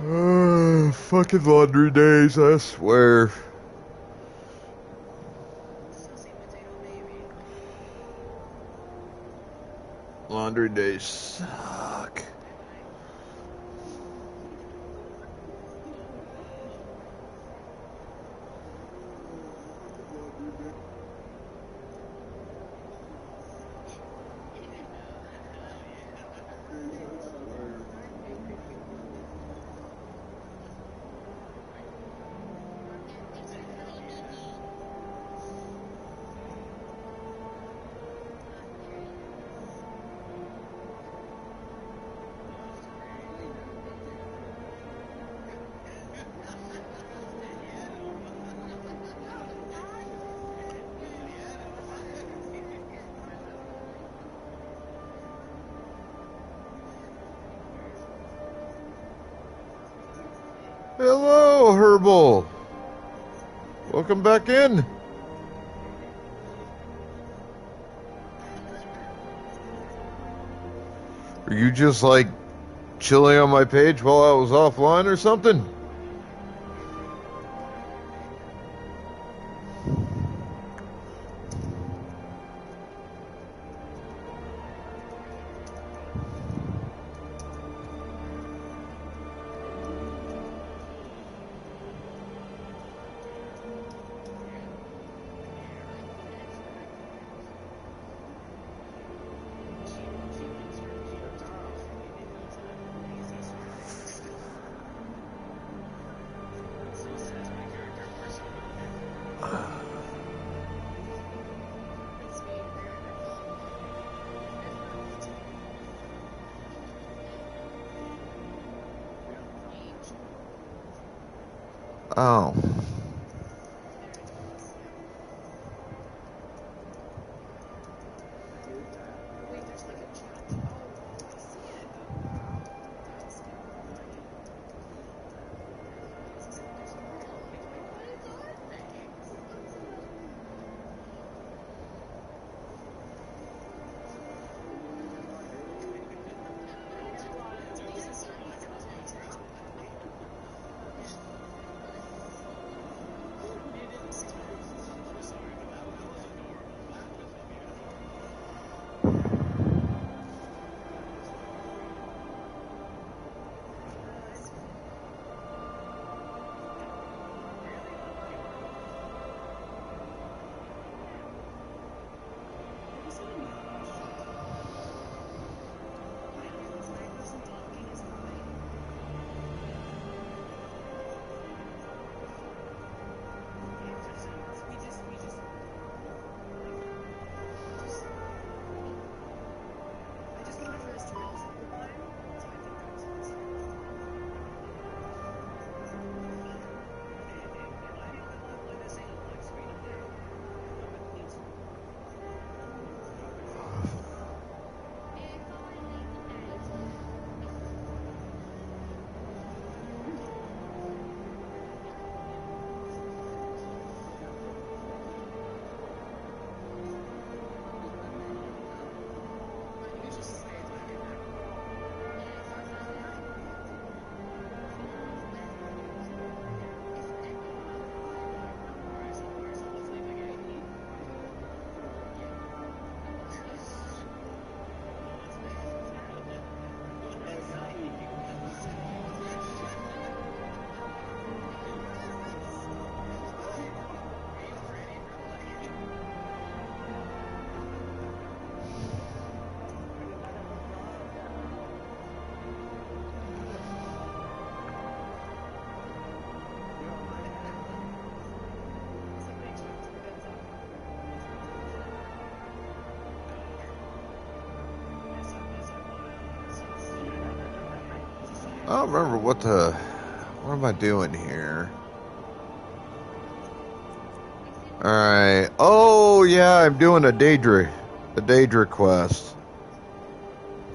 Fucking laundry days, I swear. Laundry days suck. Hello, Herbal. Welcome back in. Are you just like chilling on my page while I was offline or something? Oh. I don't remember what am I doing here? Alright. Oh, yeah, I'm doing a Daedra quest.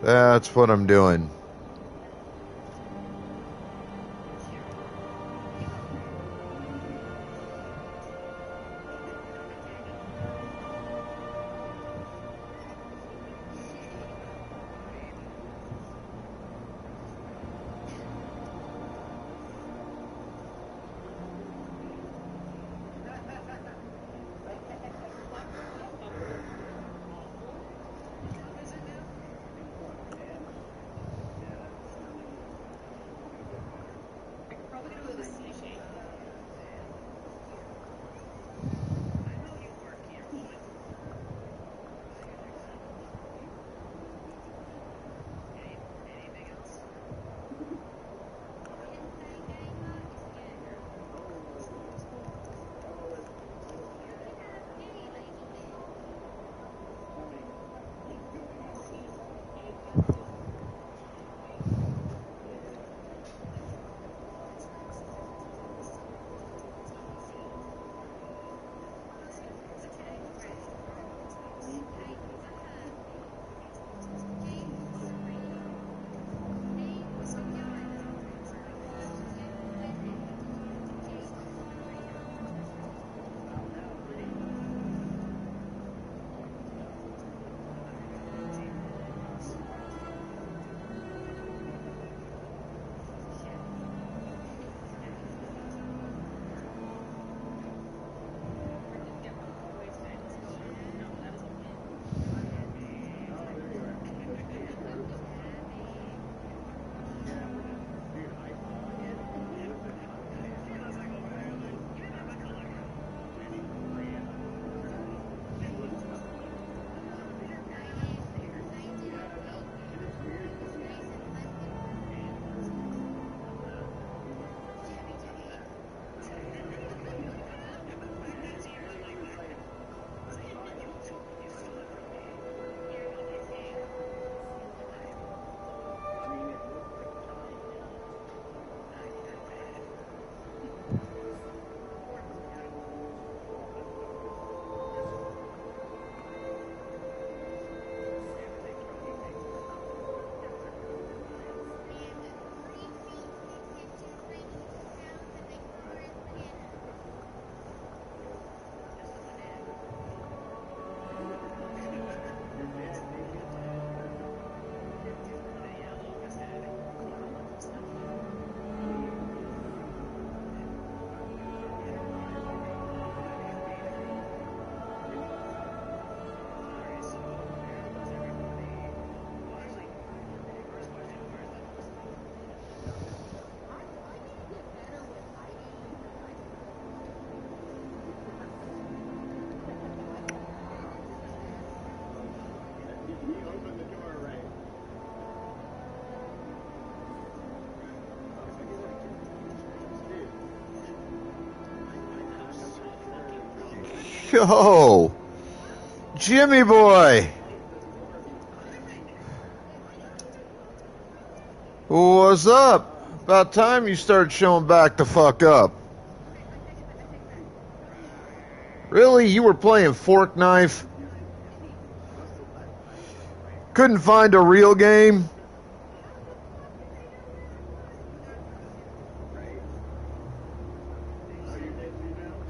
That's what I'm doing. Yo, Jimmy boy. What's up? About time you started showing back the fuck up. Really? You were playing Fork Knife? Couldn't find a real game?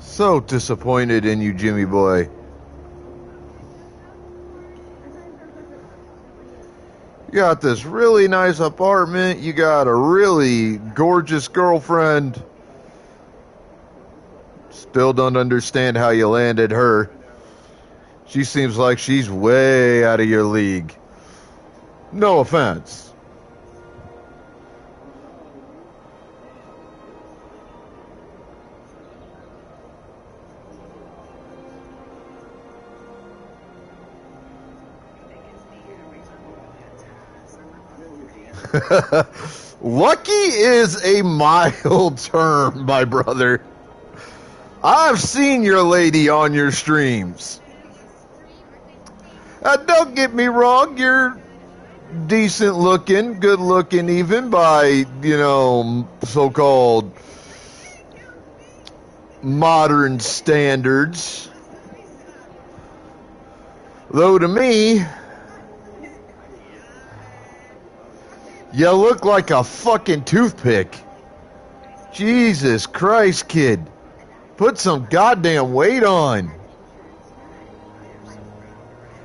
So disappointed in you, Jimmy boy. You got this really nice apartment. You got a really gorgeous girlfriend. Still don't understand how you landed her. She seems like she's way out of your league. No offense. Lucky is a mild term, my brother. I've seen your lady on your streams. Don't get me wrong, you're decent looking, good looking even by, so-called modern standards. Though to me, you look like a fucking toothpick. Jesus Christ, kid. Put some goddamn weight on.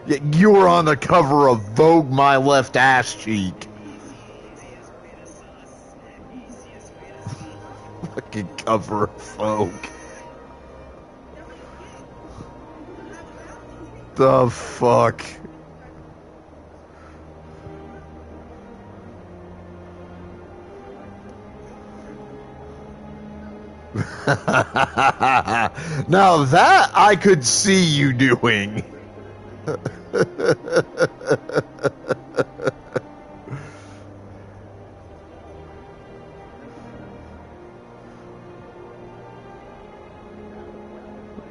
You were on the cover of Vogue My Left Ass Cheek. Fucking cover of Vogue. The fuck? Now that I could see you doing.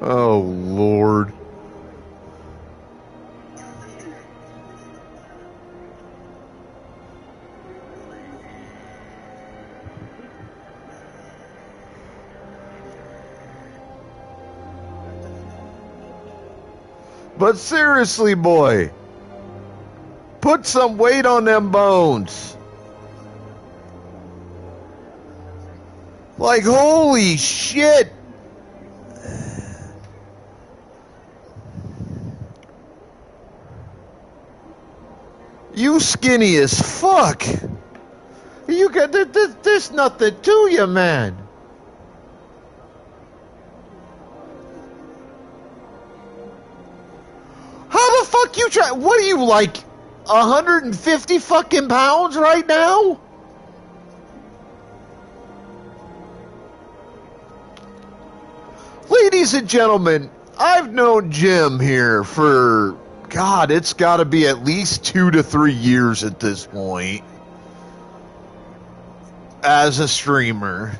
Oh, Lord. But seriously, boy, put some weight on them bones. Like, holy shit. You skinny as fuck. You got there's nothing to you, man. How the fuck you try? What are you, like 150 fucking pounds right now? Ladies and gentlemen, I've known Jim here for, God, it's got to be at least 2 to 3 years at this point as a streamer.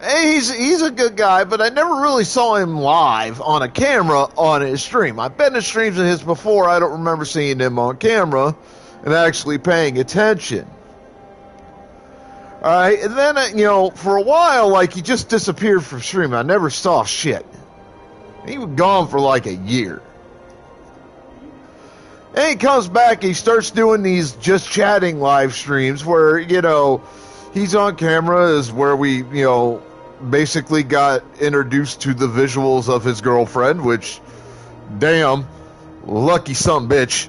Hey, he's a good guy, but I never really saw him live on a camera on his stream. I've been to streams of his before. I don't remember seeing him on camera and actually paying attention. All right, and then, for a while, like, he just disappeared from streaming. I never saw shit. He was gone for like a year. And he comes back, he starts doing these just chatting live streams where, he's on camera, is where we, basically got introduced to the visuals of his girlfriend, which, damn, lucky son bitch.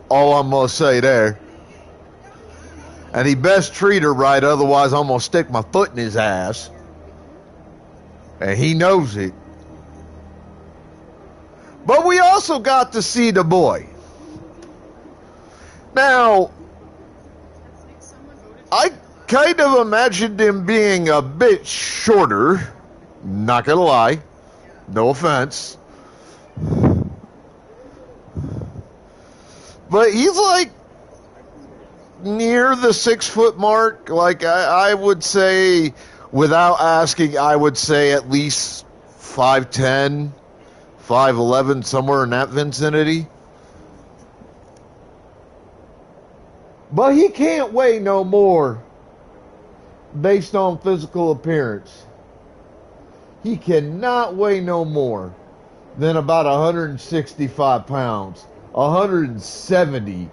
All I'm gonna say there. And he best treat her right, otherwise I'm gonna stick my foot in his ass. And he knows it. But we also got to see the boy. Now, I kind of imagined him being a bit shorter. Not gonna lie. No offense. But he's like near the 6 foot mark. Like I would say, without asking, I would say at least 5'10", 5'11", somewhere in that vicinity. But he can't weigh no more based on physical appearance. He cannot weigh no more than about 165 pounds. 170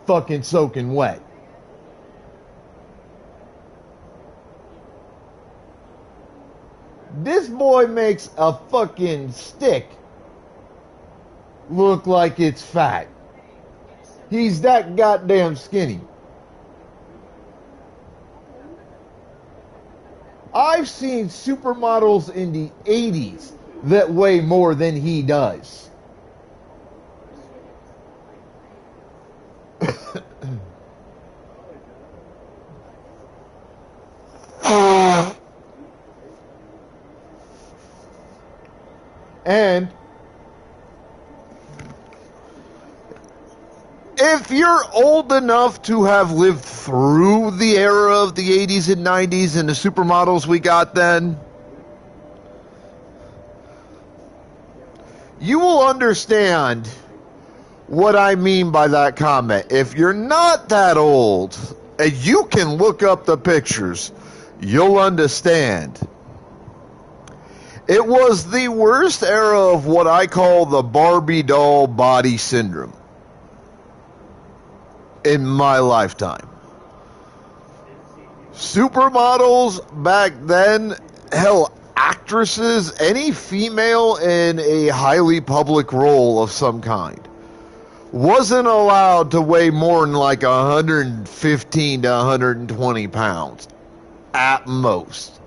fucking soaking wet. This boy makes a fucking stick look like it's fat. He's that goddamn skinny. I've seen supermodels in the 80s that weigh more than he does. And if you're old enough to have lived through the era of the 80s and 90s and the supermodels we got then, you will understand what I mean by that comment. If you're not that old and you can look up the pictures, you'll understand. It was the worst era of what I call the Barbie doll body syndrome in my lifetime. Supermodels back then, hell, actresses, any female in a highly public role of some kind, wasn't allowed to weigh more than like 115 to 120 pounds at most.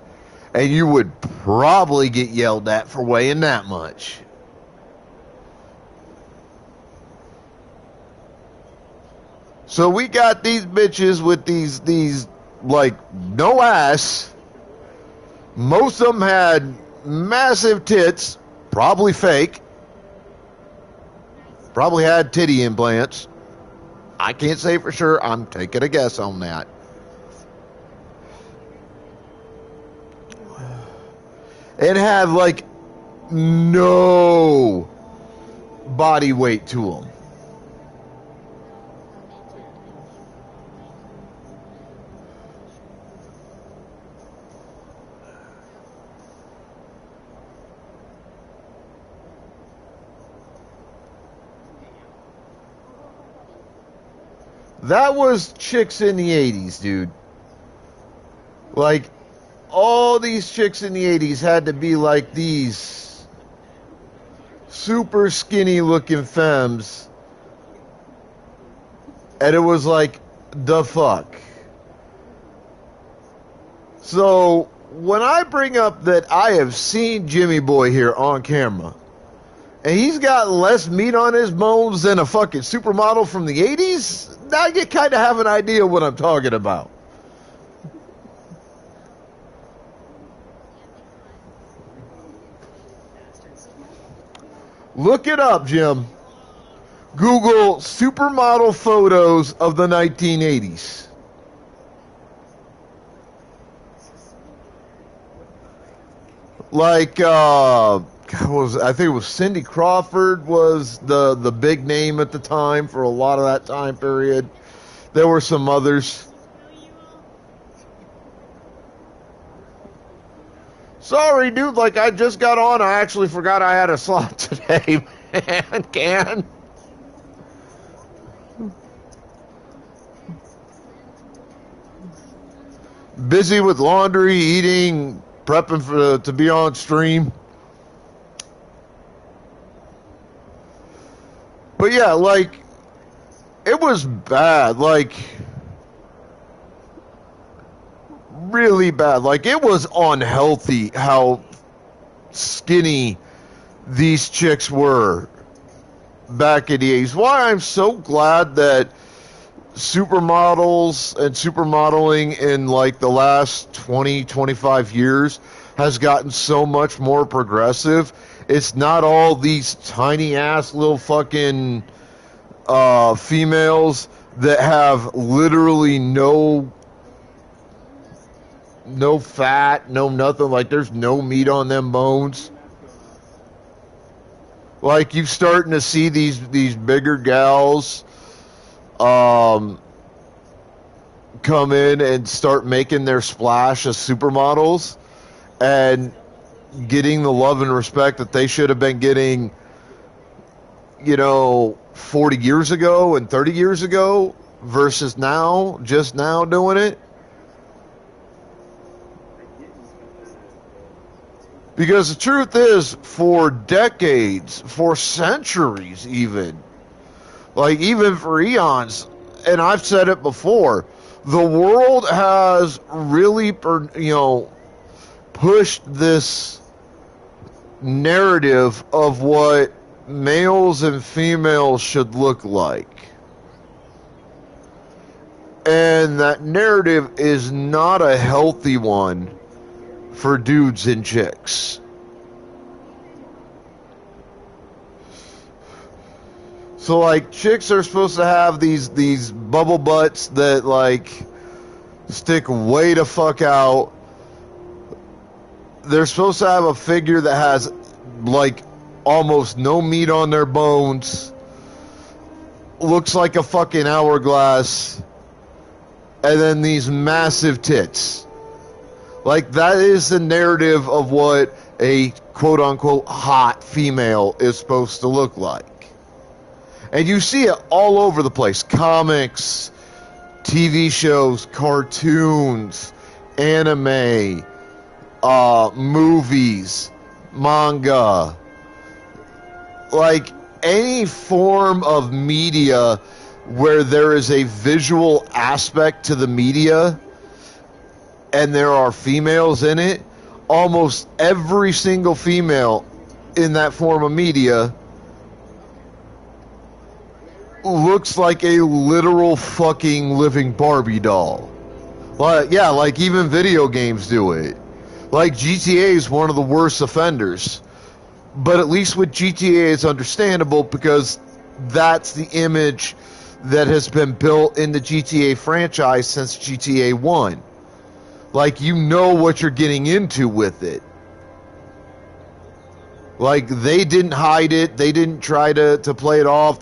And you would probably get yelled at for weighing that much. So we got these bitches with these like no ass. Most of them had massive tits, probably fake. Probably had titty implants. I can't say for sure. I'm taking a guess on that. It had like no body weight to them. That was chicks in the 80s, dude. Like, all these chicks in the 80s had to be like these super skinny looking femmes. And it was like, the fuck. So, when I bring up that I have seen Jimmy Boy here on camera, and he's got less meat on his bones than a fucking supermodel from the 80s, now you kind of have an idea what I'm talking about. Look it up, Jim. Google supermodel photos of the 1980s. Like, I think it was Cindy Crawford was the big name at the time for a lot of that time period. There were some others. Sorry, dude, like I just got on. I actually forgot I had a slot today, man. Can. Busy with laundry, eating, prepping to be on stream. But yeah, like, it was bad. Like, really bad. Like, it was unhealthy how skinny these chicks were back in the 80s. Why I'm so glad that supermodels and supermodeling in like the last 20, 25 years has gotten so much more progressive. It's not all these tiny ass little fucking females that have literally no fat, no nothing. Like, there's no meat on them bones. Like, you starting to see these bigger gals come in and start making their splash as supermodels and getting the love and respect that they should have been getting, 40 years ago and 30 years ago versus now, just now doing it. Because the truth is, for decades, for centuries even, like even for eons, and I've said it before, the world has really, pushed this narrative of what males and females should look like. And that narrative is not a healthy one for dudes and chicks. So, like, chicks are supposed to have these bubble butts that, like, stick way the fuck out. They're supposed to have a figure that has, like, almost no meat on their bones. Looks like a fucking hourglass. And then these massive tits. Like, that is the narrative of what a quote-unquote hot female is supposed to look like. And you see it all over the place. Comics, TV shows, cartoons, anime, movies, manga. Like, any form of media where there is a visual aspect to the media and there are females in it, almost every single female in that form of media looks like a literal fucking living Barbie doll. Like, yeah, like even video games do it. Like, GTA is one of the worst offenders. But at least with GTA it's understandable because that's the image that has been built in the GTA franchise since GTA 1. Like, you know what you're getting into with it. Like, they didn't hide it. They didn't try to play it off.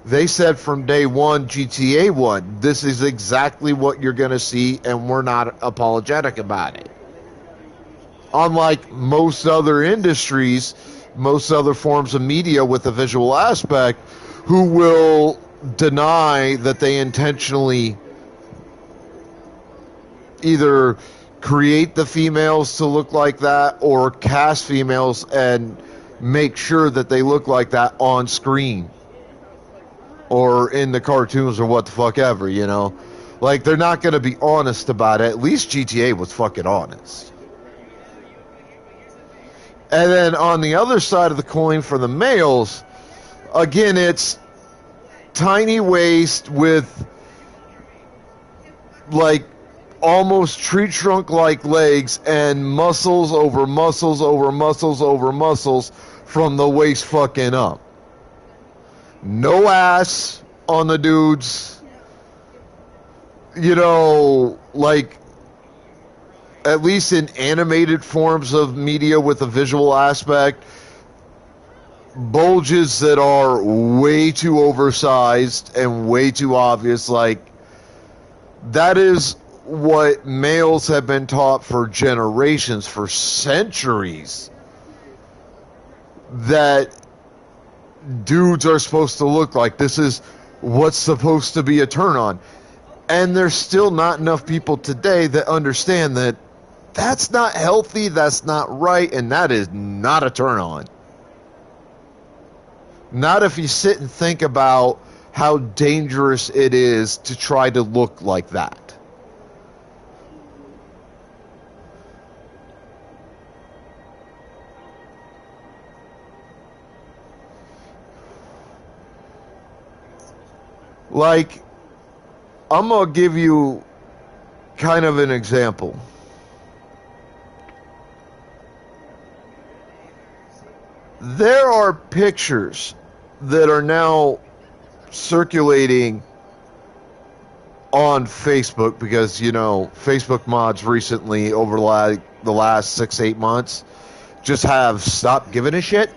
They said from day one, GTA 1, this is exactly what you're going to see, and we're not apologetic about it. Unlike most other industries, most other forms of media with a visual aspect, who will deny that they intentionally either create the females to look like that or cast females and make sure that they look like that on screen or in the cartoons or what the fuck ever, Like, they're not going to be honest about it. At least GTA was fucking honest. And then on the other side of the coin for the males, again, it's tiny waist with, like, almost tree trunk like legs and muscles over muscles over muscles over muscles from the waist fucking up. No ass on the dudes. Like, at least in animated forms of media with a visual aspect, bulges that are way too oversized and way too obvious. Like, that is what males have been taught for generations, for centuries, that dudes are supposed to look like. This is what's supposed to be a turn on. And there's still not enough people today that understand that that's not healthy, that's not right, and that is not a turn on. Not if you sit and think about how dangerous it is to try to look like that. Like, I'm going to give you kind of an example. There are pictures that are now circulating on Facebook because, Facebook mods recently over the last 6-8 months just have stopped giving a shit.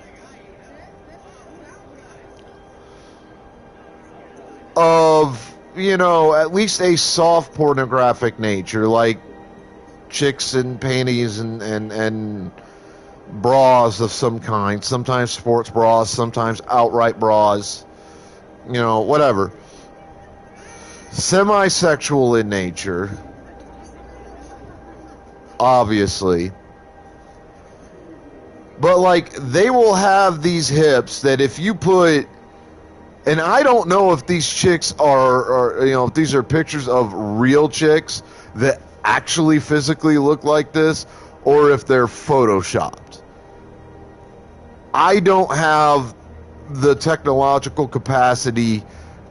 of, at least a soft pornographic nature, like chicks in panties and bras of some kind, sometimes sports bras, sometimes outright bras, whatever. Semi-sexual in nature, obviously. But, like, they will have these hips that if you put... And I don't know if these chicks are if these are pictures of real chicks that actually physically look like this, or if they're photoshopped. I don't have the technological capacity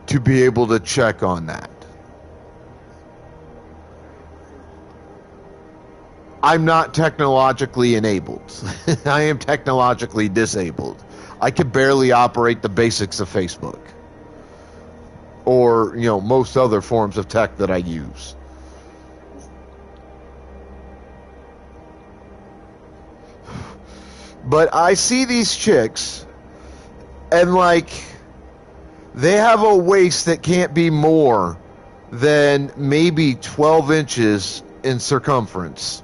to be able to check on that. I'm not technologically enabled. I am technologically disabled. I can barely operate the basics of Facebook or, most other forms of tech that I use. But I see these chicks and, like, they have a waist that can't be more than maybe 12 inches in circumference.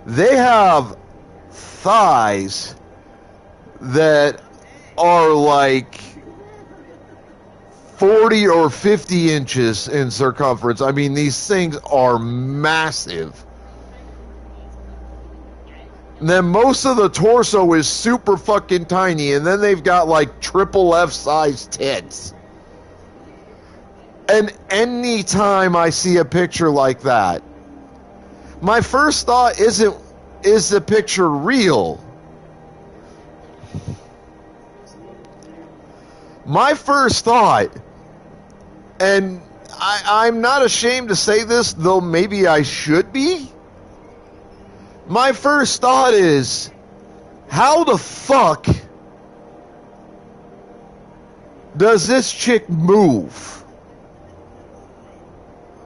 They have thighs that are like 40 or 50 inches in circumference. I mean, these things are massive. And then most of the torso is super fucking tiny, and then they've got like triple F size tits. And anytime I see a picture like that, my first thought isn't, is the picture real? My first thought, and I'm not ashamed to say this, though maybe I should be. My first thought is, how the fuck does this chick move?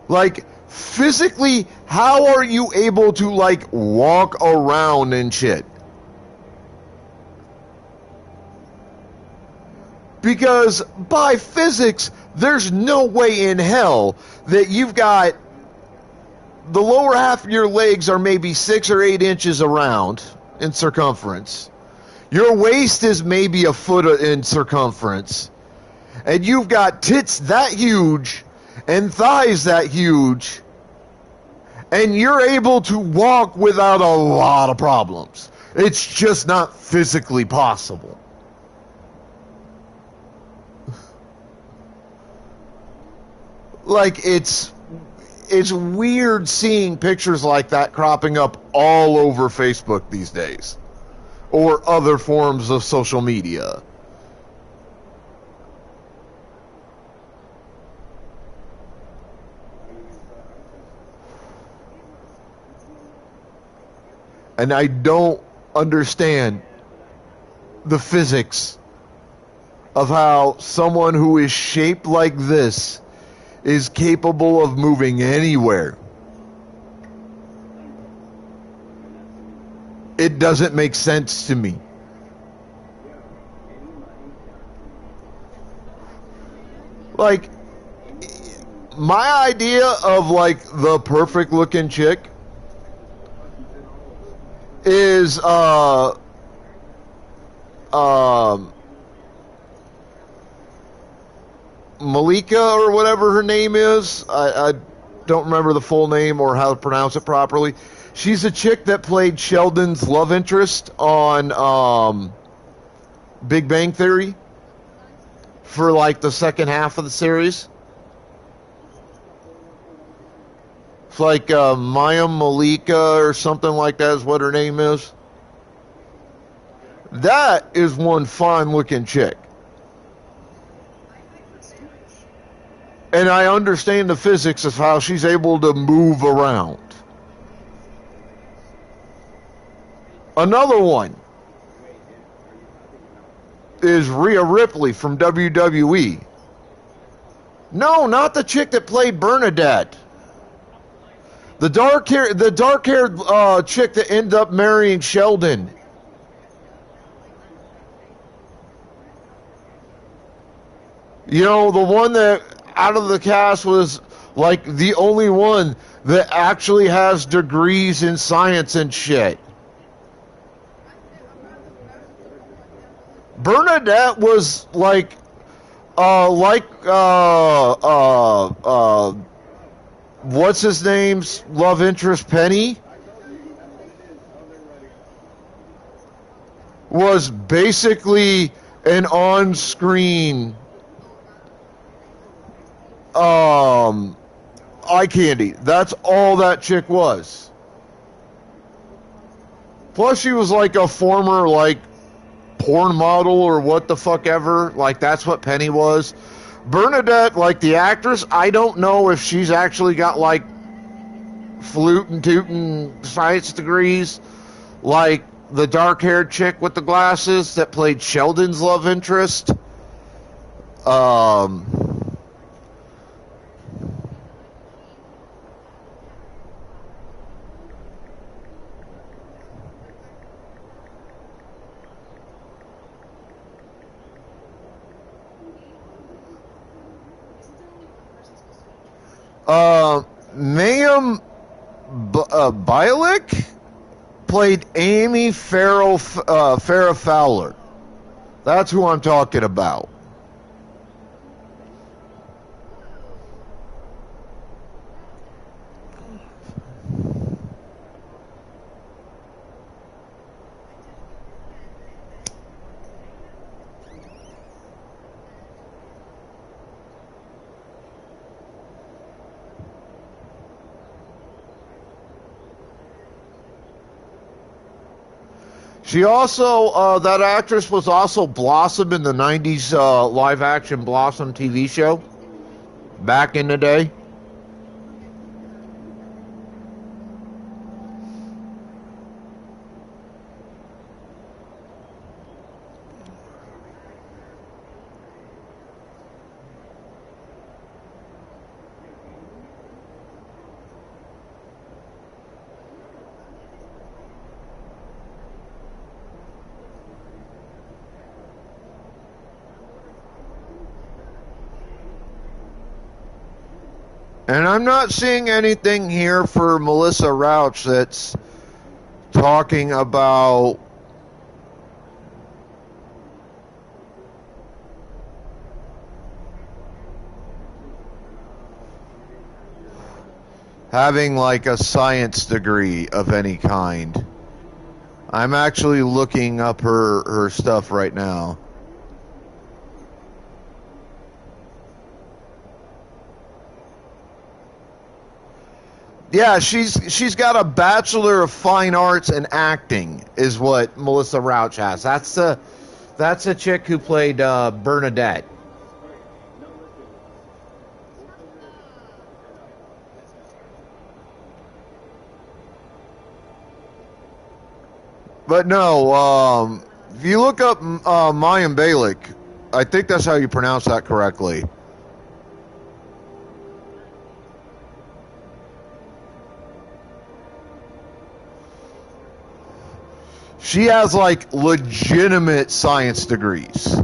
Like, physically, how are you able to, like, walk around and shit? Because by physics, there's no way in hell that you've got the lower half of your legs are maybe 6 or 8 inches around in circumference. Your waist is maybe a foot in circumference. And you've got tits that huge and thighs that huge. And you're able to walk without a lot of problems. It's just not physically possible. Like, it's weird seeing pictures like that cropping up all over Facebook these days. Or other forms of social media. And I don't understand the physics of how someone who is shaped like this is capable of moving anywhere. It doesn't make sense to me. Like, my idea of, like, the perfect looking chick is Malika or whatever her name is. I don't remember the full name or how to pronounce it properly. She's a chick that played Sheldon's love interest on Big Bang Theory for like the second half of the series. It's like Maya Malika or something like that is what her name is. That is one fine looking chick. And I understand the physics of how she's able to move around. Another one is Rhea Ripley from WWE. No, not the chick that played Bernadette. The dark-haired chick that ended up marrying Sheldon. You know, the one that out of the cast was like the only one that actually has degrees in science and shit. Bernadette was what's his name's love interest Penny was basically an on-screen eye candy. That's all that chick was. Plus she was like a former like porn model or what the fuck ever. Like that's what Penny was. Bernadette, like the actress, I don't know if she's actually got like flute and tootin' science degrees like the dark-haired chick with the glasses that played Sheldon's love interest. Mayim Bialik played Amy Farrah Fowler. That's who I'm talking about. She also, that actress was also Blossom in the 90s live action Blossom TV show back in the day. And I'm not seeing anything here for Melissa Rauch that's talking about having like a science degree of any kind. I'm actually looking up her stuff right now. Yeah, she's got a Bachelor of Fine Arts in acting, is what Melissa Rauch has. That's the chick who played Bernadette. But no, if you look up Mayim Bialik, I think that's how you pronounce that correctly. She has like legitimate science degrees.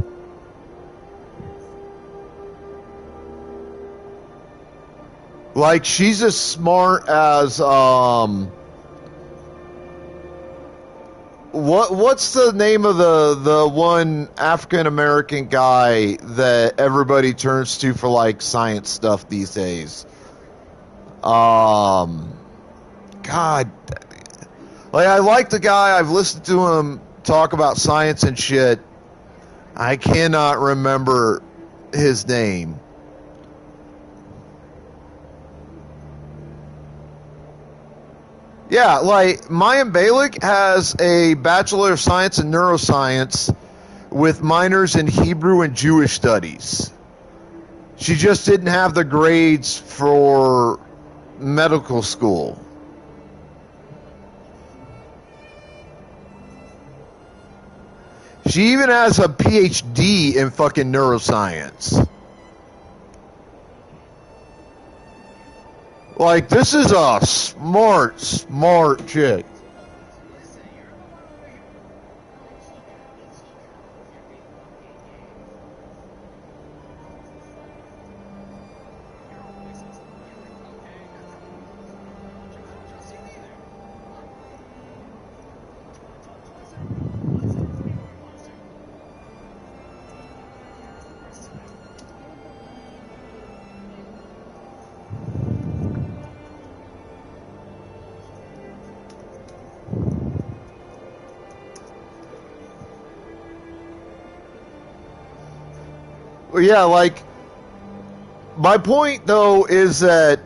Like she's as smart as what's the name of the one African American guy that everybody turns to for like science stuff these days? God, like I like the guy. I've listened to him talk about science and shit. I cannot remember his name. Yeah, like Mayim Bialik has a Bachelor of Science in Neuroscience with minors in Hebrew and Jewish studies. She just didn't have the grades for medical school. She even has a PhD in fucking neuroscience. Like, this is a smart chick. yeah, like, my point, though, is that,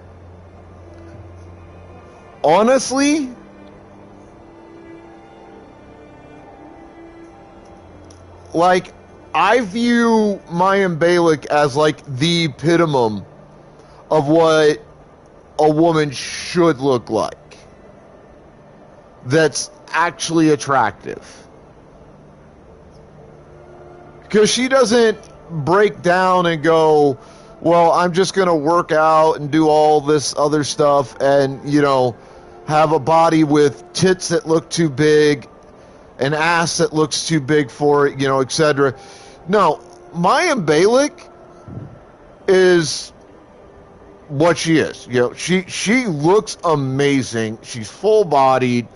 honestly, like, I view Mayim Bialik as, like, the epitome of what a woman should look like. That's actually attractive. Because she doesn't break down and go, well, I'm just going to work out and do all this other stuff and, you know, have a body with tits that look too big, an ass that looks too big for it, you know, etc. No, Mayim Bialik is what she is. You know, she looks amazing. She's full-bodied,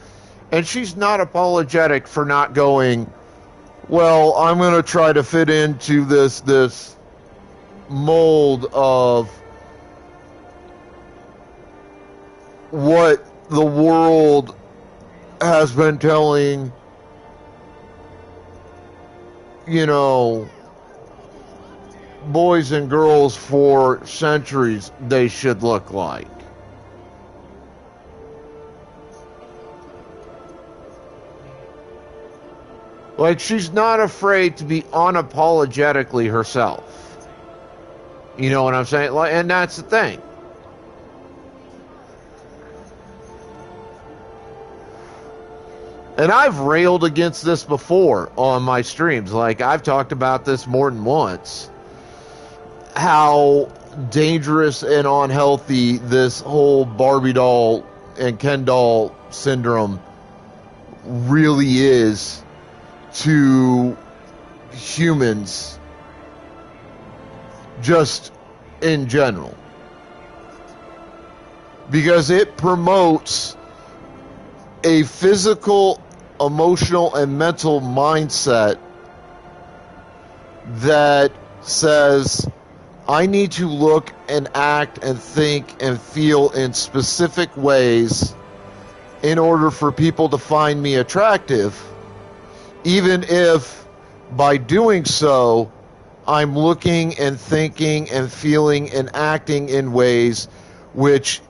and she's not apologetic for not going, well, I'm going to try to fit into this mold of what the world has been telling, you know, boys and girls for centuries they should look like. Like, she's not afraid to be unapologetically herself. You know what I'm saying? Like, and that's the thing. And I've railed against this before on my streams. Like, I've talked about this more than once. How dangerous and unhealthy this whole Barbie doll and Ken doll syndrome really is to humans just in general. Because it promotes a physical, emotional, and mental mindset that says, I need to look and act and think and feel in specific ways in order for people to find me attractive, even if by doing so, I'm looking and thinking and feeling and acting in ways which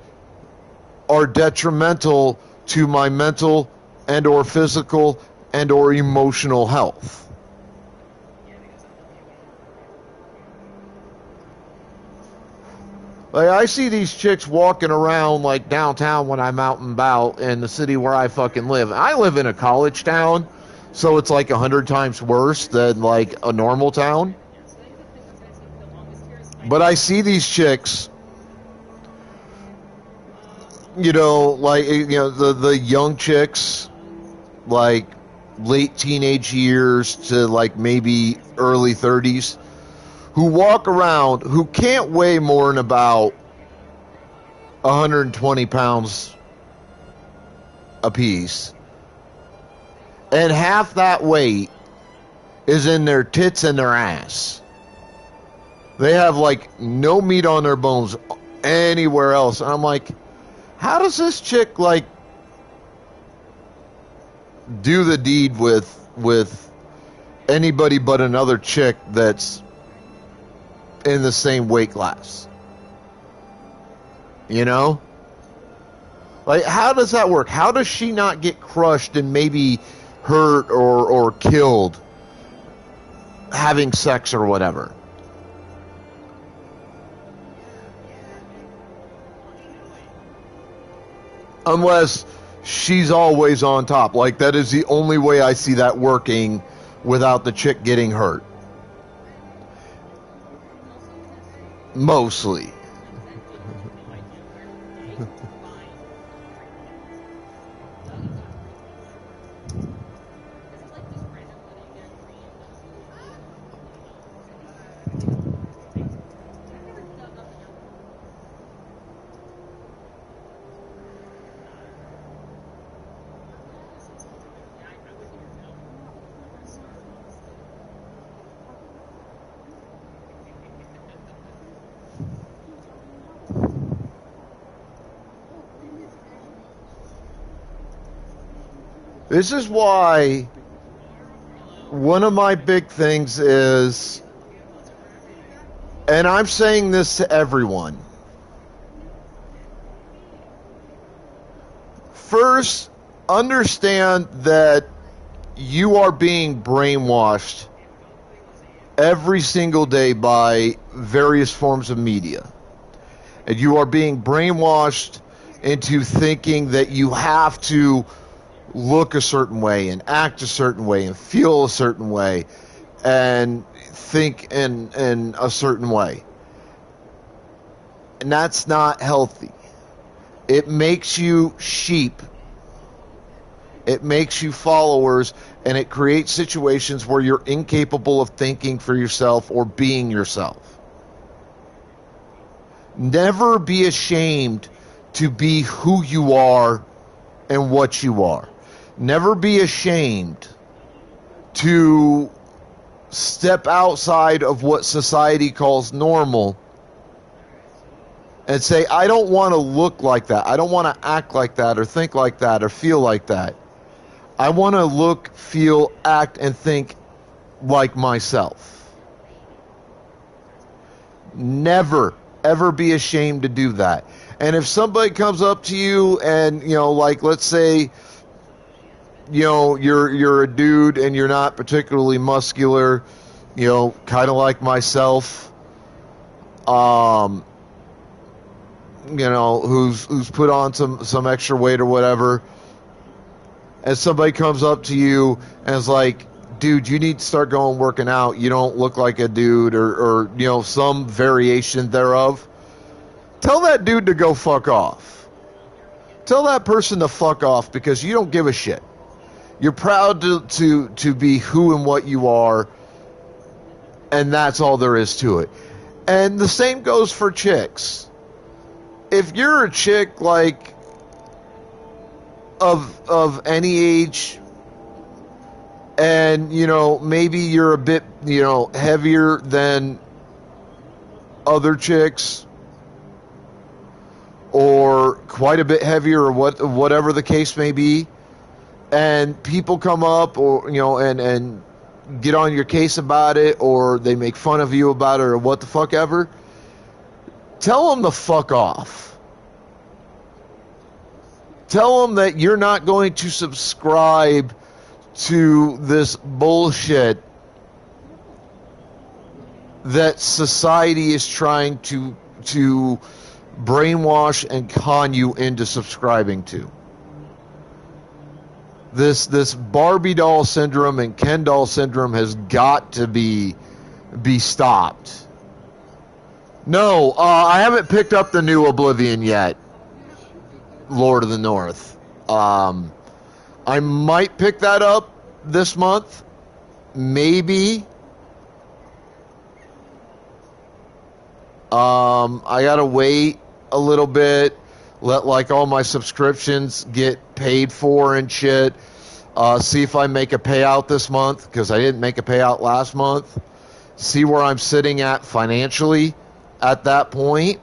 are detrimental to my mental and or physical and or emotional health. Like, I see these chicks walking around like downtown when I'm out and about in the city where I fucking live. I live in a college town, so it's like 100 times worse than like a normal town. But I see these chicks, you know, like, you know, the young chicks, like late teenage years to like maybe early 30s, who walk around, who can't weigh more than about 120 pounds a piece, and half that weight is in their tits and their ass. They have like no meat on their bones anywhere else. And I'm like, how does this chick like do the deed with anybody but another chick that's in the same weight class? You know? Like, how does that work? How does she not get crushed and maybe hurt or killed having sex or whatever? Unless she's always on top. Like, that is the only way I see that working without the chick getting hurt. Mostly. This is why one of my big things is And I'm saying this to everyone. First, understand that you are being brainwashed every single day by various forms of media. And you are being brainwashed into thinking that you have to look a certain way and act a certain way and feel a certain way and think in a certain way. And that's not healthy. It makes you sheep. It makes you followers, and it creates situations where you're incapable of thinking for yourself or being yourself. Never be ashamed to be who you are and what you are. Never be ashamed to step outside of what society calls normal and say, I don't want to look like that. I don't want to act like that or think like that or feel like that. I want to look, feel, act, and think like myself. Never, ever be ashamed to do that. And if somebody comes up to you and, like, let's say, you're a dude and you're not particularly muscular, kind of like myself, who's put on some extra weight or whatever, and somebody comes up to you and is like, dude, you need to start going working out. You don't look like a dude, or some variation thereof. Tell that dude to go fuck off. Tell that person to fuck off, because you don't give a shit. You're proud to be who and what you are, and that's all there is to it. And the same goes for chicks. If you're a chick, like, of any age, and maybe you're a bit heavier than other chicks, or quite a bit heavier, or whatever the case may be, and people come up or and get on your case about it, or they make fun of you about it, or what the fuck ever, tell them to fuck off. Tell them that you're not going to subscribe to this bullshit that society is trying to brainwash and con you into subscribing to. This Barbie doll syndrome and Ken doll syndrome has got to be stopped. No, I haven't picked up the new Oblivion yet. Lord of the North. I might pick that up this month. Maybe. I gotta wait a little bit. Let like all my subscriptions get paid for and shit. See if I make a payout this month, because I didn't make a payout last month. See where I'm sitting at financially at that point.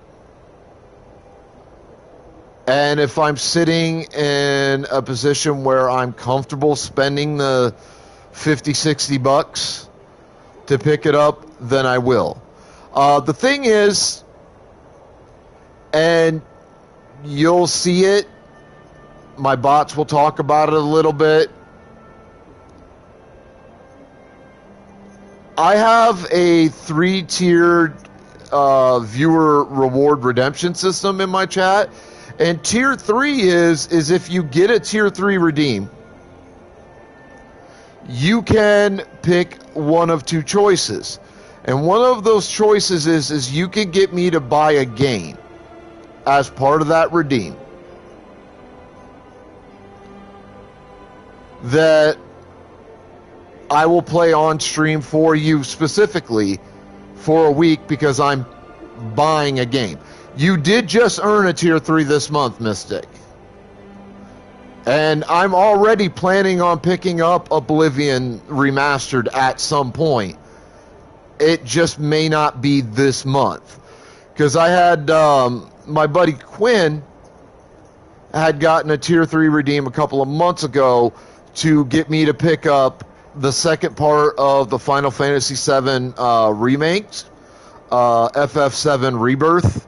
And if I'm sitting in a position where I'm comfortable spending the $50-$60 to pick it up, then I will. The thing is, and you'll see it, my bots will talk about it a little bit. I have a 3-tiered viewer reward redemption system in my chat. And tier 3 is if you get a tier 3 redeem, you can pick one of two choices. And one of those choices is you can get me to buy a game as part of that redeem that I will play on stream for you specifically for a week, because I'm buying a game. You did just earn a tier 3 this month, Mystic. And I'm already planning on picking up Oblivion Remastered at some point. It just may not be this month. Because I had, my buddy Quinn had gotten a tier 3 redeem a couple of months ago to get me to pick up the second part of the Final Fantasy VII remakes. FF7 Rebirth.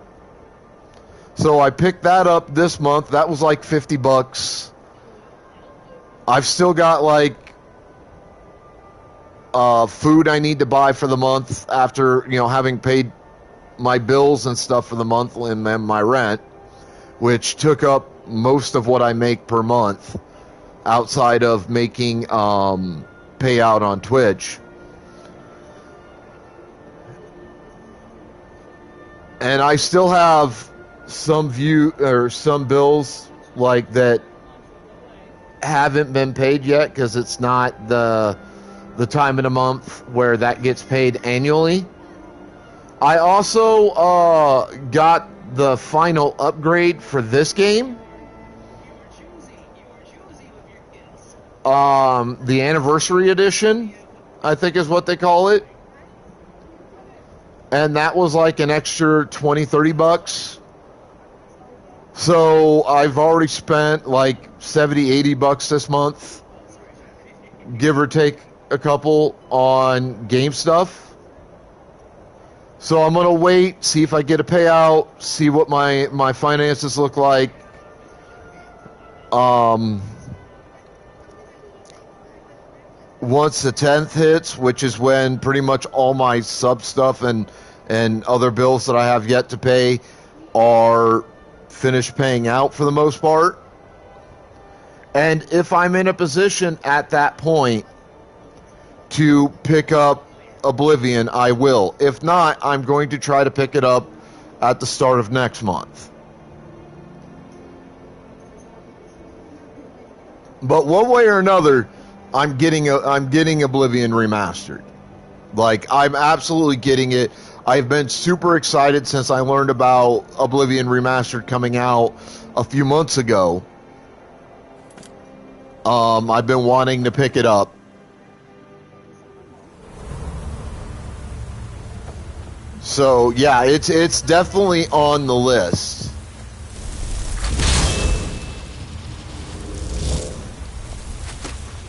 So I picked that up this month. That was like $50. I've still got like food I need to buy for the month after, having paid my bills and stuff for the month and my rent, which took up most of what I make per month outside of making payout on Twitch. And I still have some bills like that haven't been paid yet because it's not the time in a month where that gets paid annually. I also got the final upgrade for this game. The anniversary edition, I think is what they call it. And that was like an extra $20-$30. So I've already spent like $70-$80 this month, give or take a couple, on game stuff. So I'm gonna wait, see if I get a payout, see what my finances look like. Once the 10th hits, which is when pretty much all my sub stuff and other bills that I have yet to pay are finished paying out for the most part. And if I'm in a position at that point to pick up Oblivion, I will. If not, I'm going to try to pick it up at the start of next month. But one way or another, I'm getting Oblivion remastered. Like, I'm absolutely getting it. I've been super excited since I learned about Oblivion Remastered coming out a few months ago. I've been wanting to pick it up. So, yeah, it's definitely on the list.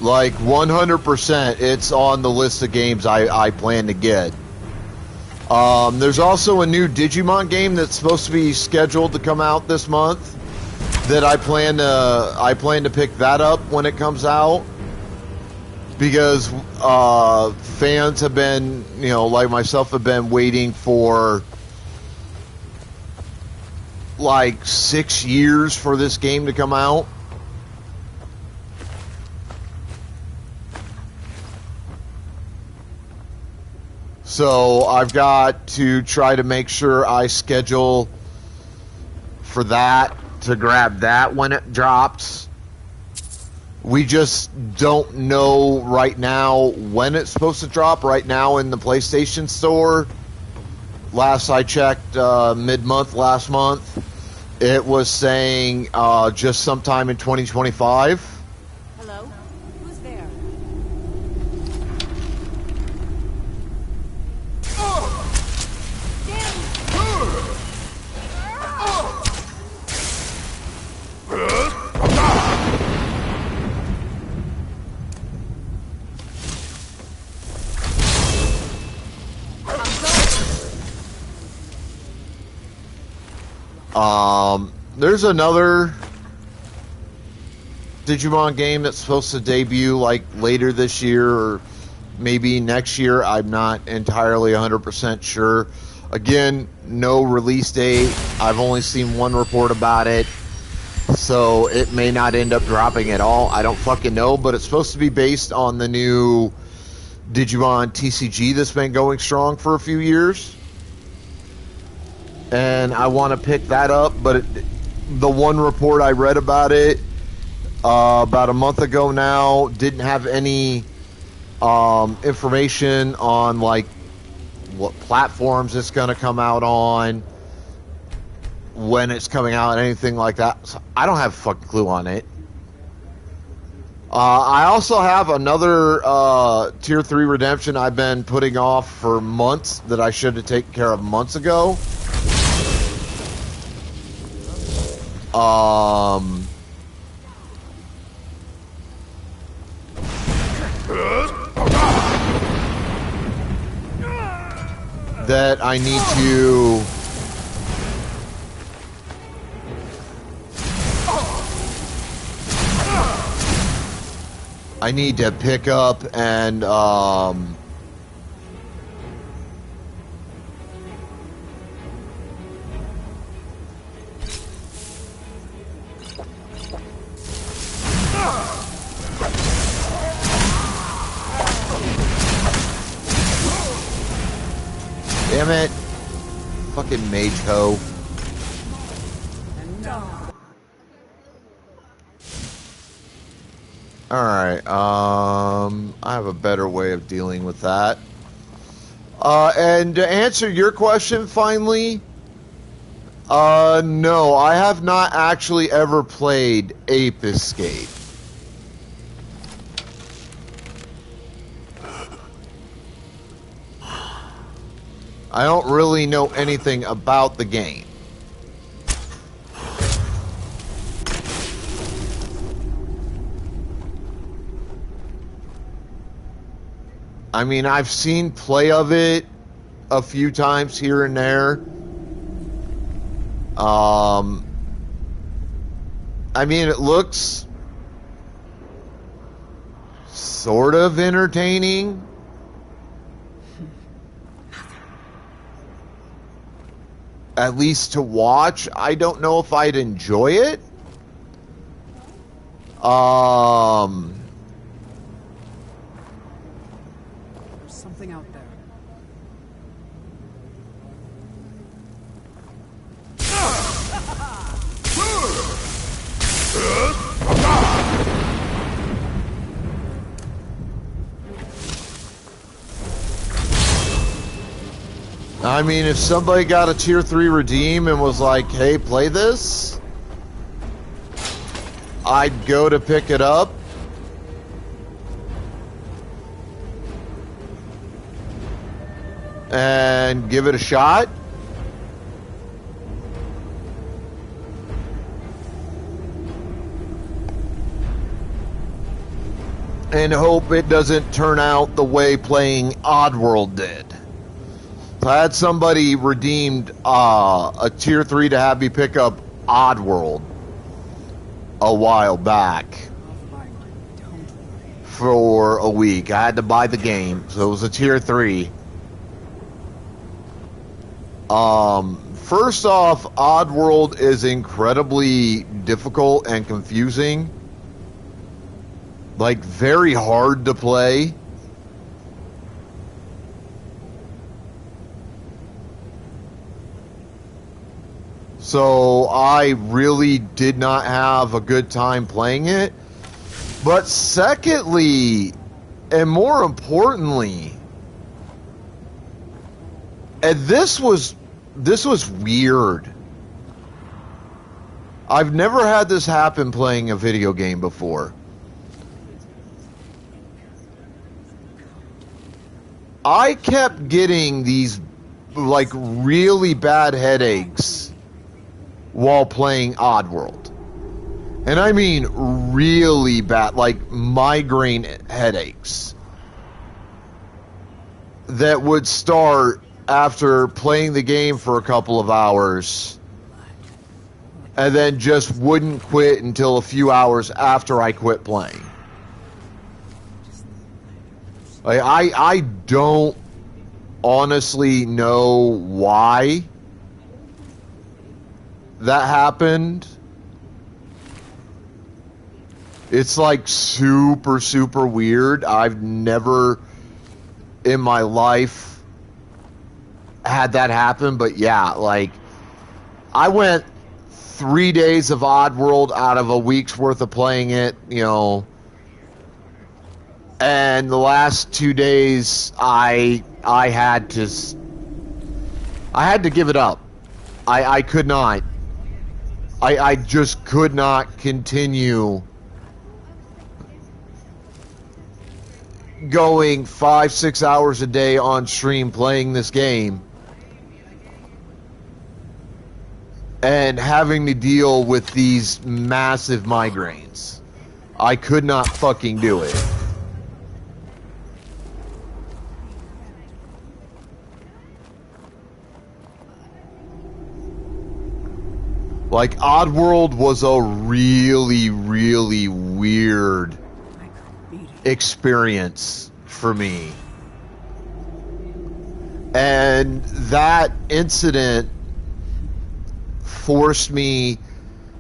Like 100%, it's on the list of games I plan to get. There's also a new Digimon game that's supposed to be scheduled to come out this month that I plan to pick that up when it comes out, because fans have been, like myself, have been waiting for like 6 years for this game to come out. So I've got to try to make sure I schedule for that, to grab that when it drops. We just don't know right now when it's supposed to drop. Right now in the PlayStation Store, last I checked, mid-month last month, it was saying just sometime in 2025. Hello? Who's there? There's another Digimon game that's supposed to debut like later this year or maybe next year. I'm not entirely 100% sure. Again, no release date. I've only seen one report about it, so it may not end up dropping at all. I don't fucking know, but it's supposed to be based on the new Digimon TCG that's been going strong for a few years. And I want to pick that up, but the one report I read about it about a month ago now didn't have any information on like what platforms it's going to come out on, when it's coming out, anything like that. So I don't have a fucking clue on it. I also have another Tier 3 redemption I've been putting off for months that I should have taken care of months ago. that I need to... I need to pick up and, damn it. Fucking mage hoe. Alright, I have a better way of dealing with that. And to answer your question finally, no, I have not actually ever played Ape Escape. I don't really know anything about the game. I mean, I've seen play of it a few times here and there. I mean, it looks sort of entertaining. At least to watch. I don't know if I'd enjoy it. There's something out there. I mean, if somebody got a tier 3 redeem and was like, hey, play this, I'd go to pick it up. And give it a shot. And hope it doesn't turn out the way playing Oddworld did. I had somebody redeemed a tier 3 to have me pick up Oddworld a while back for a week. I had to buy the game, so it was a tier 3. First off, Oddworld is incredibly difficult and confusing. Like, very hard to play. So I really did not have a good time playing it. But secondly, and more importantly, and this was weird. I've never had this happen playing a video game before. I kept getting these like really bad headaches while playing Oddworld. And I mean really bad, like migraine headaches that would start after playing the game for a couple of hours and then just wouldn't quit until a few hours after I quit playing. Like, I don't honestly know why that happened. It's like super, super weird. I've never in my life had that happen, but yeah, like I went 3 days of Oddworld out of a week's worth of playing it, you know, and the last 2 days I had to give it up. I could not. I just could not continue going 5-6 hours a day on stream playing this game and having to deal with these massive migraines. I could not fucking do it. Like, Oddworld was a really, really weird experience for me. And that incident forced me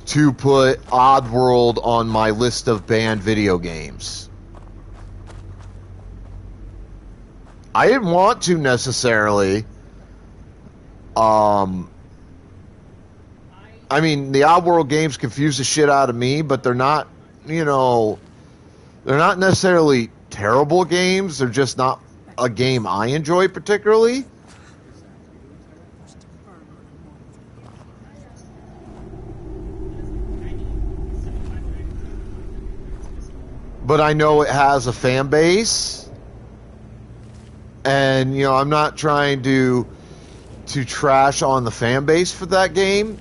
to put Oddworld on my list of banned video games. I didn't want to necessarily. I mean, the Oddworld games confuse the shit out of me, but they're not, they're not necessarily terrible games. They're just not a game I enjoy particularly. But I know it has a fan base. And, I'm not trying to trash on the fan base for that game,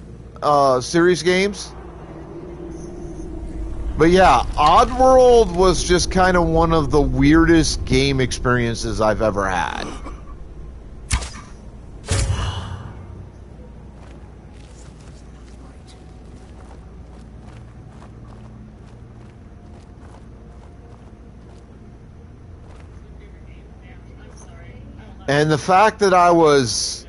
series games. But yeah, Oddworld was just kind of one of the weirdest game experiences I've ever had. And the fact that I was,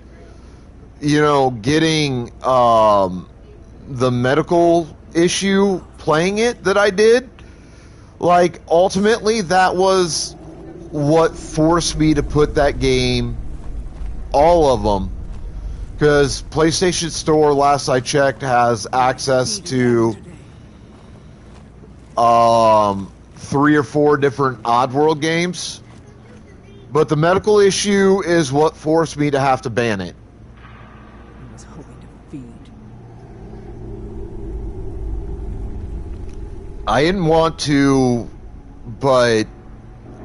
getting the medical issue playing it that I did, like, ultimately that was what forced me to put that game, all of them, because PlayStation Store, last I checked, has access to 3 or 4 different Oddworld games. But the medical issue is what forced me to have to ban it. I was hoping to feed. I didn't want to, but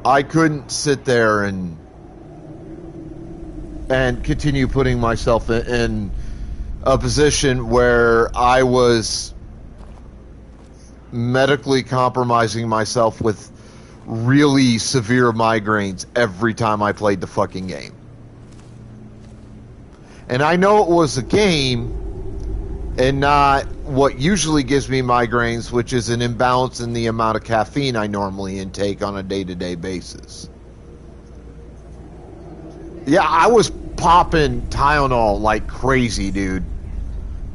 I couldn't sit there and continue putting myself in a position where I was medically compromising myself with really severe migraines every time I played the fucking game. And I know it was a game and not what usually gives me migraines, which is an imbalance in the amount of caffeine I normally intake on a day-to-day basis. Yeah, I was popping Tylenol like crazy, dude,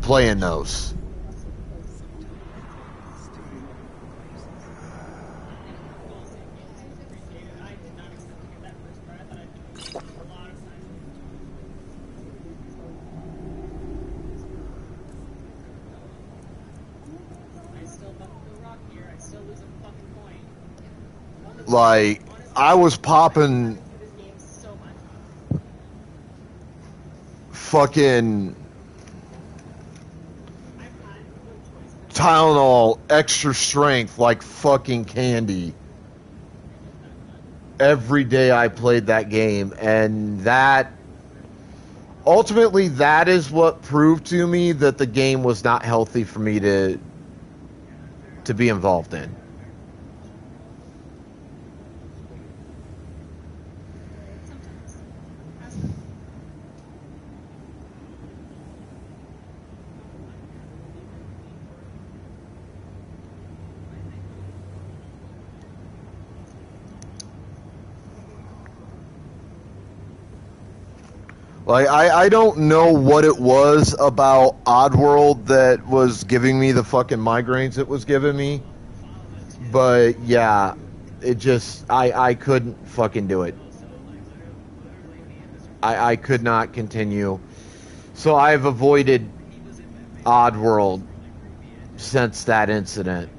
playing those. Like, I was popping fucking Tylenol extra strength like fucking candy every day I played that game. And that, ultimately, that is what proved to me that the game was not healthy for me to be involved in. Like, I don't know what it was about Oddworld that was giving me the fucking migraines it was giving me. But, yeah, it just, I couldn't fucking do it. I could not continue. So I've avoided Oddworld since that incident.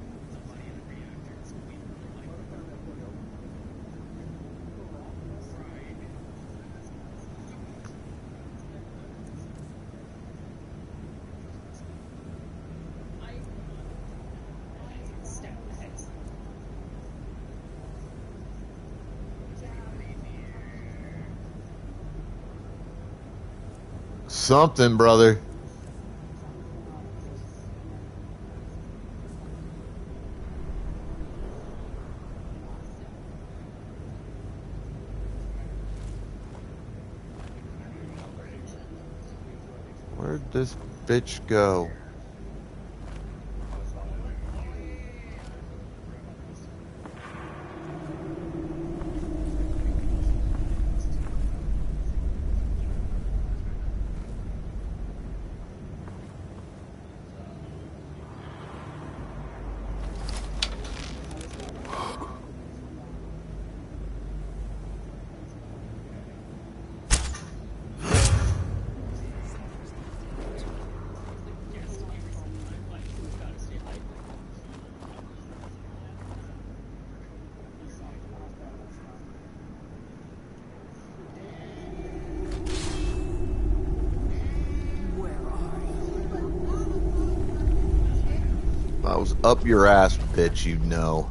Something, brother. Where'd this bitch go? was up your ass, bitch, you know.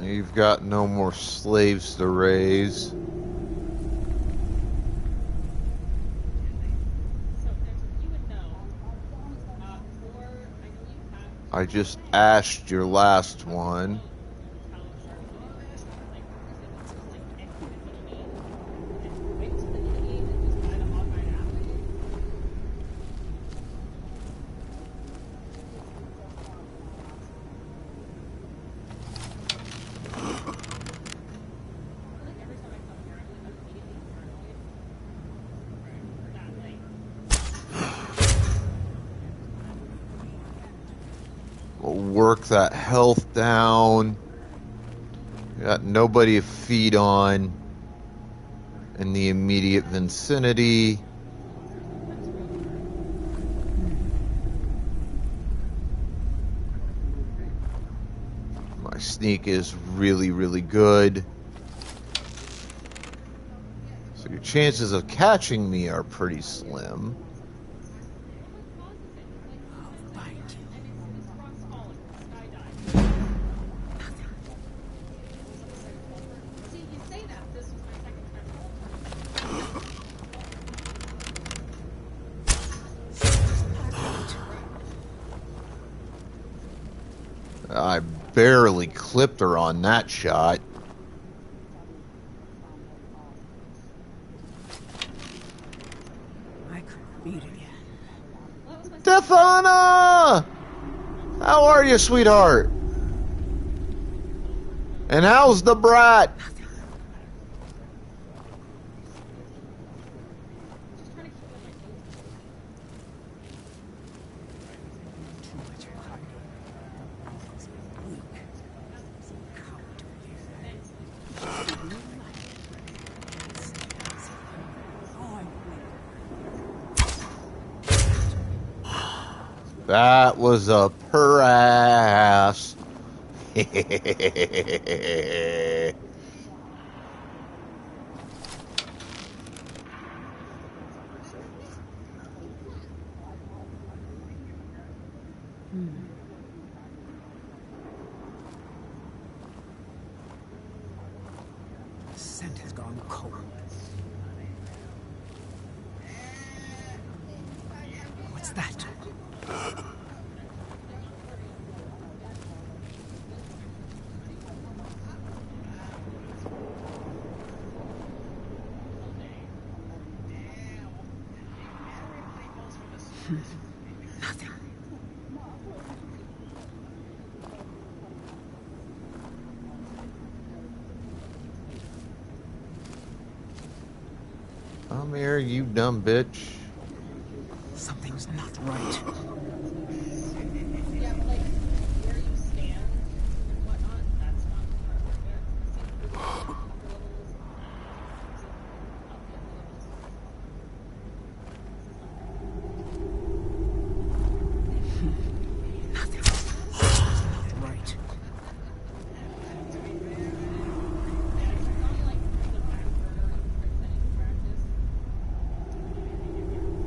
You've got no more slaves to raise. I just ashed your last one. Work that health down. Got nobody to feed on in the immediate vicinity. My sneak is really, really good. So your chances of catching me are pretty slim. I barely clipped her on that shot. I could beat again. Stefana! How are you, sweetheart? And how's the brat? That was a per ass. The scent has gone cold. What's that? Nothing. Come here, you dumb bitch. Something's not right.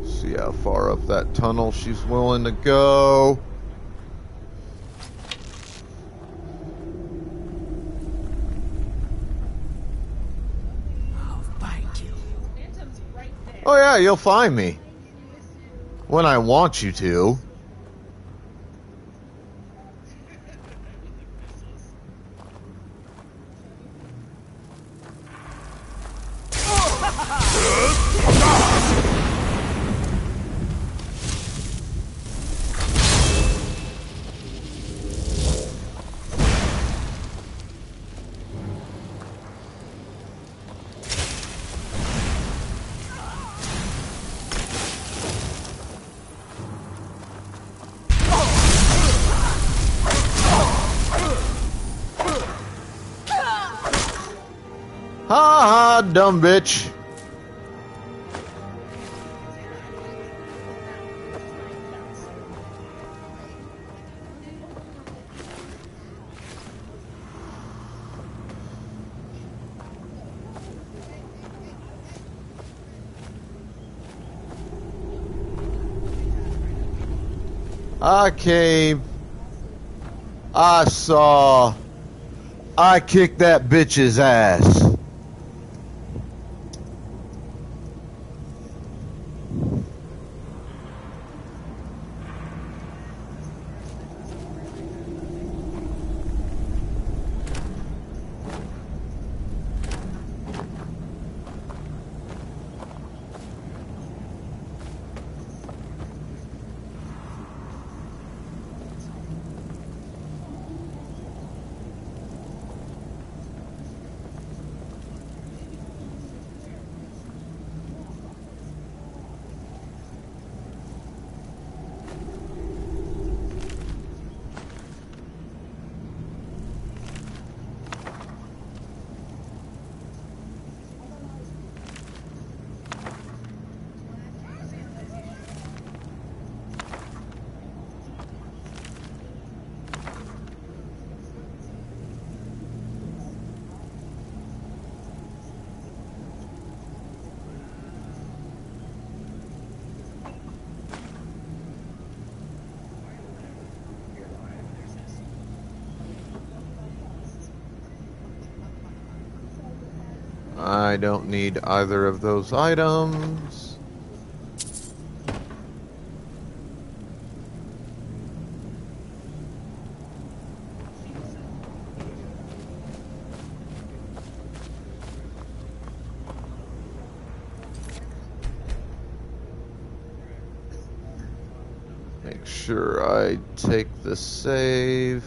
See how far up that tunnel she's willing to go. I'll find you. Oh yeah, you'll find me. When I want you to. Ah, dumb bitch. I came, I saw, I kicked that bitch's ass. I don't need either of those items. Make sure I take the save.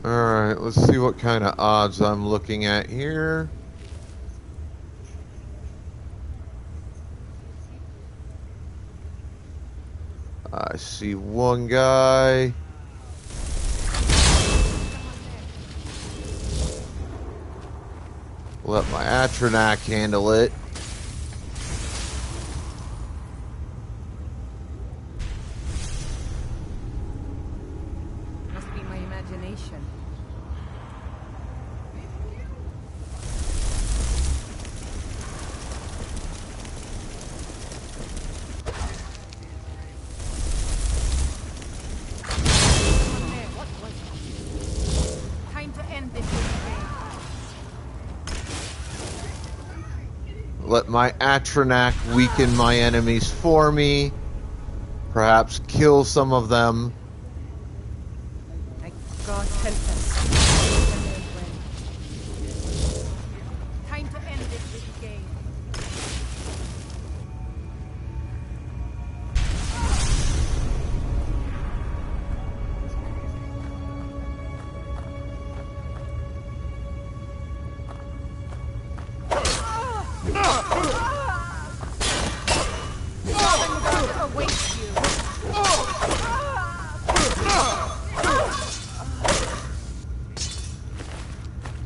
Alright, let's see what kind of odds I'm looking at here. I see one guy. Let my Atronac handle it. Must be my imagination. What was that? Time to end this game. Let my Atronac weaken my enemies for me. Perhaps kill some of them. My God, help us. Time to end this game. Awaits you.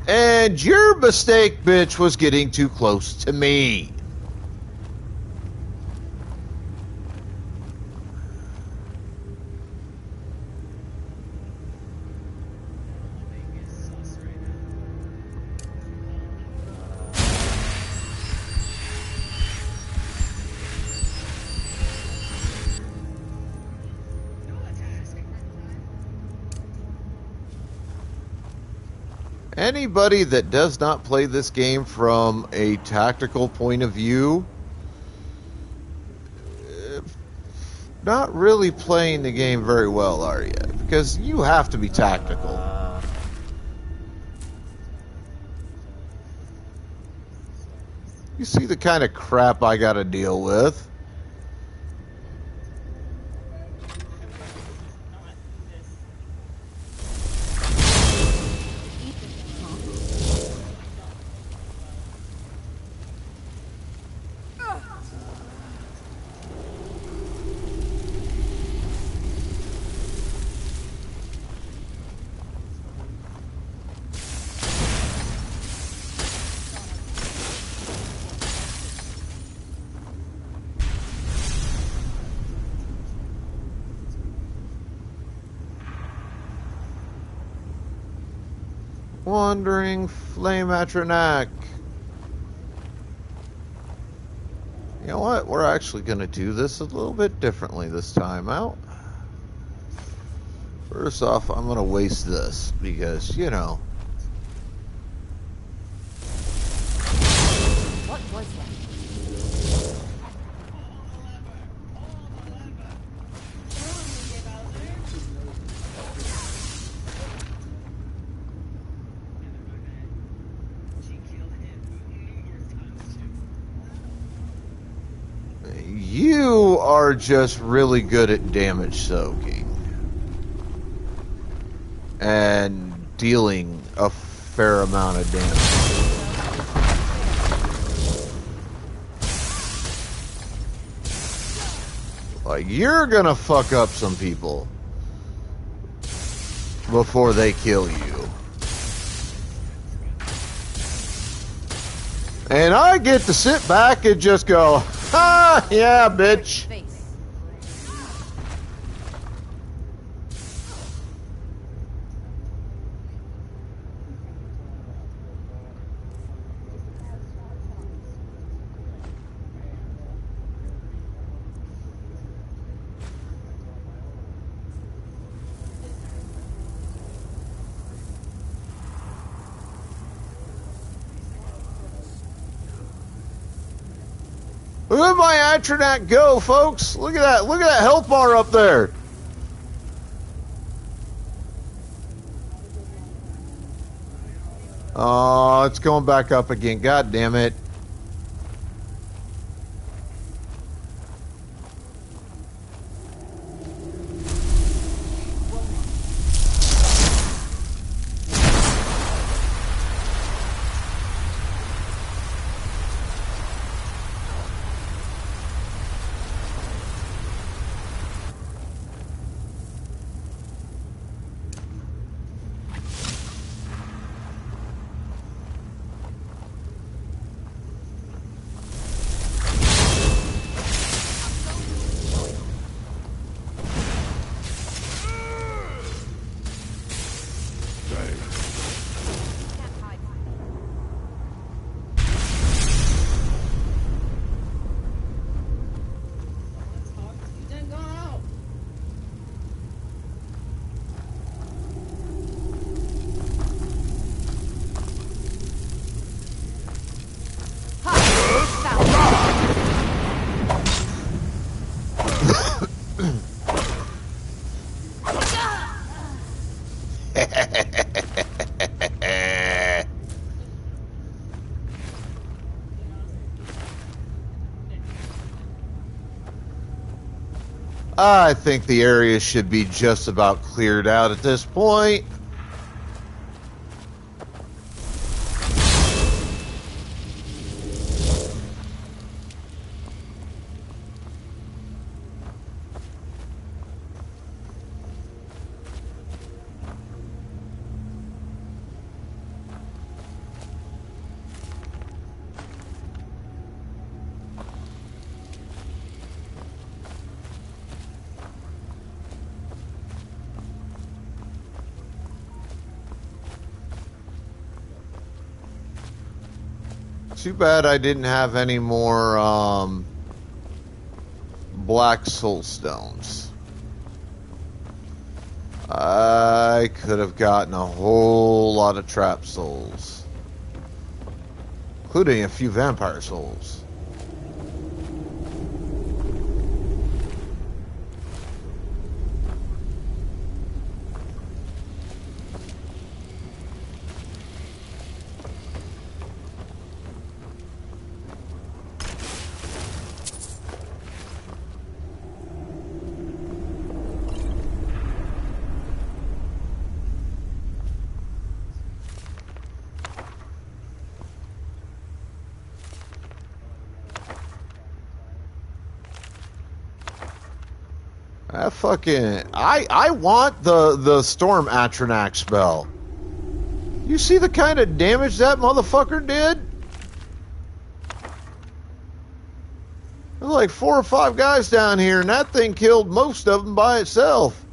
And your mistake, bitch, was getting too close to me. Anybody that does not play this game from a tactical point of view, not really playing the game very well, are you? Because you have to be tactical. You see the kind of crap I gotta deal with. Wandering Flame Atronak. You know what? We're actually going to do this a little bit differently this time out. First off, I'm going to waste this because, you know. What was that? You are just really good at damage soaking. And dealing a fair amount of damage. Like, you're gonna fuck up some people before they kill you. And I get to sit back and just go, ha, yeah, bitch. Face. Look at my Atronak go, folks. Look at that. Look at that health bar up there. Oh, it's going back up again. God damn it. Can't hide. I think the area should be just about cleared out at this point. Too bad I didn't have any more black soul stones. I could have gotten a whole lot of trap souls, including a few vampire souls. That fucking... I want the Storm Atronak spell. You see the kind of damage that motherfucker did? There's like 4 or 5 guys down here, and that thing killed most of them by itself.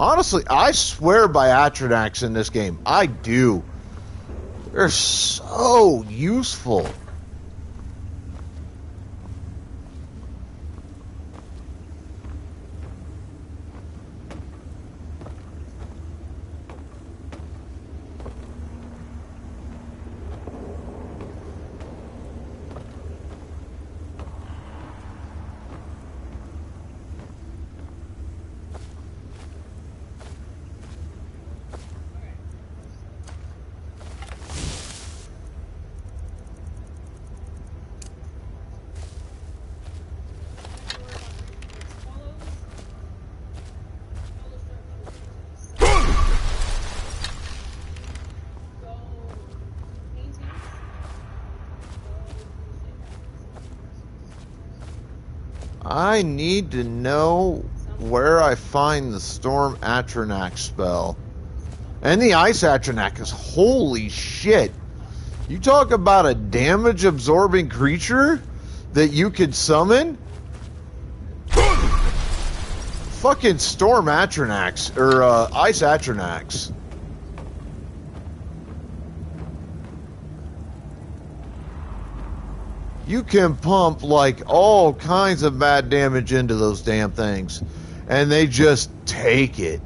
Honestly, I swear by Atronax in this game. I do. They're so useful. I need to know where I find the Storm Atronax spell. And the Ice Atronax. Holy shit. You talk about a damage absorbing creature that you could summon? Fucking Storm Atronax, or Ice Atronax. You can pump like all kinds of bad damage into those damn things, and they just take it.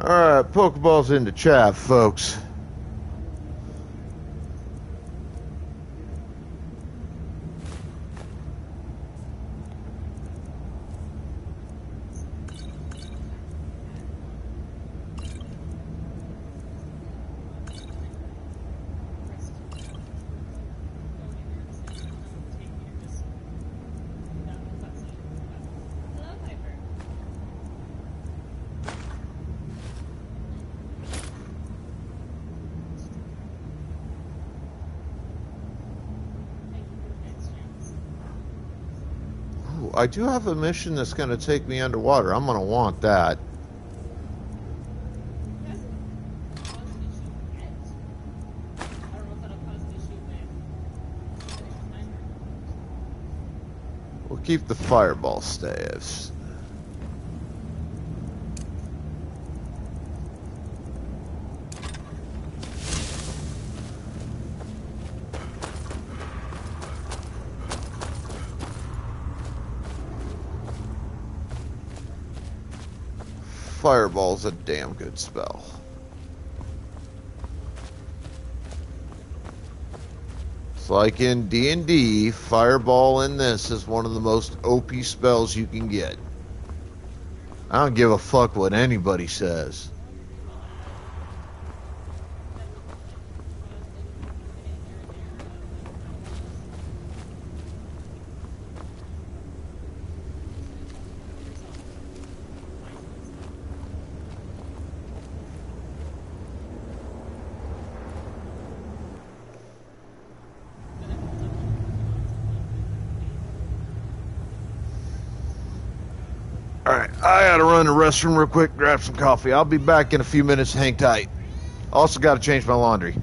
Alright, Pokeballs into chat, folks. I do have a mission that's going to take me underwater. I'm going to want that. We'll keep the fireball staves. Fireball's a damn good spell. It's like in D&D, Fireball in this is one of the most OP spells you can get. I don't give a fuck what anybody says. Alright, I gotta run to the restroom real quick, grab some coffee. I'll be back in a few minutes, hang tight. Also gotta change my laundry.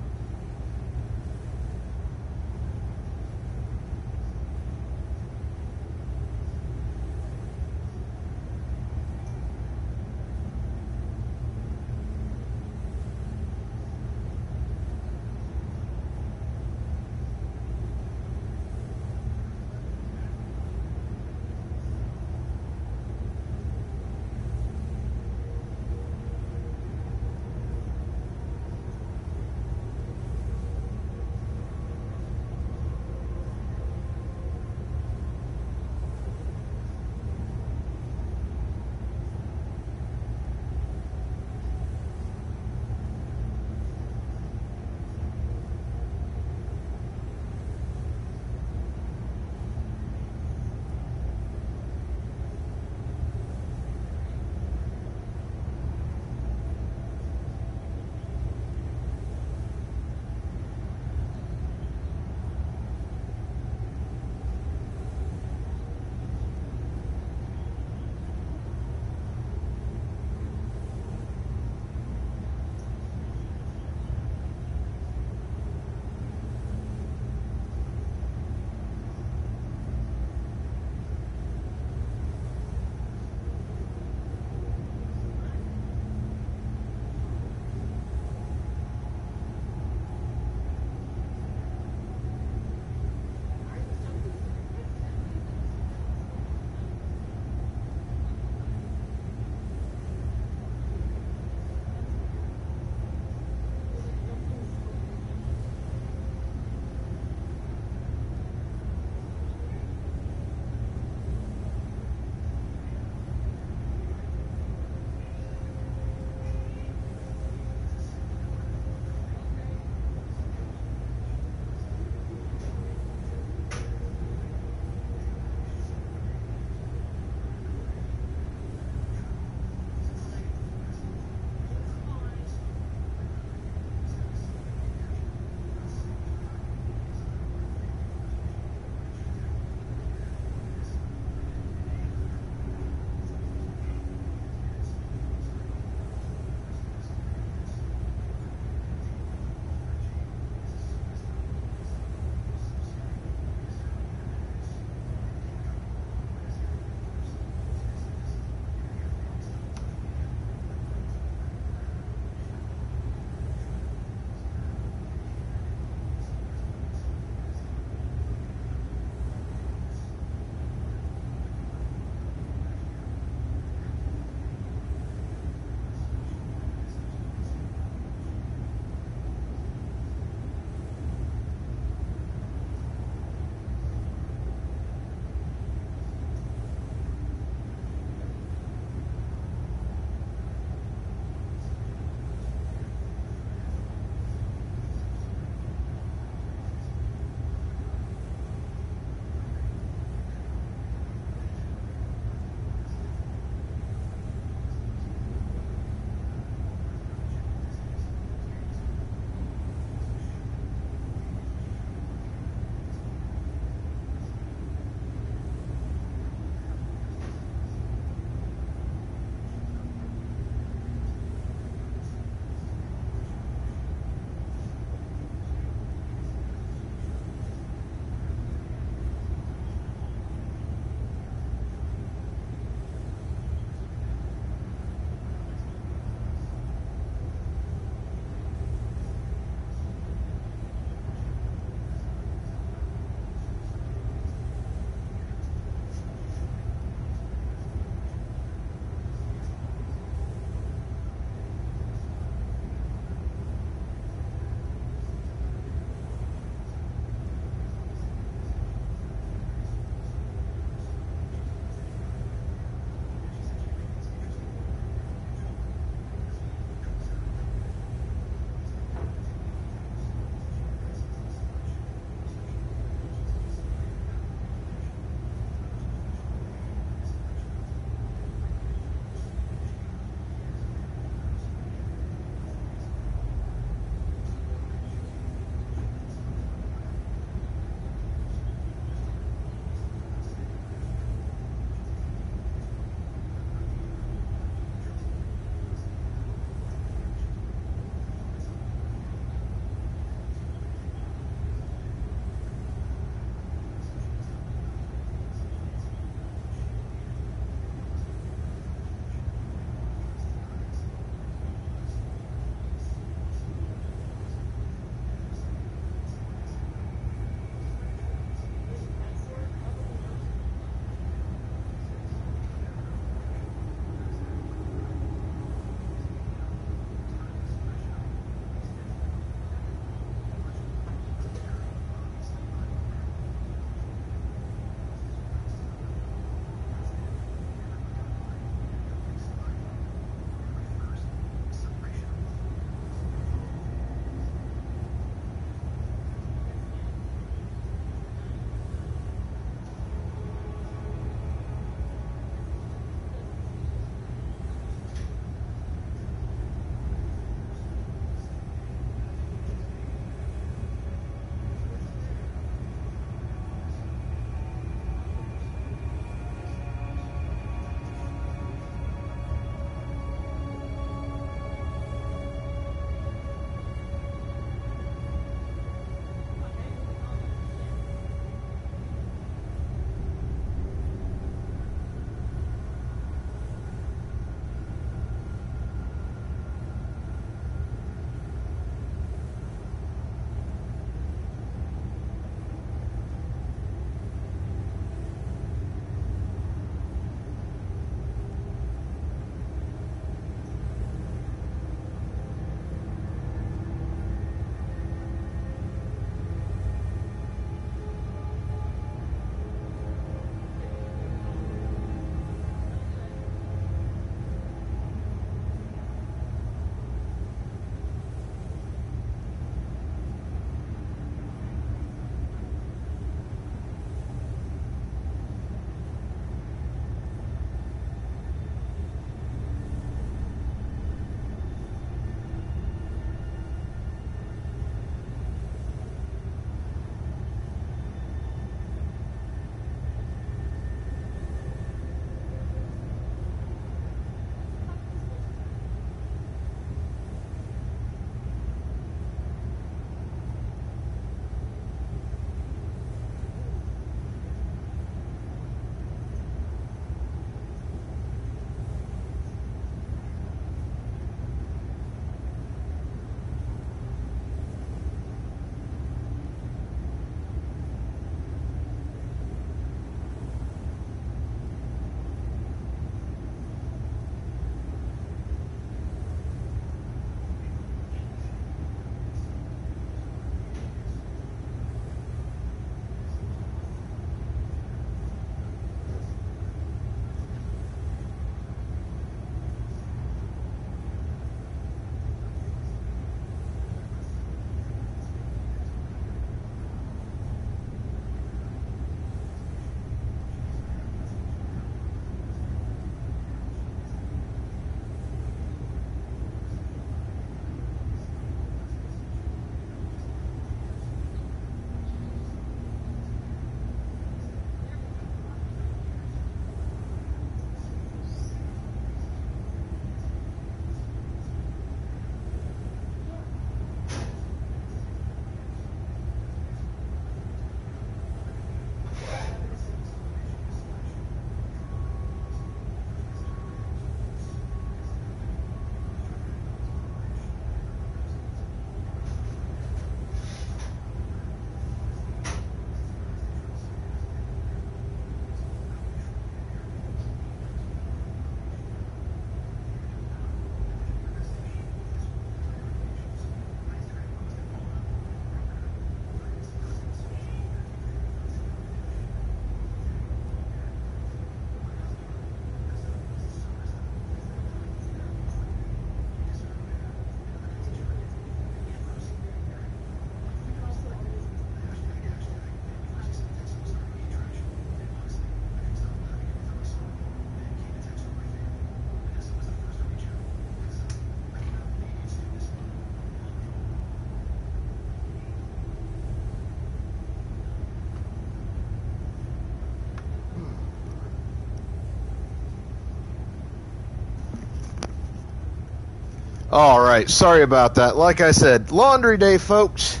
All right, sorry about that. Like I said, laundry day, folks,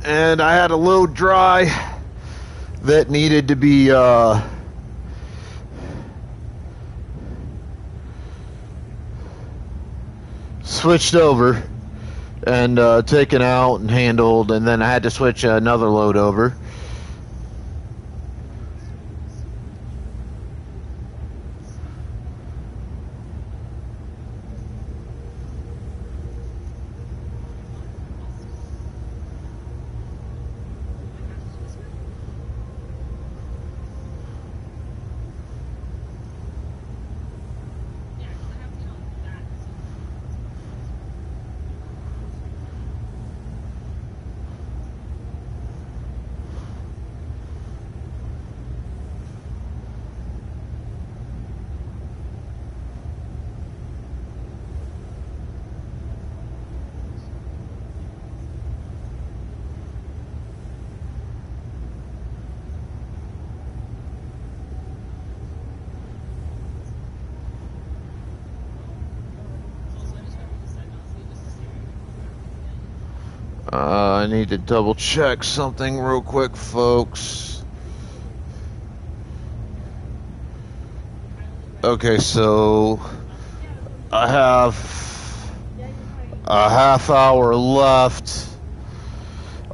and I had a load dry that needed to be switched over and taken out and handled, and then I had to switch another load over. I need to double check something real quick, folks. Okay, so I have a half hour left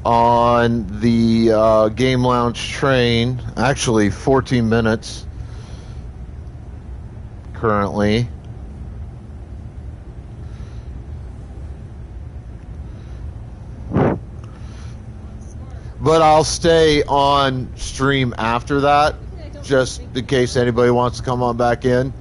on the Game Lounge train. Actually, 14 minutes currently. But I'll stay on stream after that, just in case anybody wants to come on back in.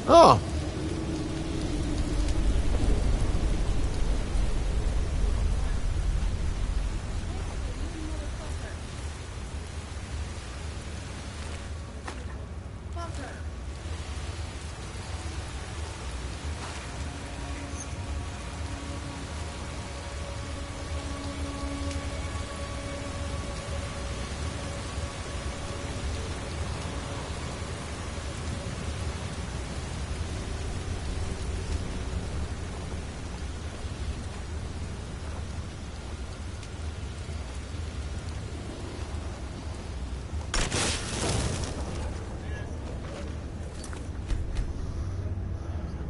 Oh.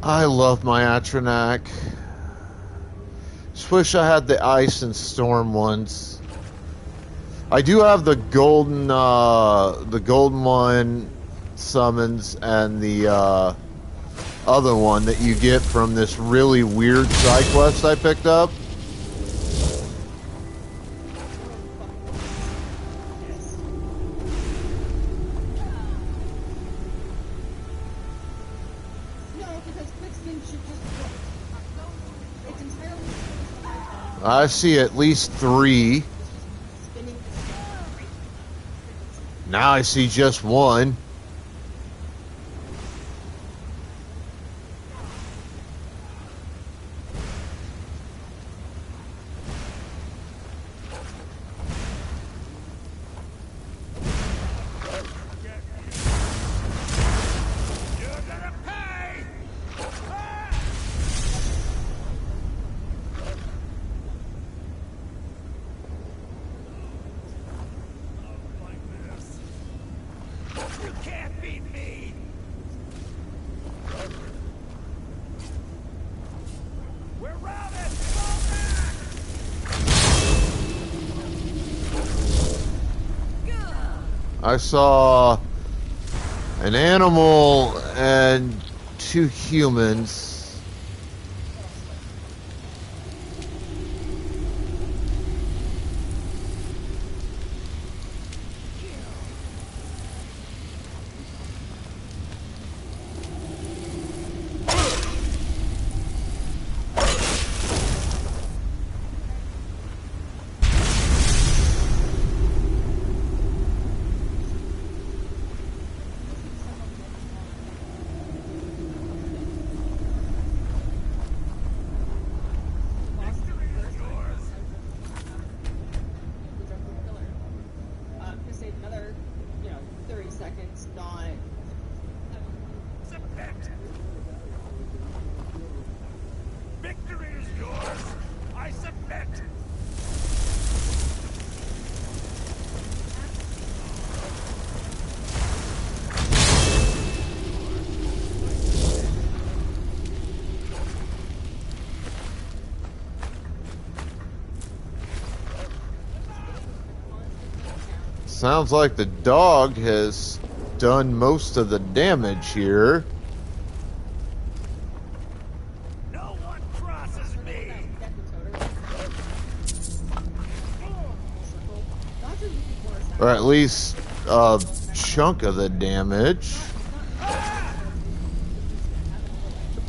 I love my Atronach. Just wish I had the ice and storm ones. I do have the golden one summons and the other one that you get from this really weird side quest I picked up. I see at least 3. Now I see just 1. I saw an animal and 2 humans. Sounds like the dog has done most of the damage here. No one crosses me. Or at least a chunk of the damage.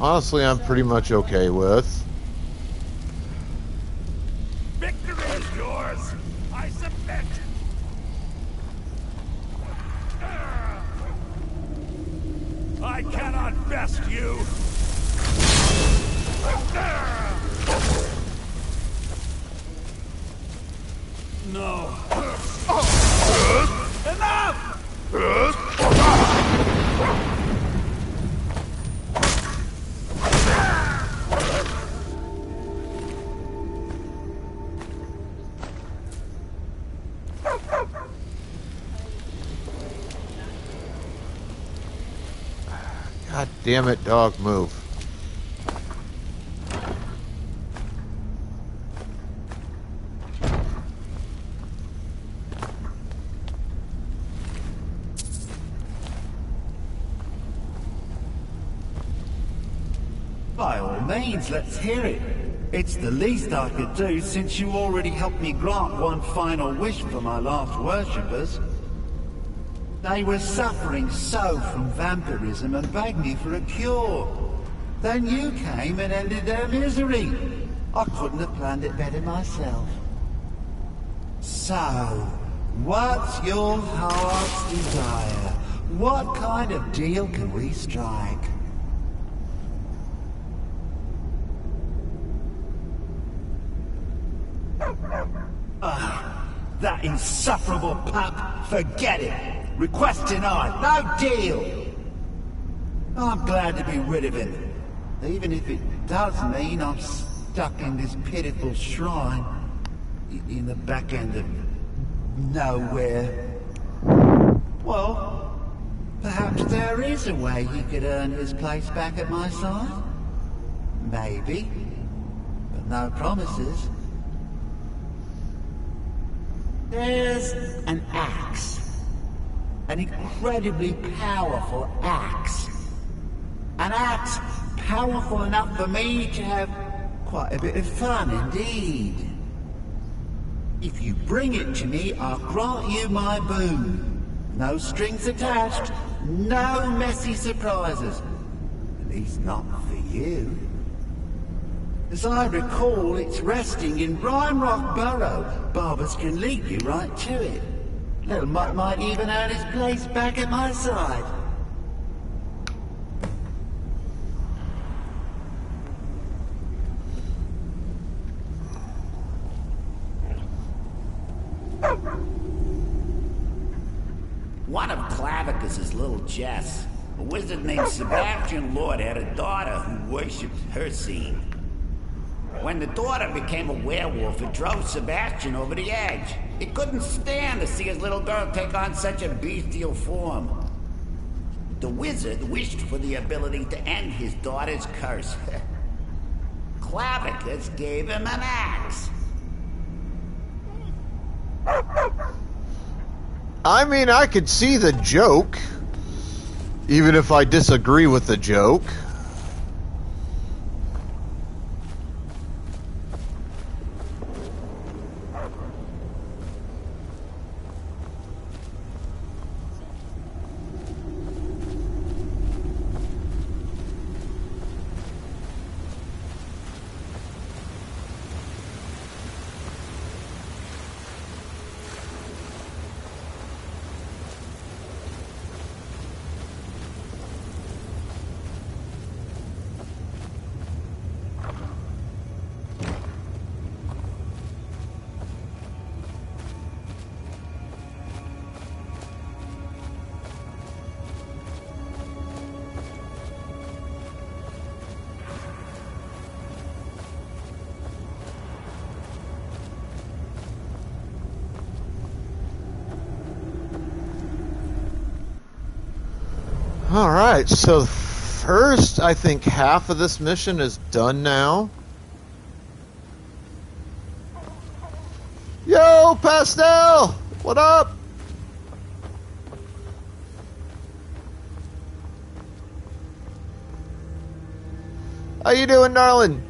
Honestly, I'm pretty much okay with. Victory is yours. I submit. I cannot best you. No. Enough! God damn it, dog, move. By all means, let's hear it. It's the least I could do since you already helped me grant one final wish for my last worshippers. They were suffering so from vampirism and begged me for a cure. Then you came and ended their misery. I couldn't have planned it better myself. So, what's your heart's desire? What kind of deal can we strike? That insufferable pup, forget it. Request denied, no deal. I'm glad to be rid of him, even if it does mean I'm stuck in this pitiful shrine in the back end of nowhere. Well, perhaps there is a way he could earn his place back at my side. Maybe, but no promises. There's an axe. An incredibly powerful axe. An axe powerful enough for me to have quite a bit of fun indeed. If you bring it to me, I'll grant you my boon. No strings attached, no messy surprises. At least not for you. As I recall, it's resting in Rhinerock Burrow. Barbers can lead you right to it. Little Mutt might even earn his place back at my side. One of Clavicus's little Jess, a wizard named Sebastian Lord, had a daughter who worshipped Hercene. When the daughter became a werewolf, it drove Sebastian over the edge. He couldn't stand to see his little girl take on such a bestial form. The wizard wished for the ability to end his daughter's curse. Clavicus gave him an axe. I mean, I could see the joke, even if I disagree with the joke. Alright, so first, I think half of this mission is done now. Yo, Pastel! What up? How you doing, darling?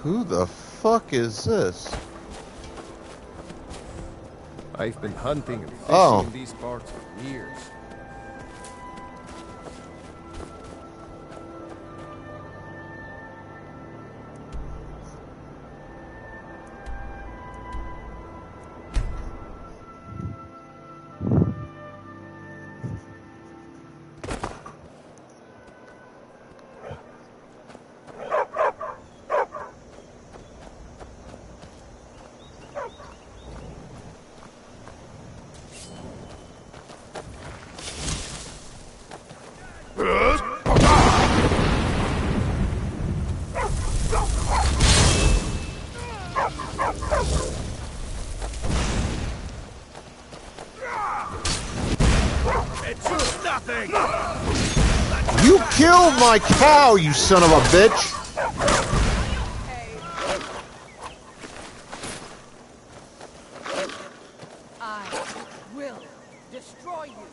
Who the fuck is this? I've been hunting and fishing Oh. in these parts for years. It's nothing! You killed my cow, you son of a bitch! I will destroy you.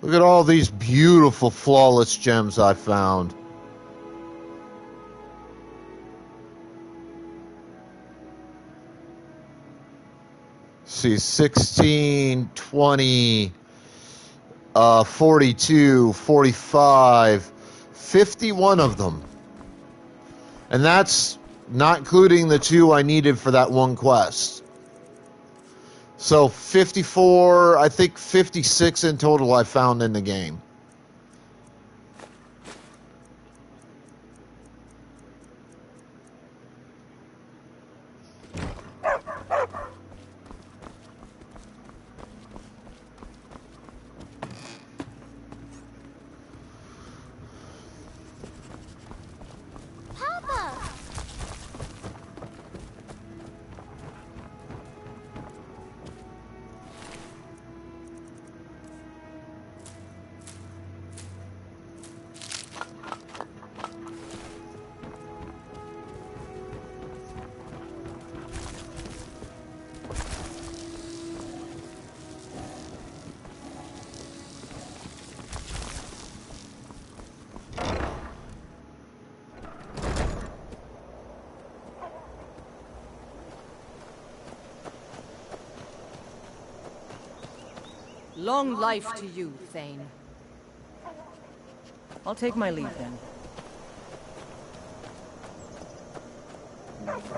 Look at all these beautiful, flawless gems I found. See, 16, 20, 42, 45, 51 of them. And that's not including the 2 I needed for that one quest. So 54, I think 56 in total I found in the game. Long life to you, Thane. I'll take my leave then.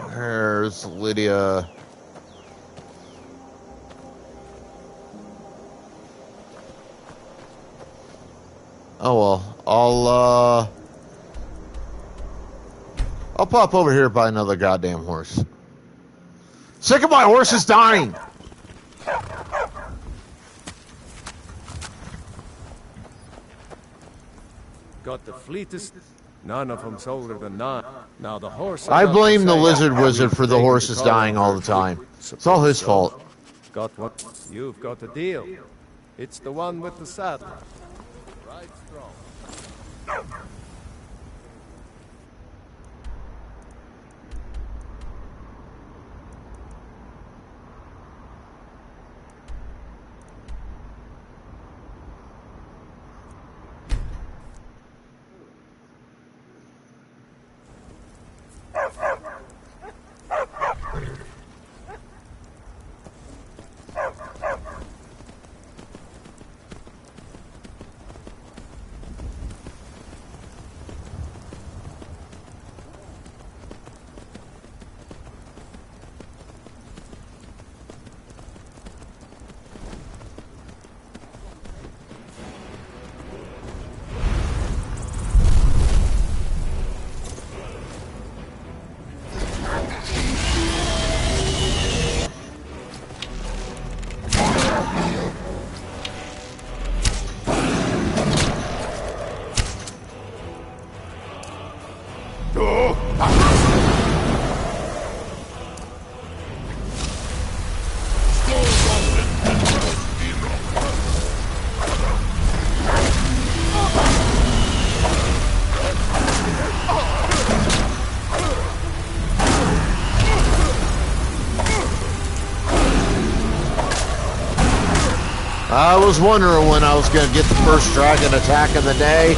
There's Lydia. Oh well, I'll pop over here by another goddamn horse. Sick of my horses dying. Got the fleetest. None of them's older than 9. Now the horse. I blame the lizard wizard for the horses dying all the time. It's all his fault. Got what? You've got a deal. It's the one with the saddle. Right strong. I was wondering when I was going to get the first dragon attack of the day.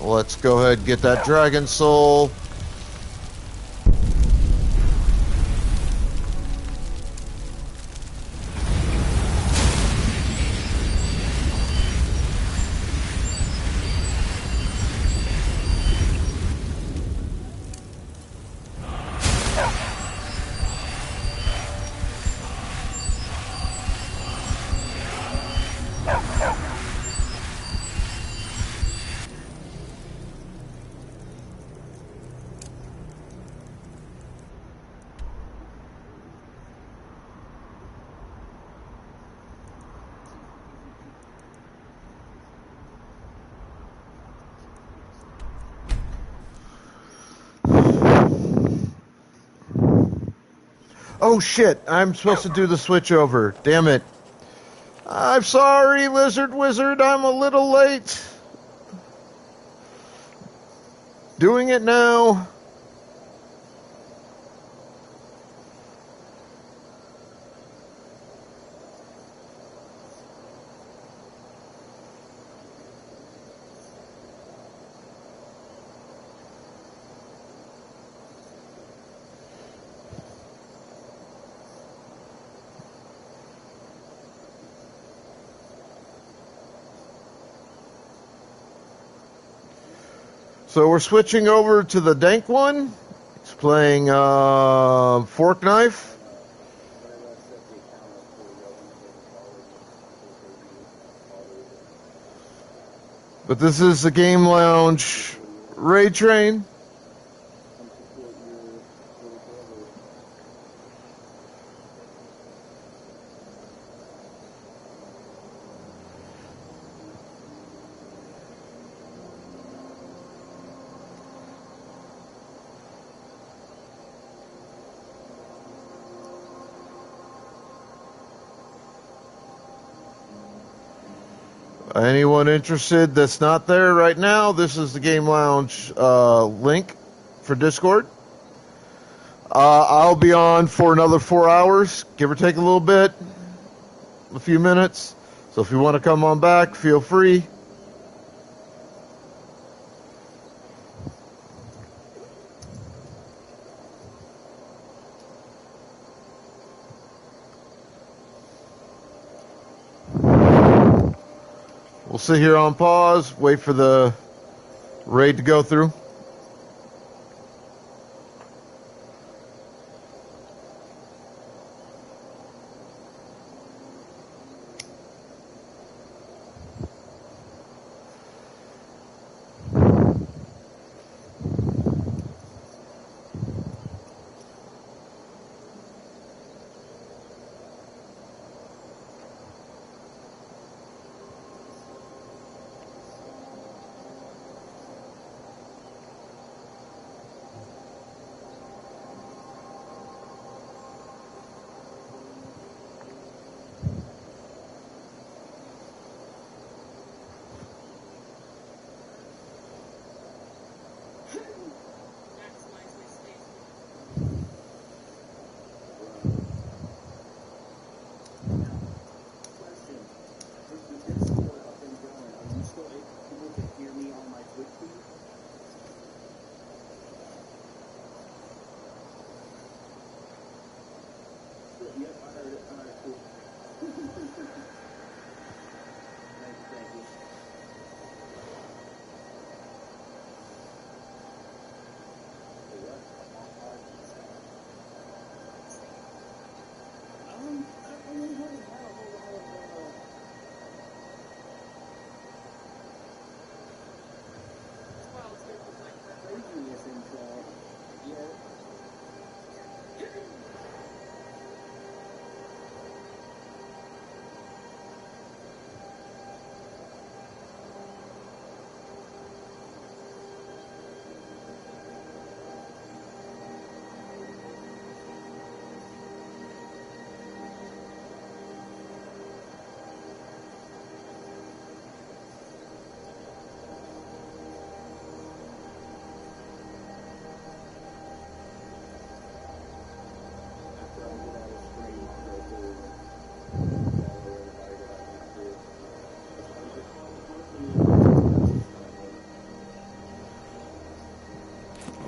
Let's go ahead and get that dragon soul. Oh shit, I'm supposed to do the switch over. Damn it. I'm sorry, Lizard Wizard, I'm a little late. Doing it now. So we're switching over to the Dank one. It's playing Fork Knife. But this is the Game Lounge Raid Train. Anyone interested that's not there right now, this is the Game Lounge link for Discord. I'll be on for another 4 hours, give or take a little bit, a few minutes. So if you want to come on back, feel free. We'll sit here on pause, wait for the raid to go through.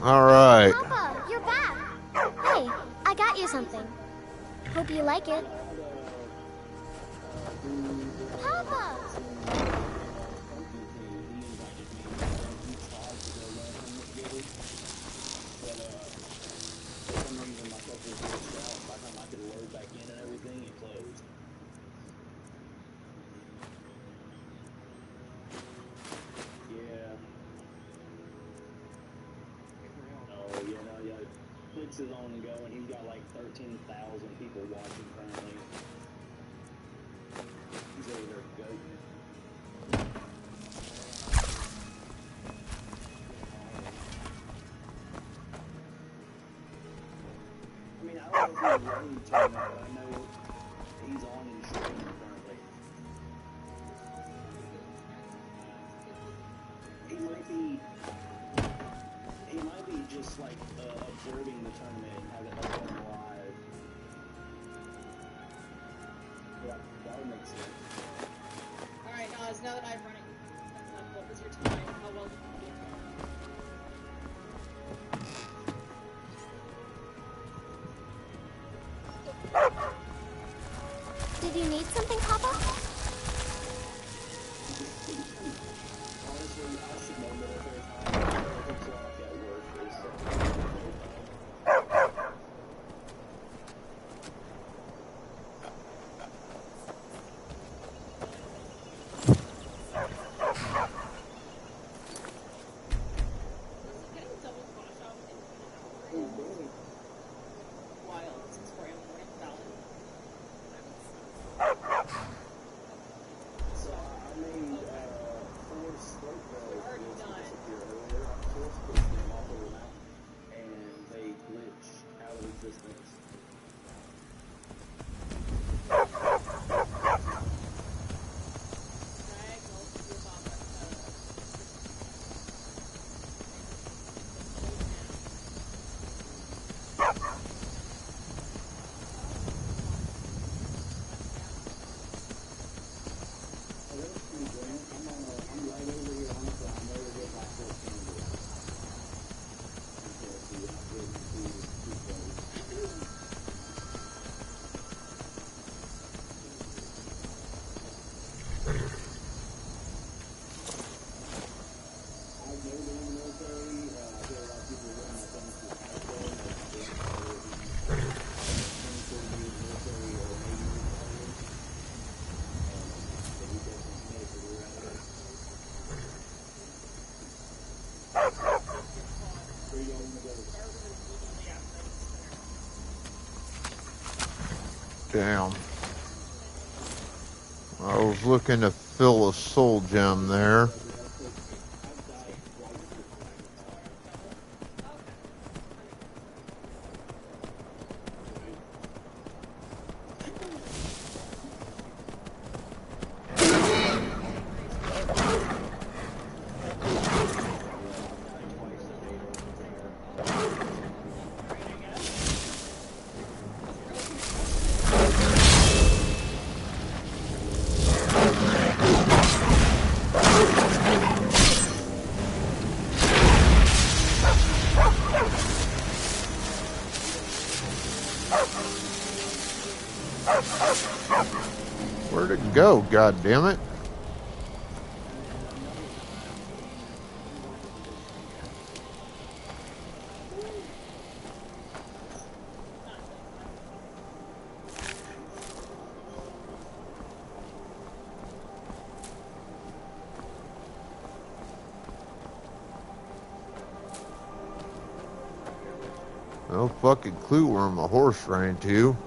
All right. Papa, you're back. Hey, I got you something. Hope you like it. Papa! Twitch is on and going. He's got like 13,000 people watching currently. He's over there goating. I mean, I don't know if he's running tournament, but I know he's on and streaming currently. He might be just like observing the tournament and have it like on live. Yeah, that would make sense. Alright, Oz, now that I've run it, what was your time? How well did you do? Did you need something, Papa? Honestly, I should know military time. It's like at work. Damn. I was looking to fill a soul gem there. Where'd it go, god damn it? No fucking clue where my horse ran to.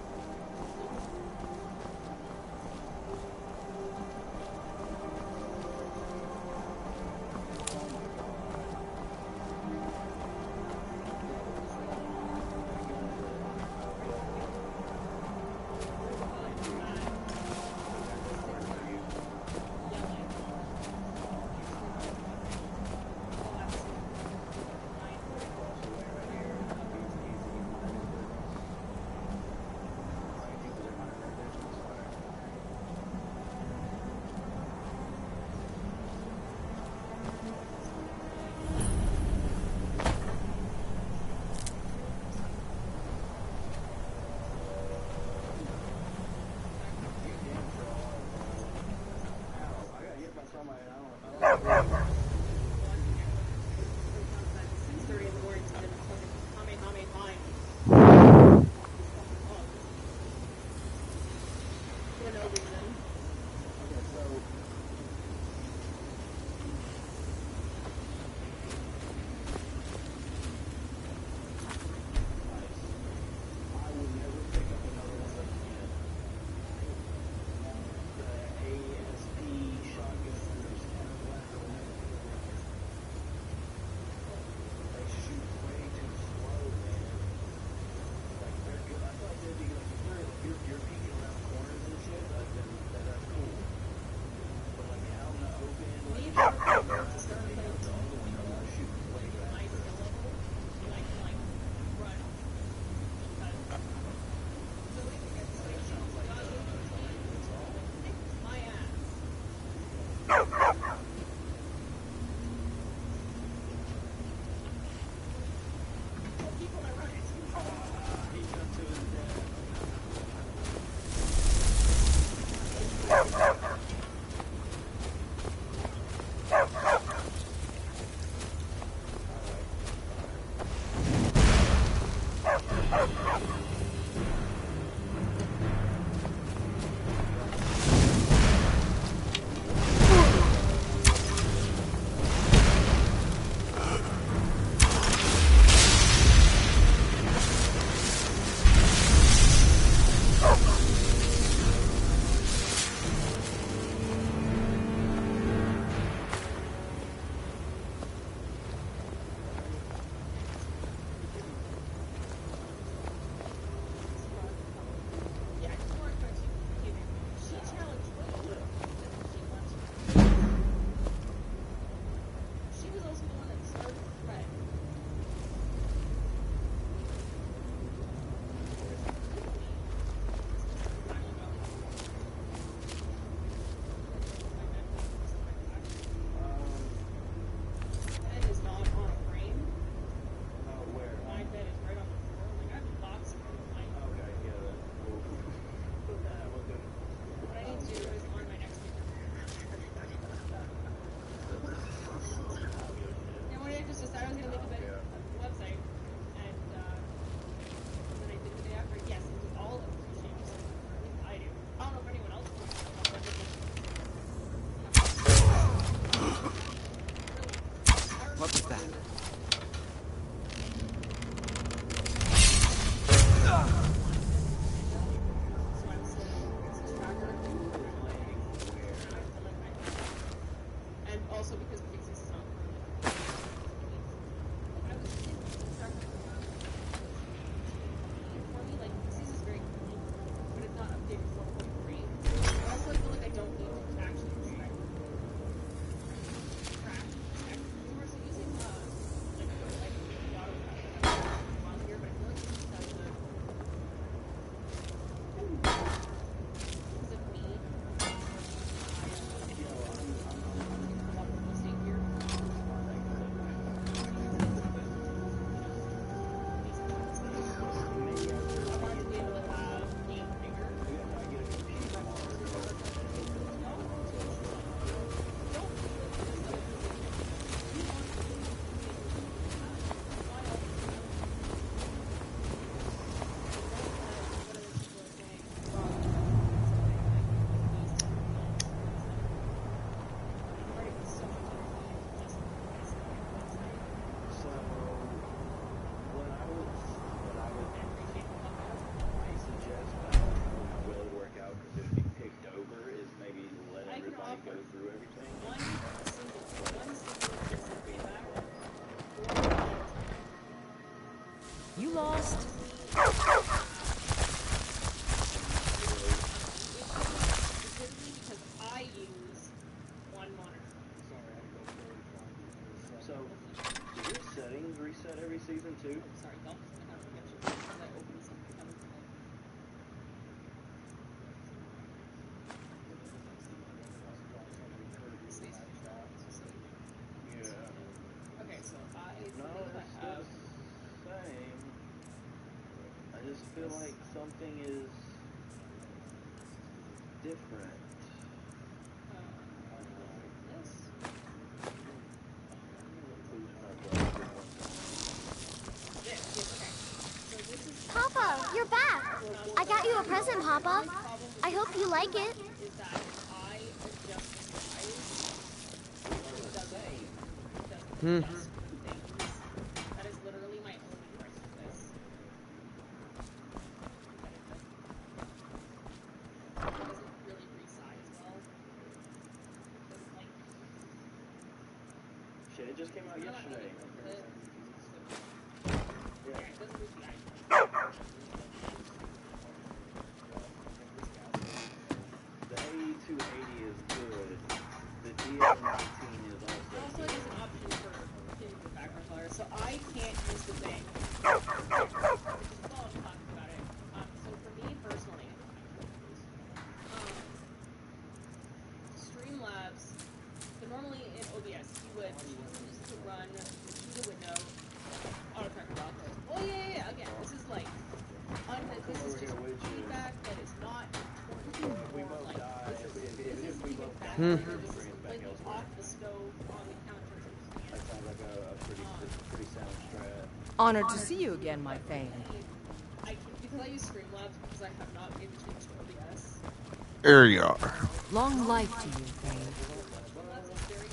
What was that? also because Pixies is not currently. I was for me, like Pixies is very clean, but it's not updated 4.3. I also feel like I don't need to actually track anymore. So using like the auto while here, but I feel like this has the is it me? Stay here. I wanted to be able to have game bigger. So, what I would suggest, but I don't know how well it'll work out because it'll be picked over, is maybe let everybody go through everything. One single You lost. specifically because I use one monitor. So, do your settings reset every season too? Sorry, don't. I gotta forget you because I opened something. Yeah. Okay, so I No, believe I it's still have. the same. I just feel like something is different. This. This. Okay. So this is. Papa, you're back. I got you a present, Papa. I hope you like it. Is that I adjust the size. It doesn't adjust things. That is literally my only price for this. It doesn't really resize well. Doesn't like. Shit, it just came out yesterday. Yeah, it doesn't resize. The AE280 is good. The DS19 is It also also good. is an option for changing the background color, so I can't use the thing. Which is all I'm talking about it. So for me personally, Streamlabs, so normally in OBS you would choose to run the window auto tracker box. Oh yeah, again, this is like this is just feedback that is not like this is feedback that is completely off the stove on the counter. That sounds like a pretty sound strat. Honored to see you again, my fame. I can, because I use Streamlabs because I have not been changed to OBS. There you are. Long life to you, fame. Streamlabs is very,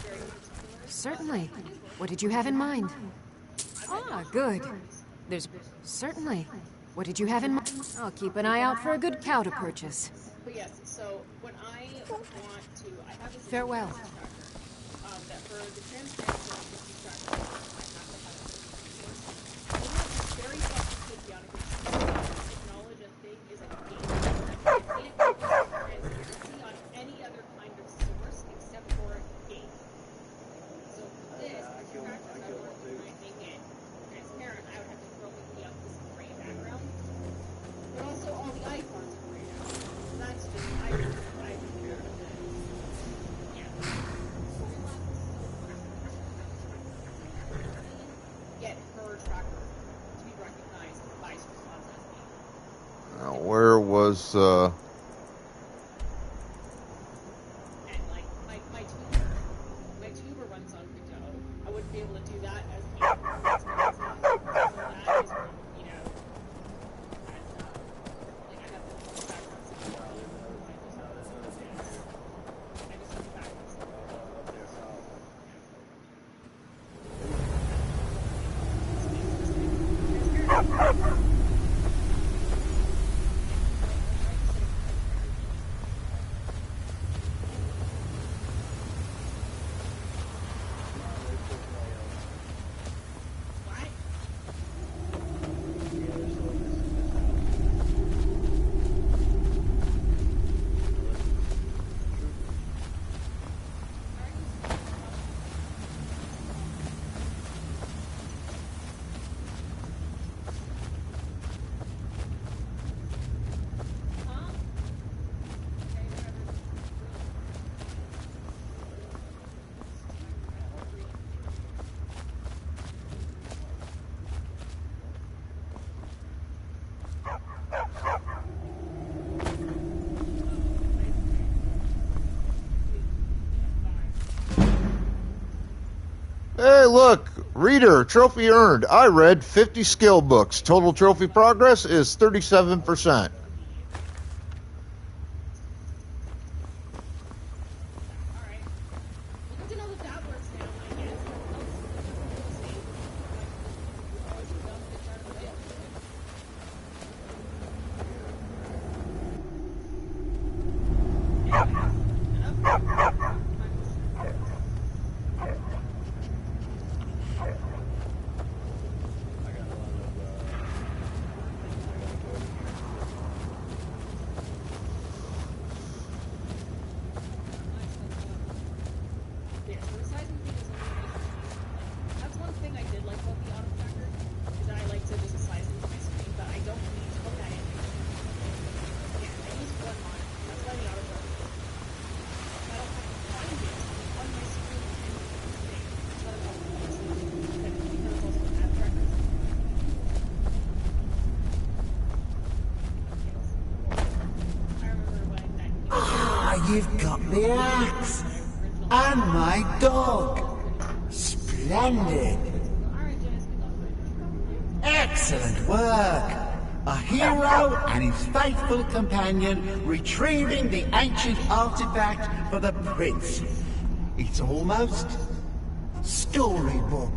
very particular. Certainly. What did you have in mind? Ah, good. There's... Certainly. What did you have in mind? I'll keep an eye out for a good cow to purchase. But yes, so when I want to, I have this Farewell. tracker. That for the transparency of this tracker, I have to have it it's very fucking tricky on it. Acknowledge a thing is a game. I can't do transparency on any other kind of source except for a game. So for this tracker, I want to try and make it transparent. I would have to throw up this gray background. But also all the icons are grayed out. That's just get her tracker to be recognized by response as me. Now, where was And like my tuber runs on Crypto. I wouldn't be able to do that as me. That is, you know, like I have the background stuff. I just have the background stuff. Hey, look, reader, trophy earned. I read 50 skill books. Total trophy progress is 37%. Alright. Well, good to know that that works now, I guess. Yeah, so the sizing thing is that's one thing I did like about the auto tracker, is that I like to just size into my screen, but I don't need to look at it. Yeah, I use one line. That's why the auto tracker works. I don't have to find it on my screen and thing. It's not a problem. Because it's also an app tracker. I remember when that Ah, you've got the axe! And my dog! Splendid! Excellent work! A hero and his faithful companion retrieving the ancient artifact for the prince. It's almost storybook.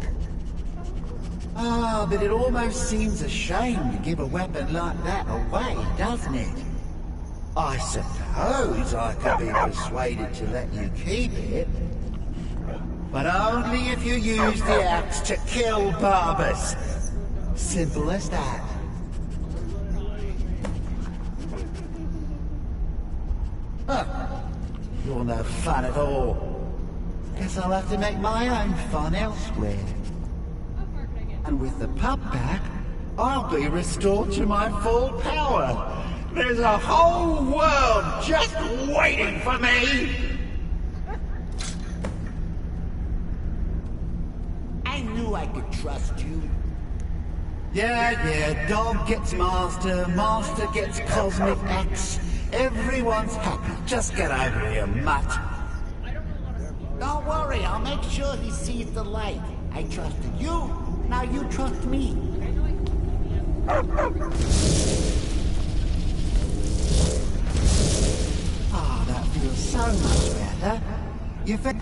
Ah, but it almost seems a shame to give a weapon like that away, doesn't it? I suppose I could be persuaded to let you keep it. But only if you use the axe to kill Barbas. Simple as that. Huh. You're no fun at all. Guess I'll have to make my own fun elsewhere. And with the pup back, I'll be restored to my full power. There's a whole world just waiting for me! I knew I could trust you. Yeah, dog gets master, master gets cosmic X. Everyone's happy. Just get over here, mutt. Don't worry, I'll make sure he sees the light. I trusted you, now you trust me. Ah, that feels so much better. You think...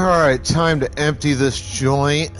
Alright, time to empty this joint.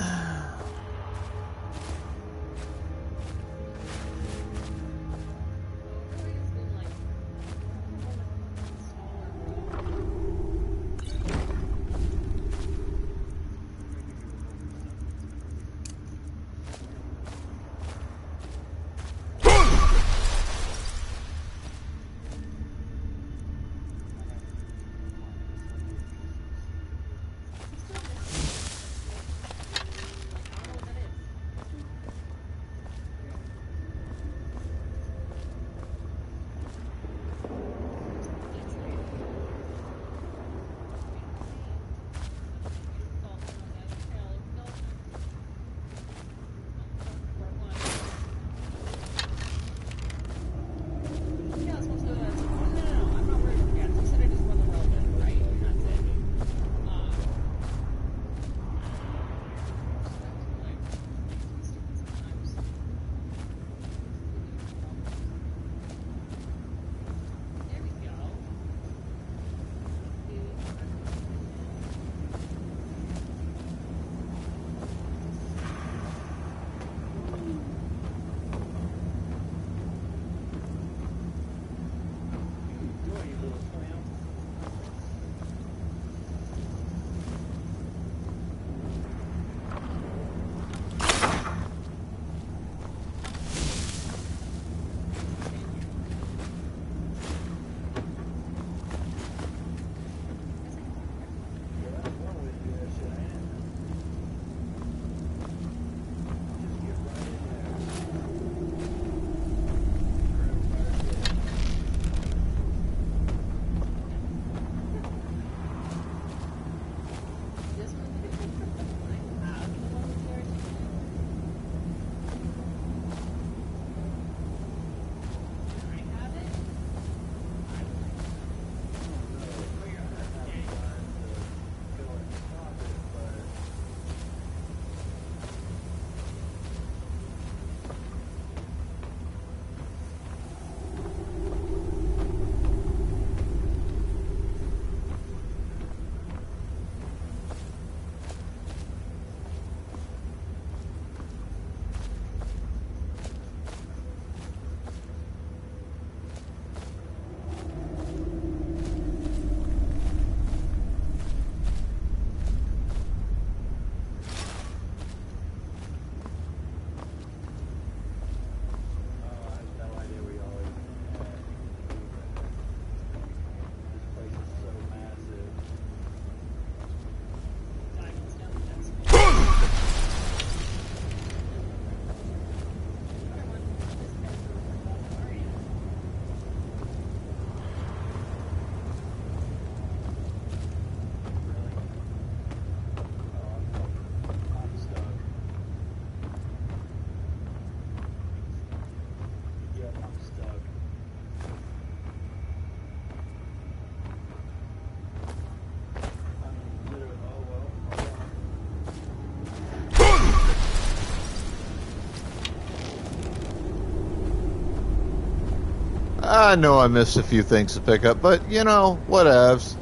I know I missed a few things to pick up, but, you know, whatevs.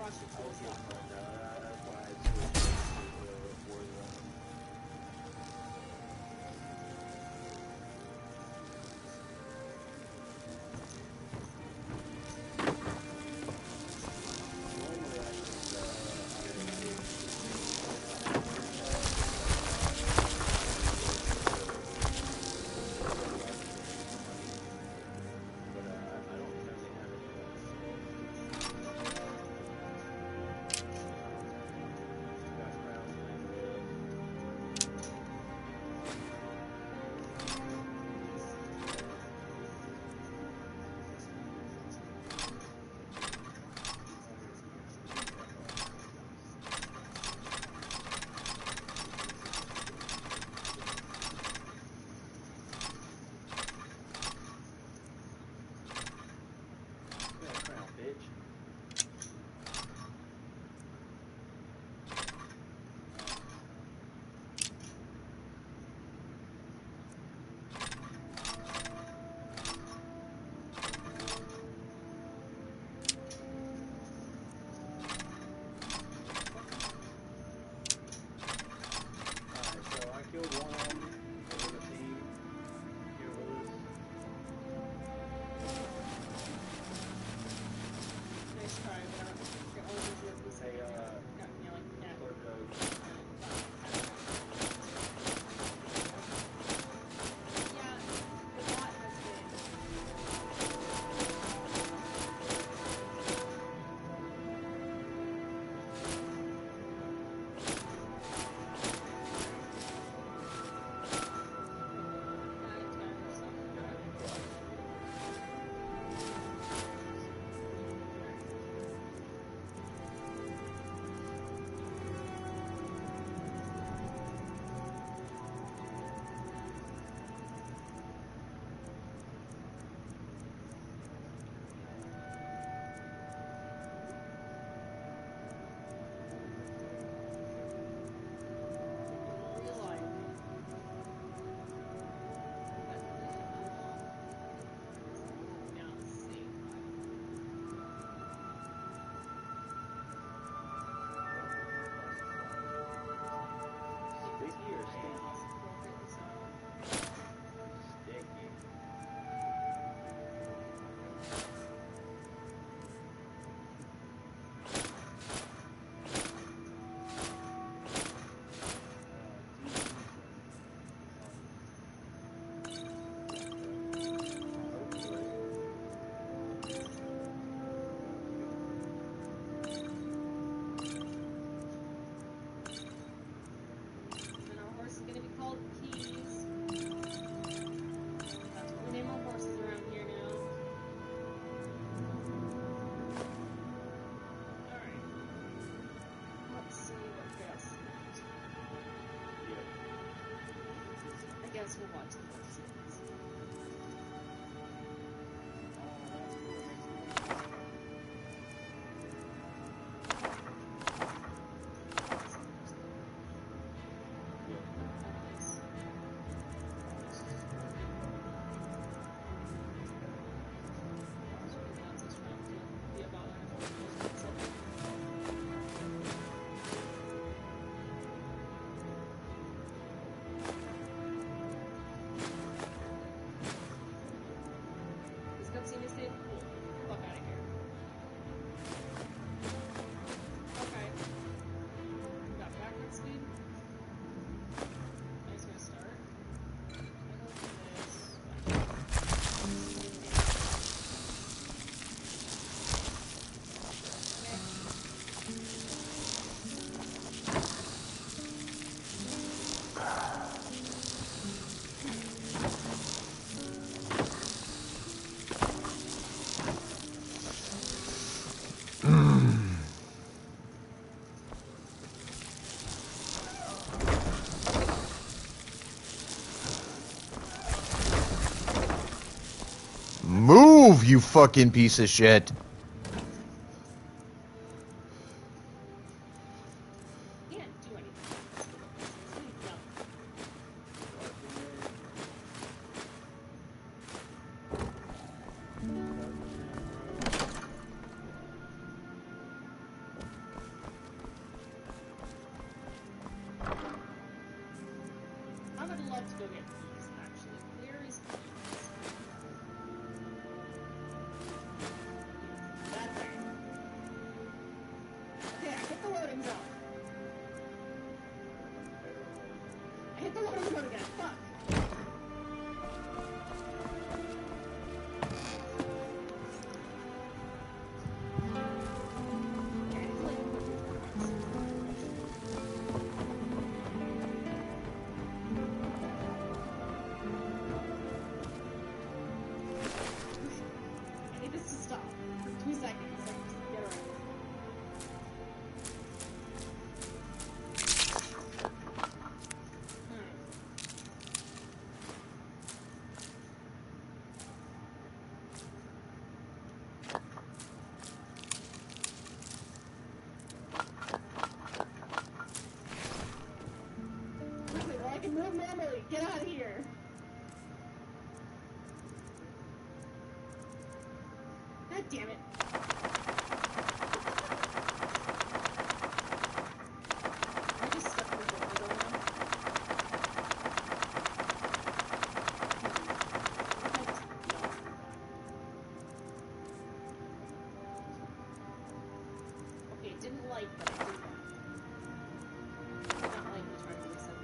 watched it too. That's why I switched to Warzone. Normally I guess we'll watch the first series. Move, you fucking piece of shit. that. Fuck. I need this to stop for 2 seconds. So I can just get around. Quickly, while I can move normally, get out of here. God damn it. I just stuck with the window now. Okay, it didn't light, but I did that. Not like me trying to do something.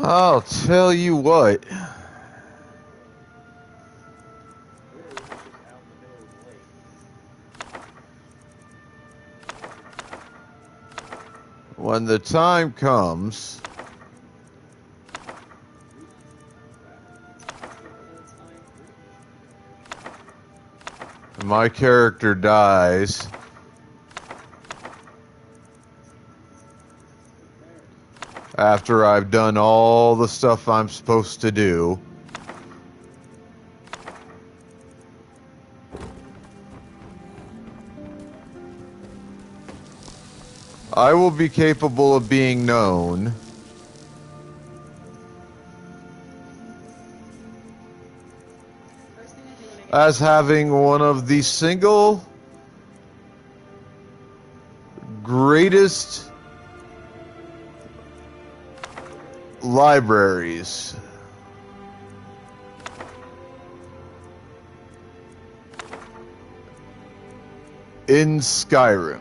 I'll tell you what. When the time comes, my character dies, after I've done all the stuff I'm supposed to do, I will be capable of being known as having one of the single greatest libraries in Skyrim.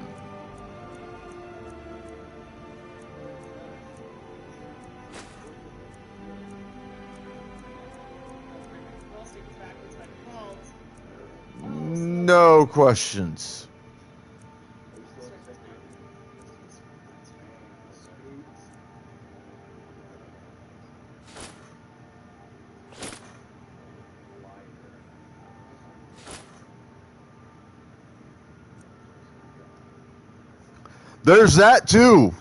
No questions. There's that too.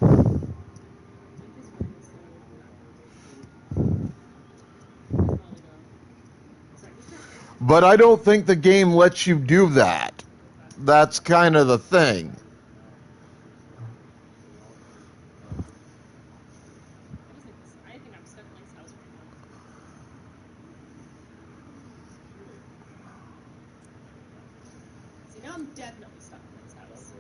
But I don't think the game lets you do that. That's kind of the thing. I think I'm stuck in Link's house right now. See, now I'm definitely stuck in Link's house.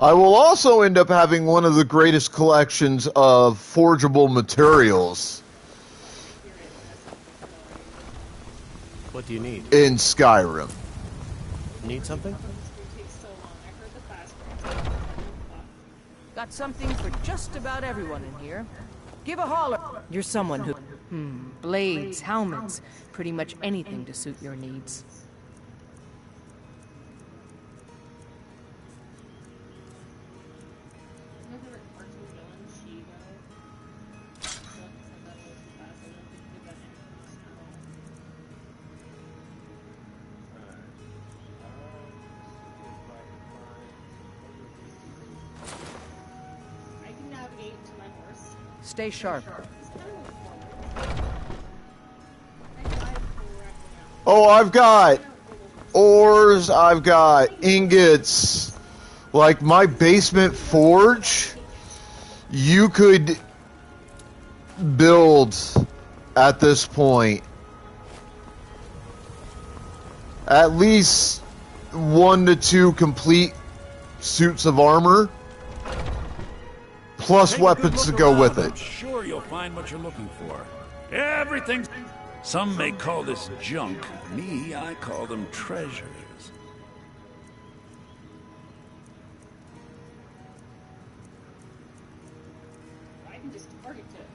I will also end up having one of the greatest collections of forgeable materials What do you need? in Skyrim. Need something? Got something for just about everyone in here. Give a holler. You're someone who... blades, helmets, pretty much anything to suit your needs. Stay sharp. Oh, I've got ores, I've got ingots. Like my basement forge, you could build at this point at least 1 to 2 complete suits of armor, plus weapons to go with it. I'm sure you'll find what you're looking for. Everything. Some may call this junk. Me, I call them treasures. I can just target it.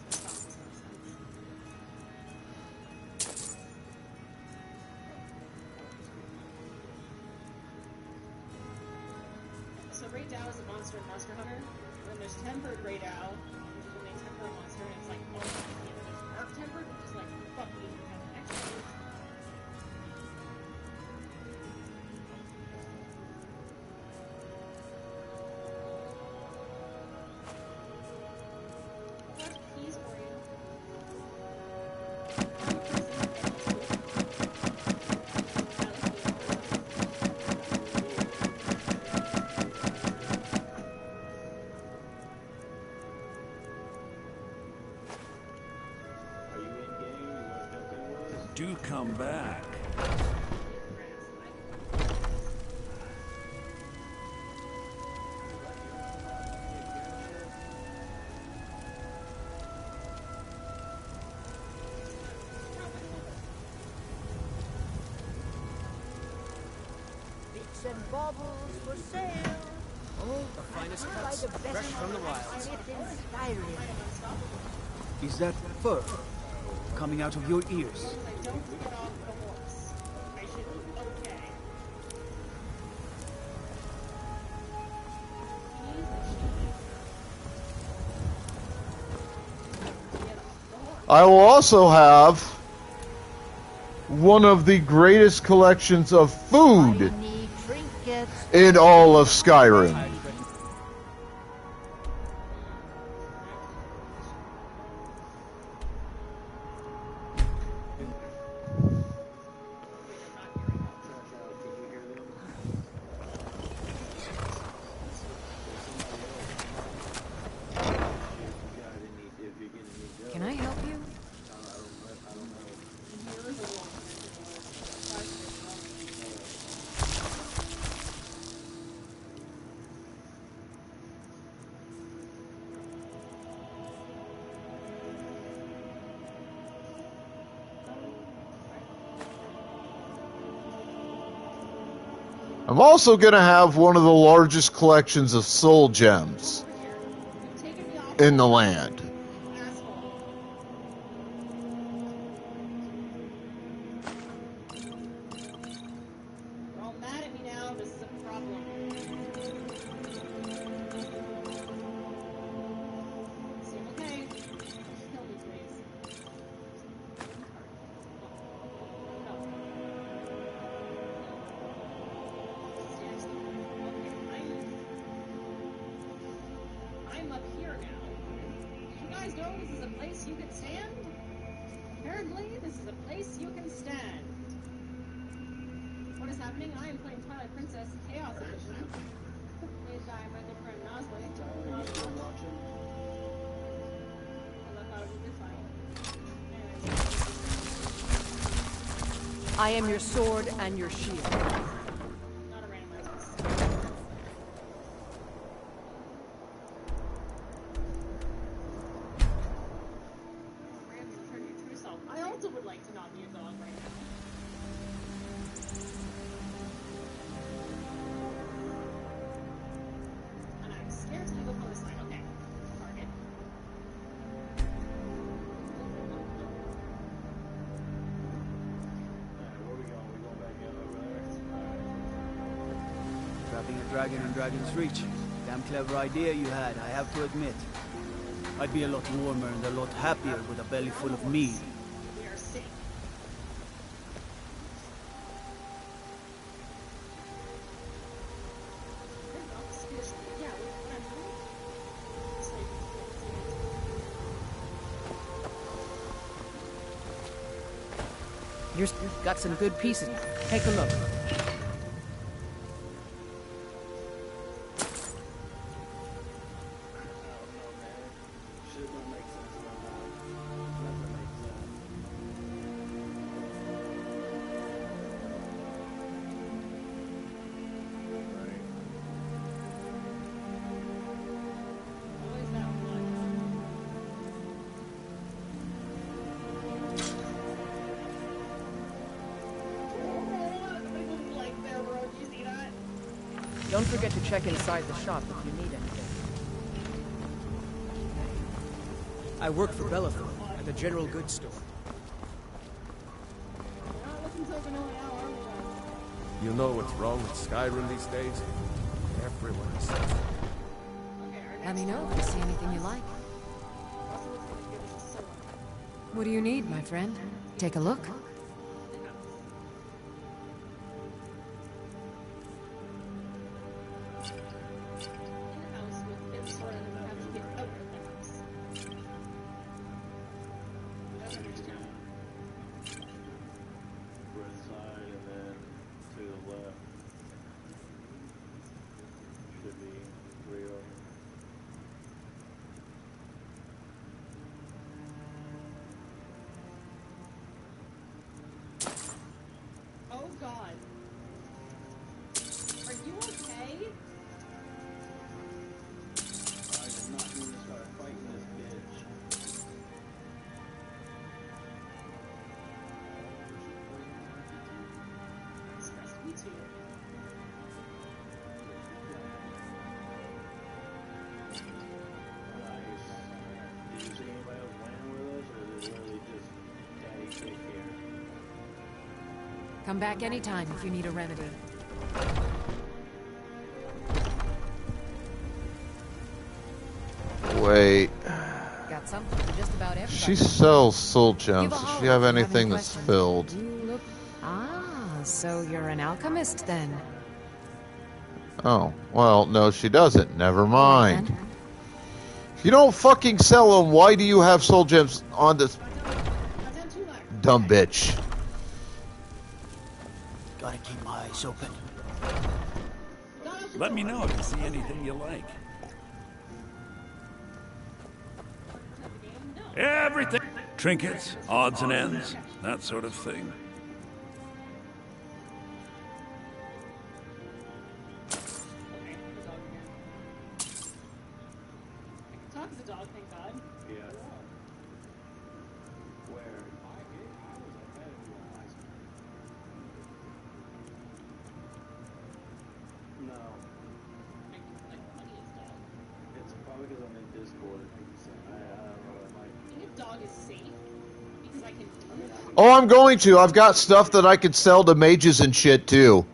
So Great Dow is a monster in Monster Hunter. And then there's Tempered Great Dow, which is when they temper a monster, and it's like, oh, there's Arc Tempered, which is like, fuck you, have an extra. Keys for you. Do come back. Bits and baubles for sale. Oh, the finest cuts, fresh from the wilds. Is that fur coming out of your ears? I will also have one of the greatest collections of food in all of Skyrim. Can I help you? I'm also going to have one of the largest collections of soul gems in the land. You're all mad at me now. This is a problem. Seem okay? Kill me, please. I'm up here now. Did you guys know this is a place you can stand? Apparently, this is a place you can stand. What is happening? I am playing Twilight Princess Chaos Edition. Played by my good friend Nosley. I love how it was fine. I am your sword and your shield. Not a randomizer. Ramsey, turn your true self. I also would like to not be a dog right now. And I'm scared to leave up on this side. Okay. Target. Trapping a dragon in Dragon's Reach. Damn clever idea you had, I have to admit. I'd be a lot warmer and a lot happier with a belly full of meat. We are safe. Yeah, You've got some good pieces. Take a look. Don't forget to check inside the shop if you need anything. I work for Belethor at the general goods store. You know what's wrong with Skyrim these days? Everyone suffers. Let me know if you see anything you like. What do you need, my friend? Take a look. Oh God. Are you okay? I did not mean to start fighting this bitch. Stressed me too. Did you see anybody else landing with us, or is it really just Daddy Trick here? Come back anytime if you need a remedy. Wait. Got something for just about everybody. She sells soul gems. Give a Does holler she have if you any anything that's questions. filled? You look... Ah, so you're an alchemist then. Oh, well, no, she doesn't. Never All right, mind. then. If you don't fucking sell them, why do you have soul gems on this dumb bitch? Gotta keep my eyes open. Let me know if you see anything you like. Everything. Trinkets, odds and ends, that sort of thing. Talk as a dog, thank God. Yeah. Where? No. It's probably because I'm in Discord. I don't know. It might. I think a dog is safe because I can. Oh, I'm going to. I've got stuff that I could sell to mages and shit, too.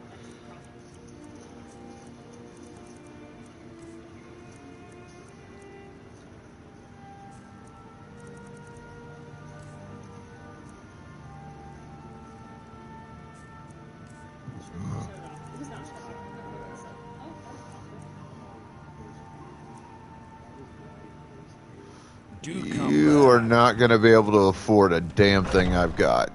You are not going to be able to afford a damn thing I've got.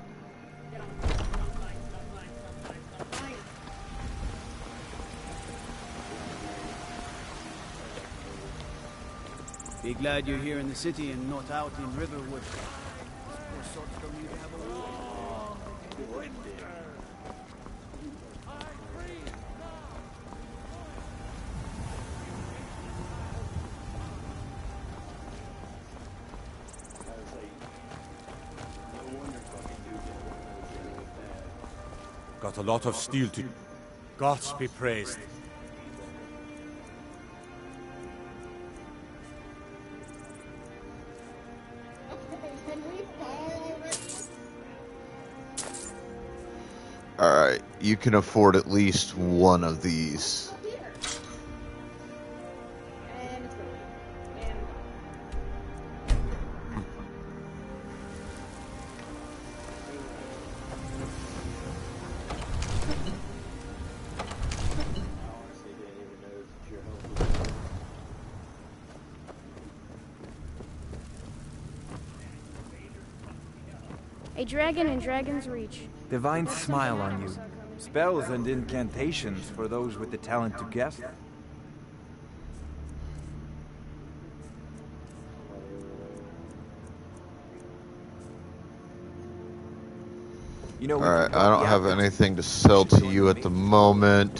Be glad you're here in the city and not out in Riverwood. Poor sorts don't need to have a war. Got a lot of steel to... Gods be praised. Alright, you can afford at least one of these. A dragon in Dragon's Reach. Divine smile on you. Spells and incantations for those with the talent to guess. You know, alright, I don't have anything to sell to you at the moment.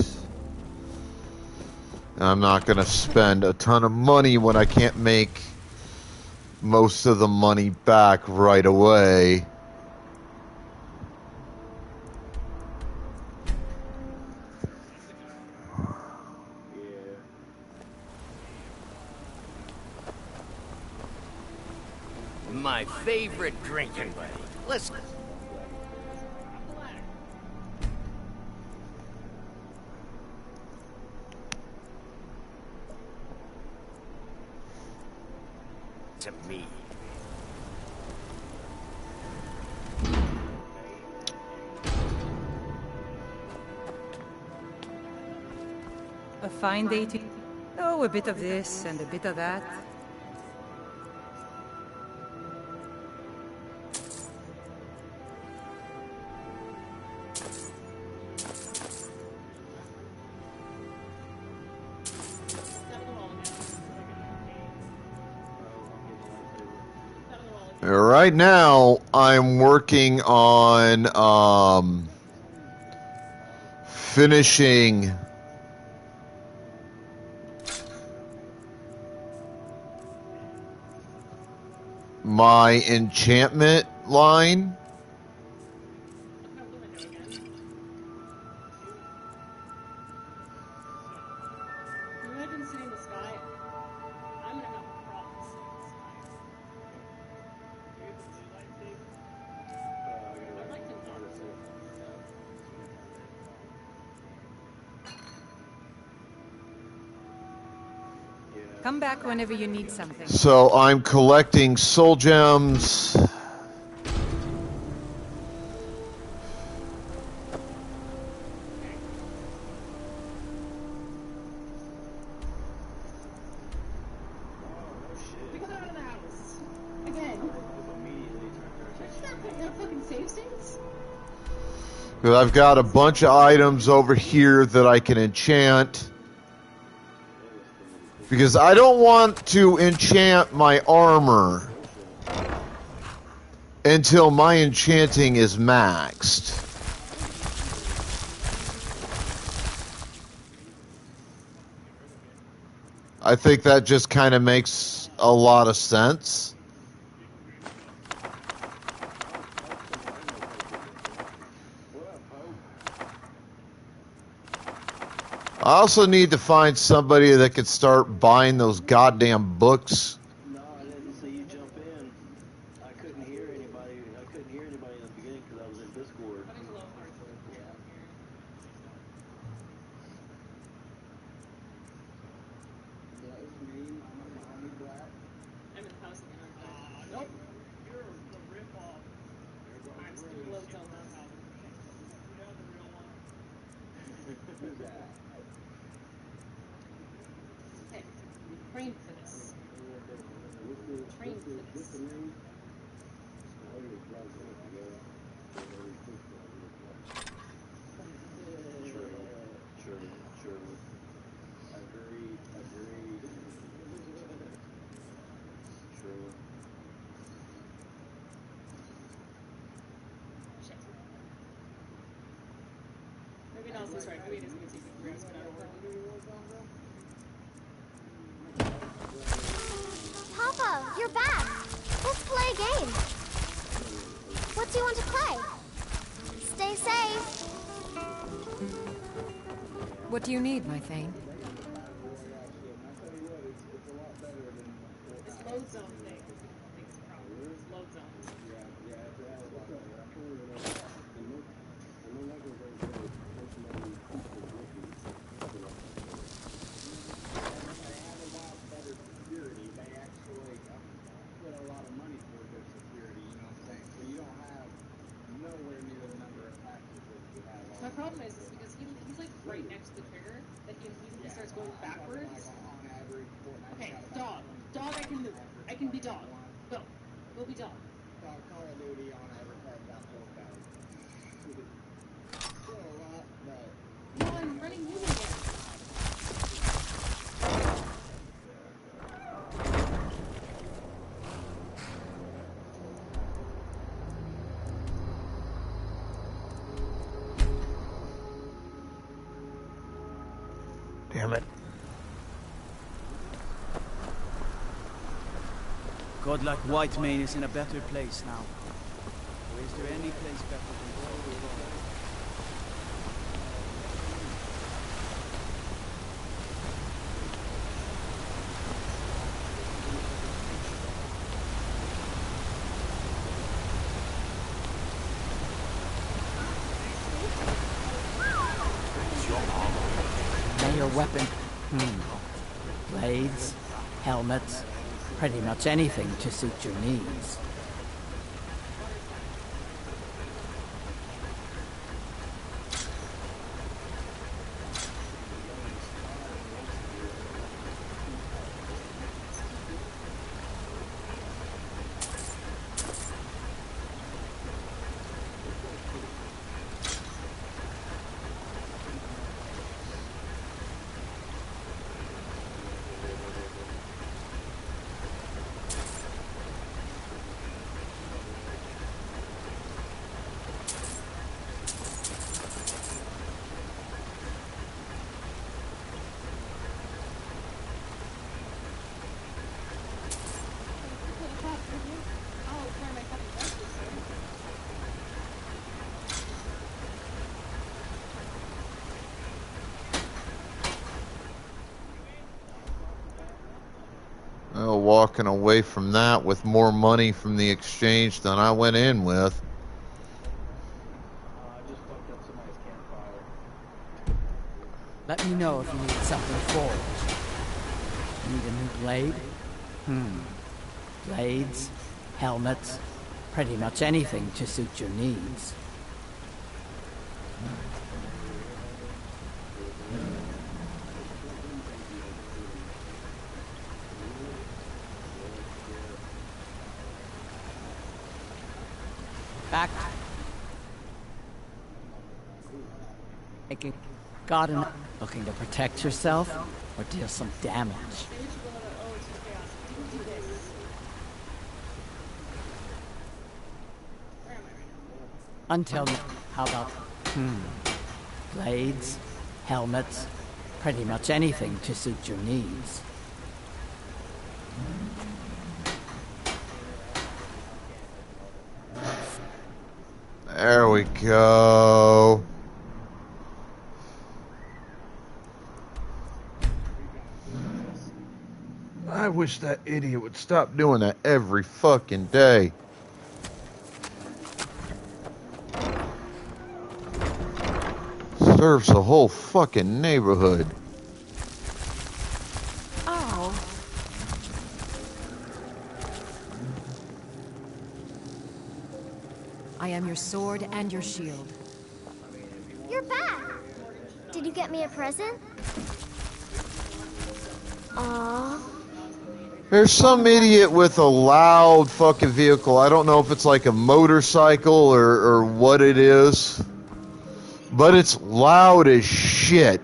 And I'm not going to spend a ton of money when I can't make most of the money back right away. My favorite drinking buddy. Listen. To me. A fine day to... Oh, a bit of this and a bit of that. Right now, I'm working on finishing my enchantment line. Come back whenever you need something. So I'm collecting soul gems. I've got a bunch of items over here that I can enchant. Because I don't want to enchant my armor until my enchanting is maxed. I think that just kind of makes a lot of sense. I also need to find somebody that could start buying those goddamn books. No, I didn't see you jump in. I couldn't hear anybody. I couldn't hear anybody in the beginning because I was in Discord. I'm in the house again. Nope. You're the rip-off. I'm still low zone. Hey, trained for this. Trained for this. Sure. Agreed. True. Shit. Maybe Nelson's right. Maybe it is going to take me 3 hours, but I don't know. Papa, you're back. Let's play a game. What do you want to play? Stay safe. What do you need, my Thane? This load zone thing is the biggest problem. This load zone. My problem is because he's like right next to the trigger that immediately starts going backwards. Okay, dog. Dog, I can move. I can be dog. Go. Go be dog. Damn it. Godlike Whitemane is in a better place now. Or is there any place better than Now your weapon. Blades, helmets, pretty much anything to suit your needs. Well, walking away from that with more money from the exchange than I went in with. Let me know if you need something forged. Need a new blade? Blades, helmets, pretty much anything to suit your needs. Back. Making garden. Looking to protect yourself or deal some damage. Until now, how about blades, helmets, pretty much anything to suit your needs. There we go. I wish that idiot would stop doing that every fucking day. Serves the whole fucking neighborhood. Oh. I am your sword and your shield. You're back! Did you get me a present? Aww. There's some idiot with a loud fucking vehicle. I don't know if it's like a motorcycle or what it is. But it's loud as shit.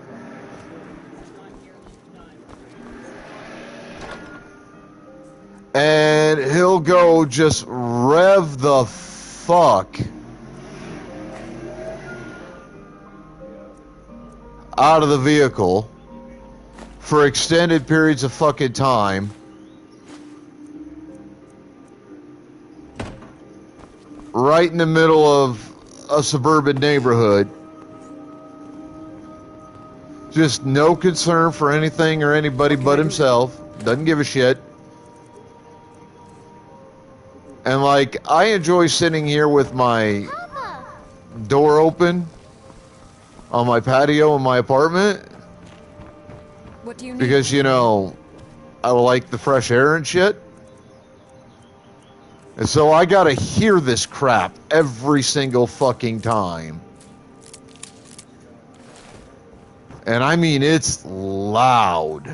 And he'll go just rev the fuck out of the vehicle for extended periods of fucking time. Right in the middle of a suburban neighborhood. Just no concern for anything or anybody but himself. Doesn't give a shit. And like, I enjoy sitting here with my door open on my patio in my apartment. What do you need? Because, you know, I like the fresh air and shit. And so I gotta hear this crap every single fucking time. And I mean, it's loud.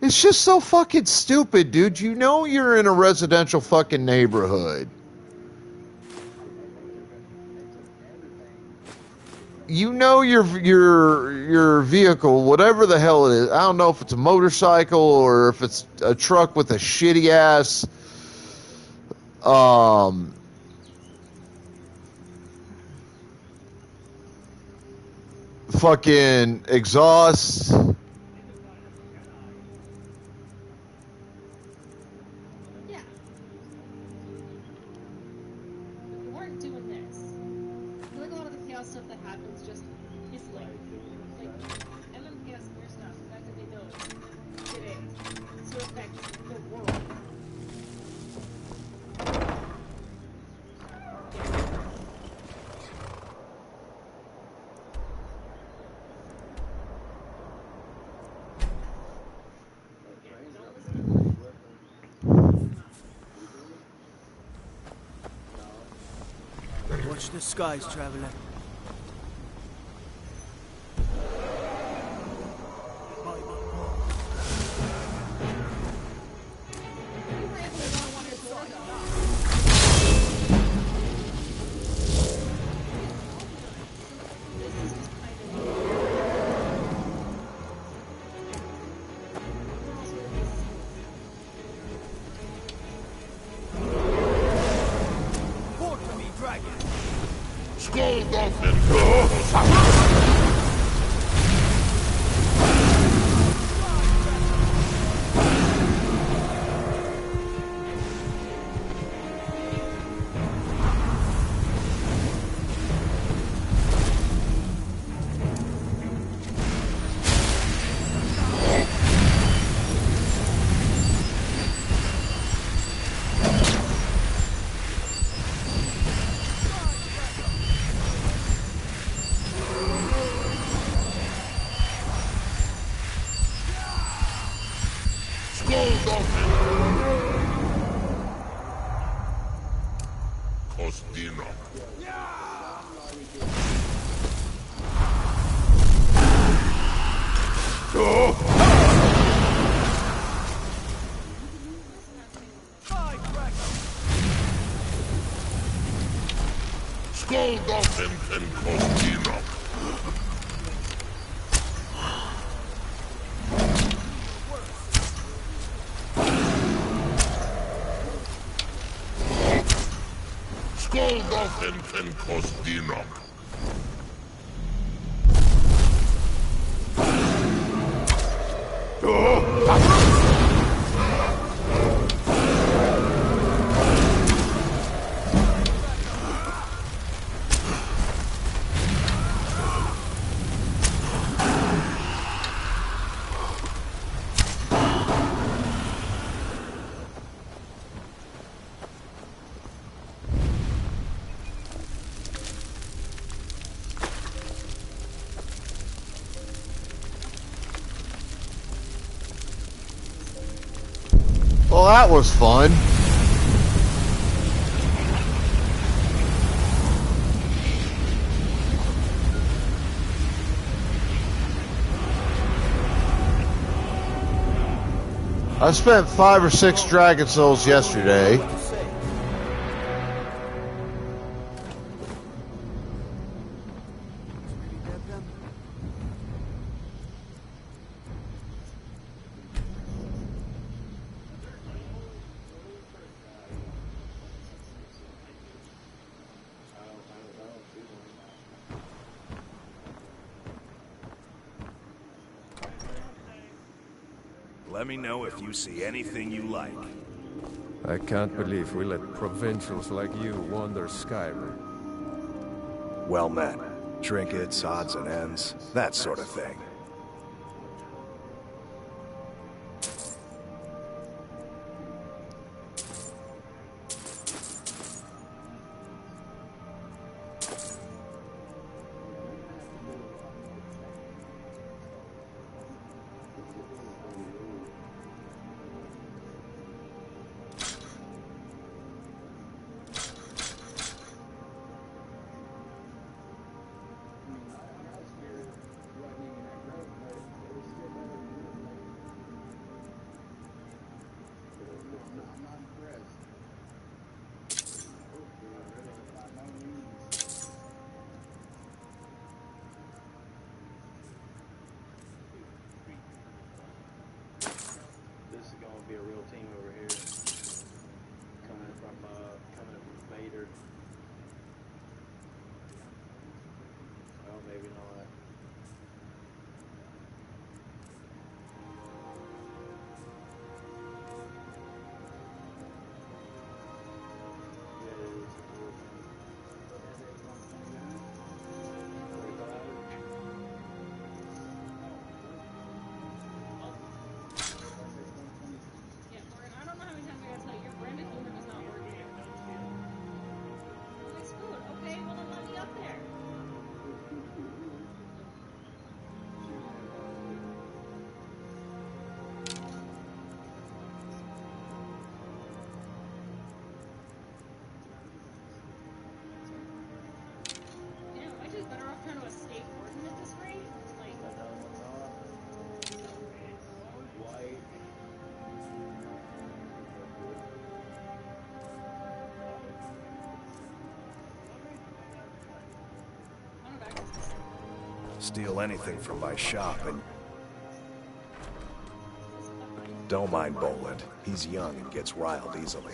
It's just so fucking stupid, dude. You know you're in a residential fucking neighborhood. You know your vehicle, whatever the hell it is. I don't know if it's a motorcycle or if it's a truck with a shitty ass fucking exhaust. Yeah. If we weren't doing this, I feel like a lot of the chaos stuff that happens just is like MMK has weird stuff, the fact that they don't get it to affect the world. Watch the skies, traveler. Well, that was fun. I spent 5 or 6 Dragon Souls yesterday. Let me know if you see anything you like. I can't believe we let provincials like you wander Skyrim. Well met. Trinkets, odds and ends, that sort of thing. Steal anything from my shop and... Don't mind Boland. He's young and gets riled easily.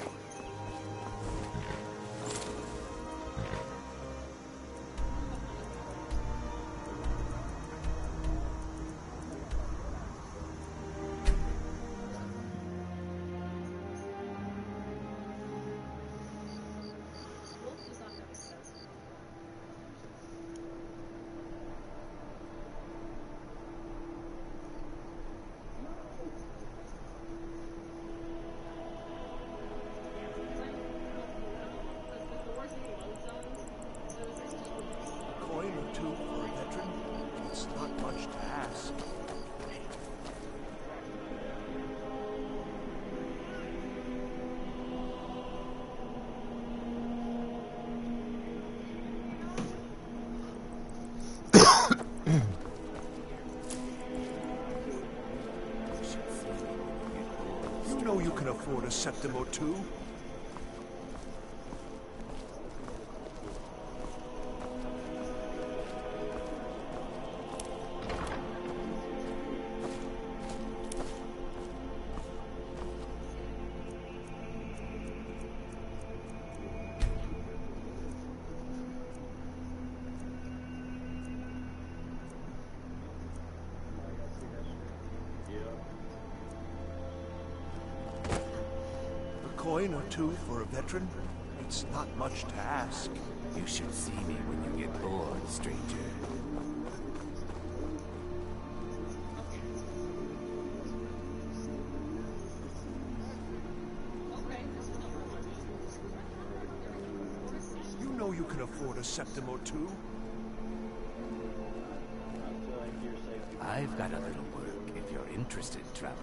You know you can afford a septim or two. Coin or two for a veteran? It's not much to ask. You should see me when you get bored, stranger. You know you can afford a septim or two. I've got a little work if you're interested, traveler.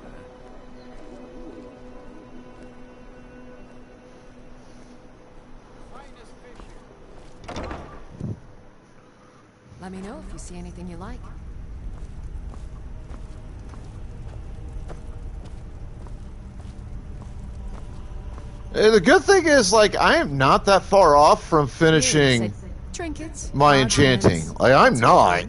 Let me know if you see anything you like. Hey, the good thing is, like, I am not that far off from finishing trinkets, my enchanting. Like, I'm not.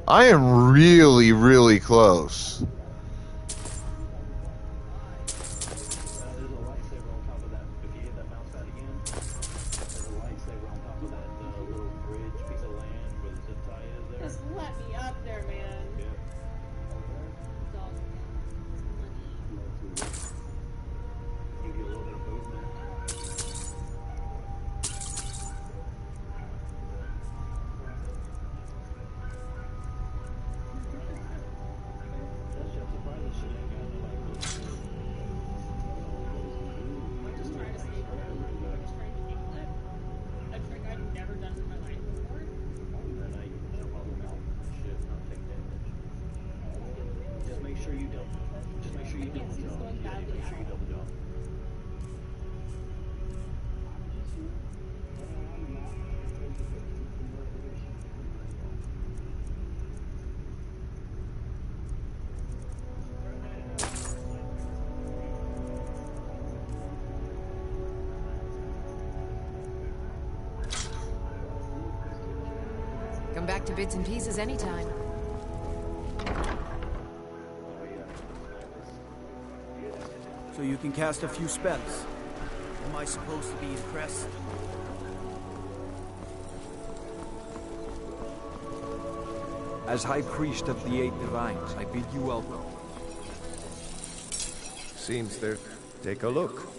I am really, really close. Just let me up there, man. A trick I've never done in my life before. Just make sure you don't. Just make sure you double jump. Yeah, make sure you double jump. Come back to bits and pieces anytime. So you can cast a few spells. Am I supposed to be impressed? As High Priest of the Eight Divines, I bid you welcome. Seems there. Take a look.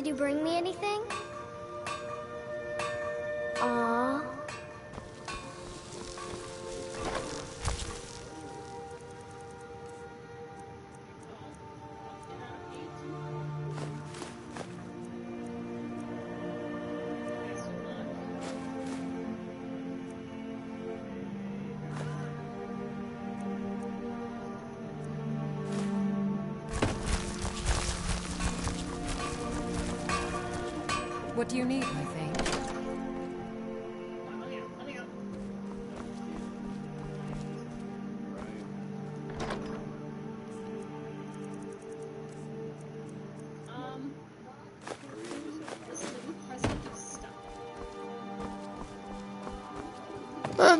you bring me anything? Aww. What do you need, my thing?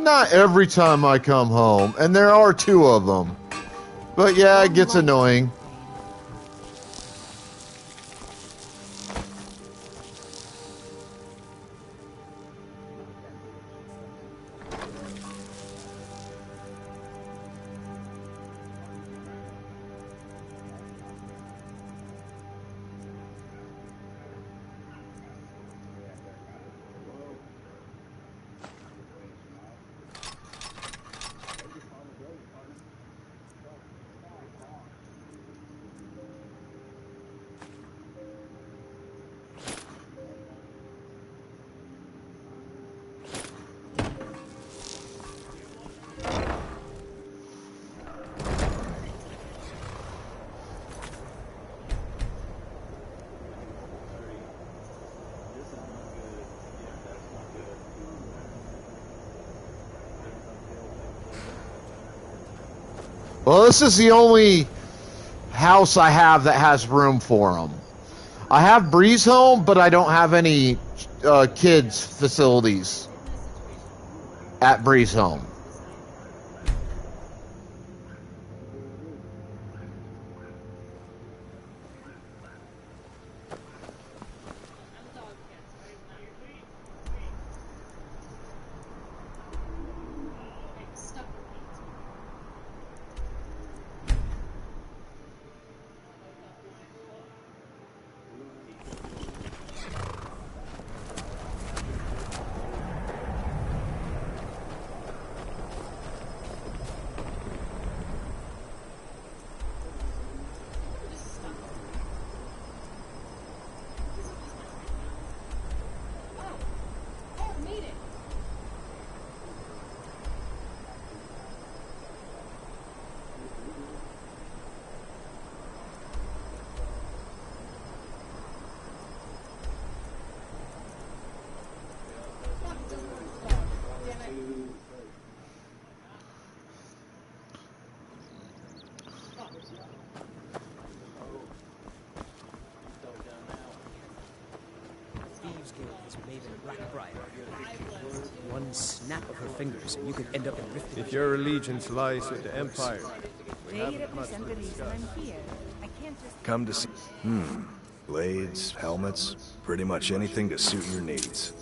Not every time I come home, and there are 2 of them. But yeah, it gets annoying. Well, this is the only house I have that has room for them. I have Breeze Home, but I don't have any kids facilities at Breeze Home. One snap of her fingers, and you could end up in Rift. If your allegiance lies with the Empire, we They haven't much represent to the reason discuss. I'm here. I can't just... Come to see. Blades, helmets, pretty much anything to suit your needs.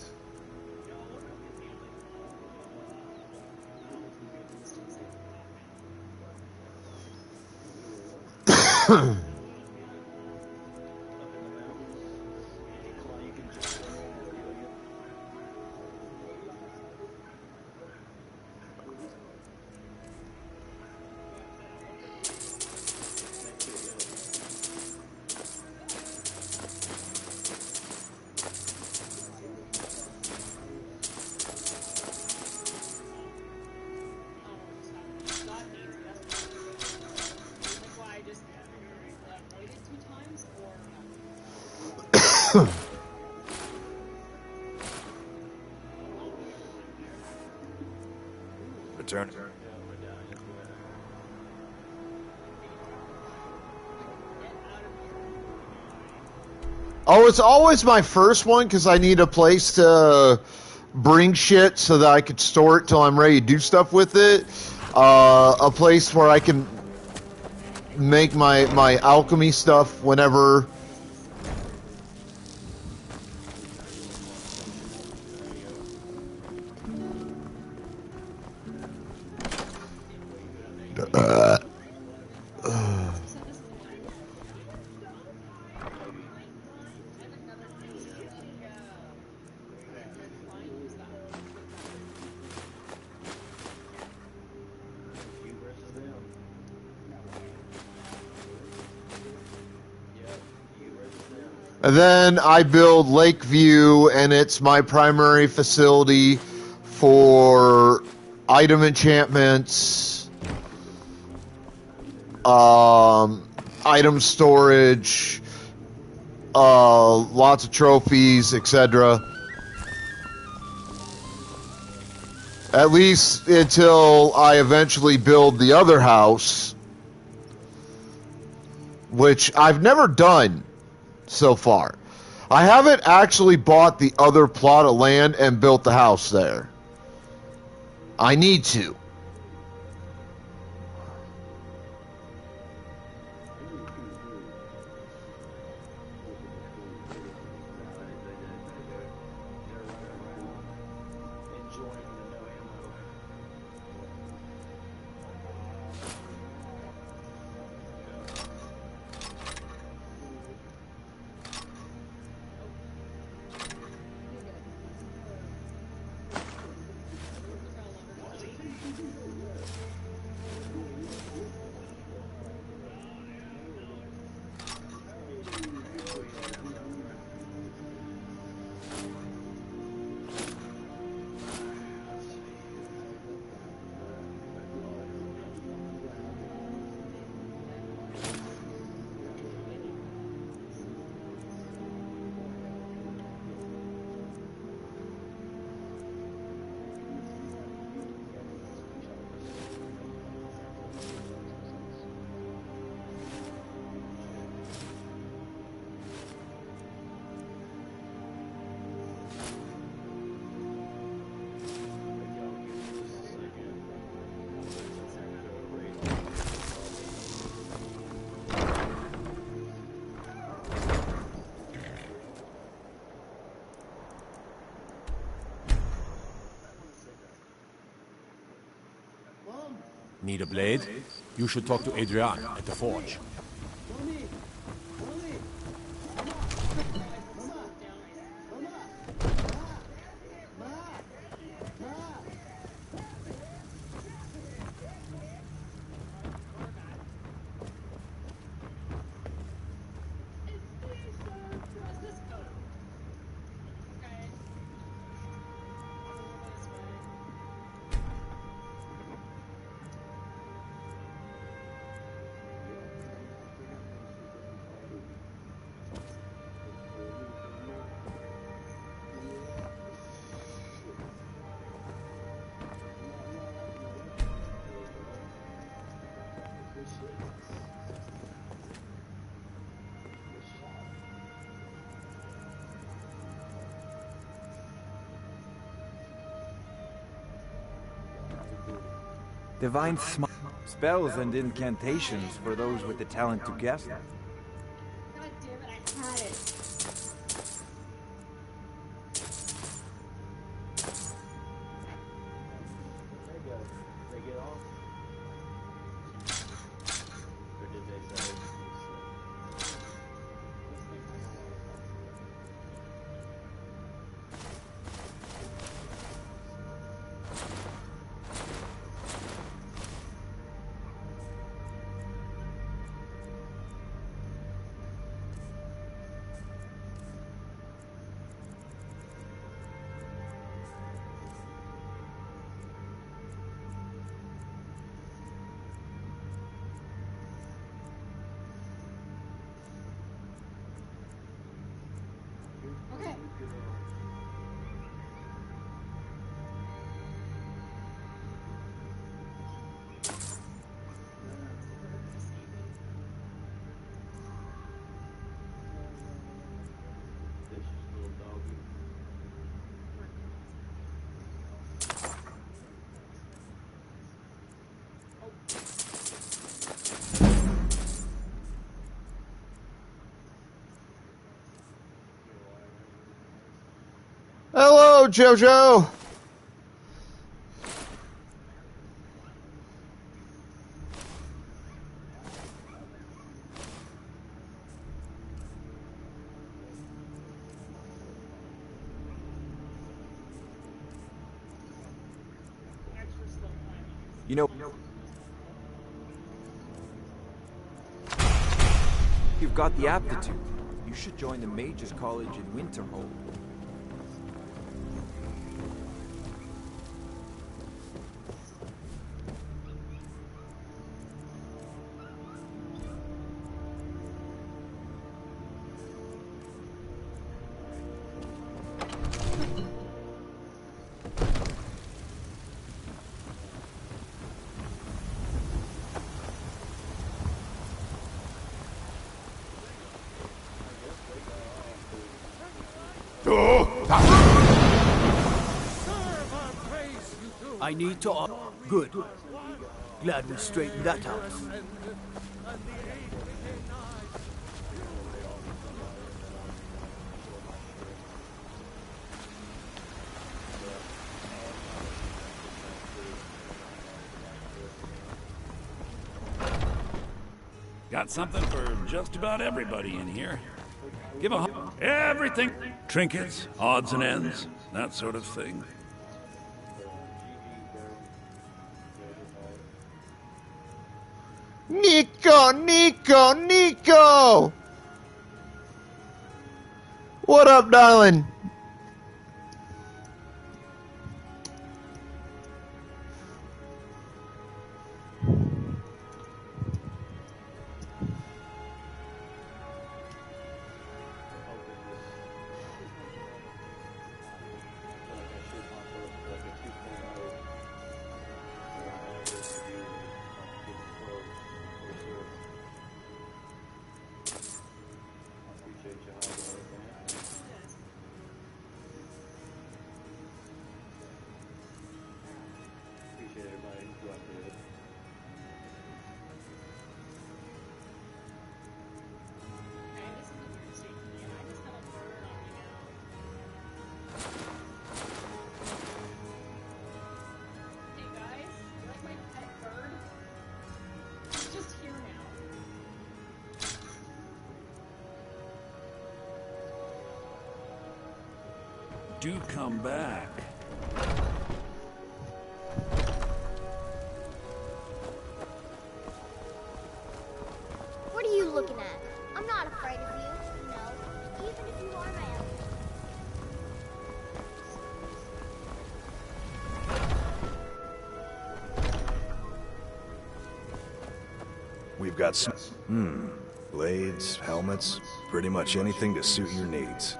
Return. Oh, it's always my first one because I need a place to bring shit so that I could store it till I'm ready to do stuff with it. A place where I can make my alchemy stuff whenever. And then I build Lakeview, and it's my primary facility for item enchantments, item storage, lots of trophies, etc. At least until I eventually build the other house, which I've never done so far. I haven't actually bought the other plot of land and built the house there. I need to. Need a blade? You should talk to Adrian at the forge. Divine spells and incantations for those with the talent to guess them. God damn it, I had it. Okay. Hello, Jojo. You know, you've got the aptitude. You should join the Mages College in Winterhold. I need to... Good. Glad we straightened that out. Got something for just about everybody in here. Give a everything. Trinkets, odds and ends, that sort of thing. Nico! What up, darling? Do come back. What are you looking at? I'm not afraid of you, no. Even if you are my enemy. We've got some... blades, helmets, pretty much anything to suit your needs.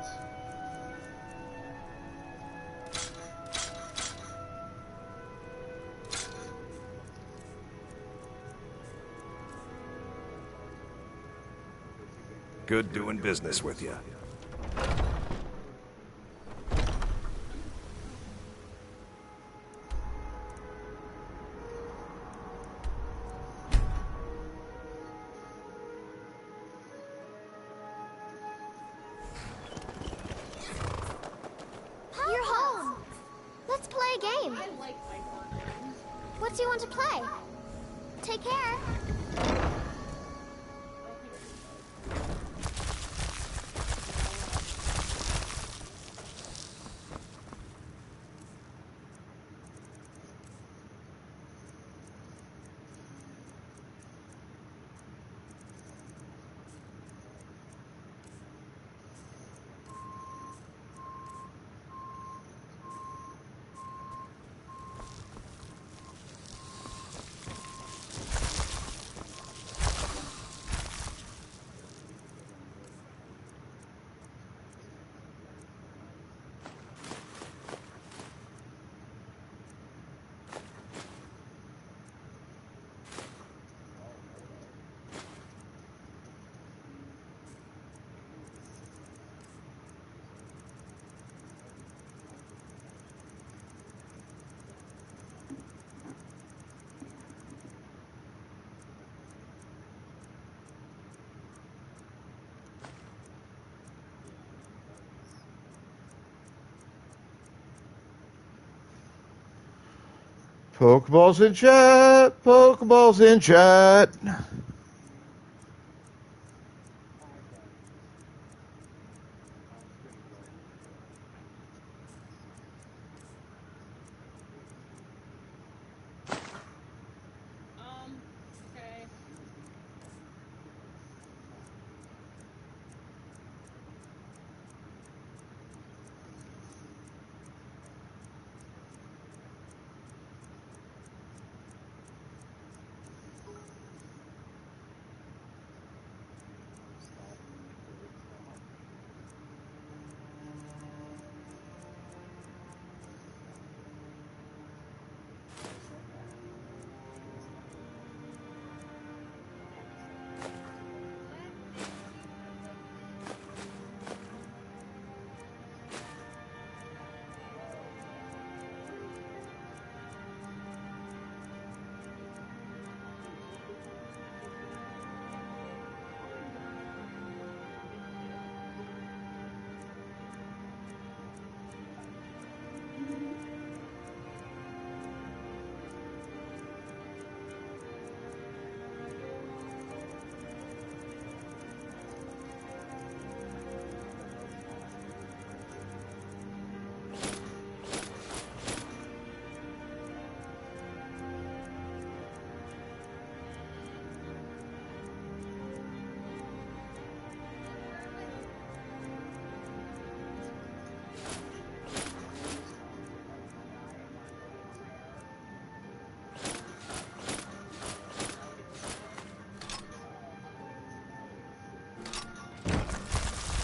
Good doing business with you. You're home. Let's play a game. What do you want to play? Take care. Pokeballs in chat. Pokeballs in chat.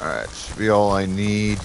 Alright, should be all I need.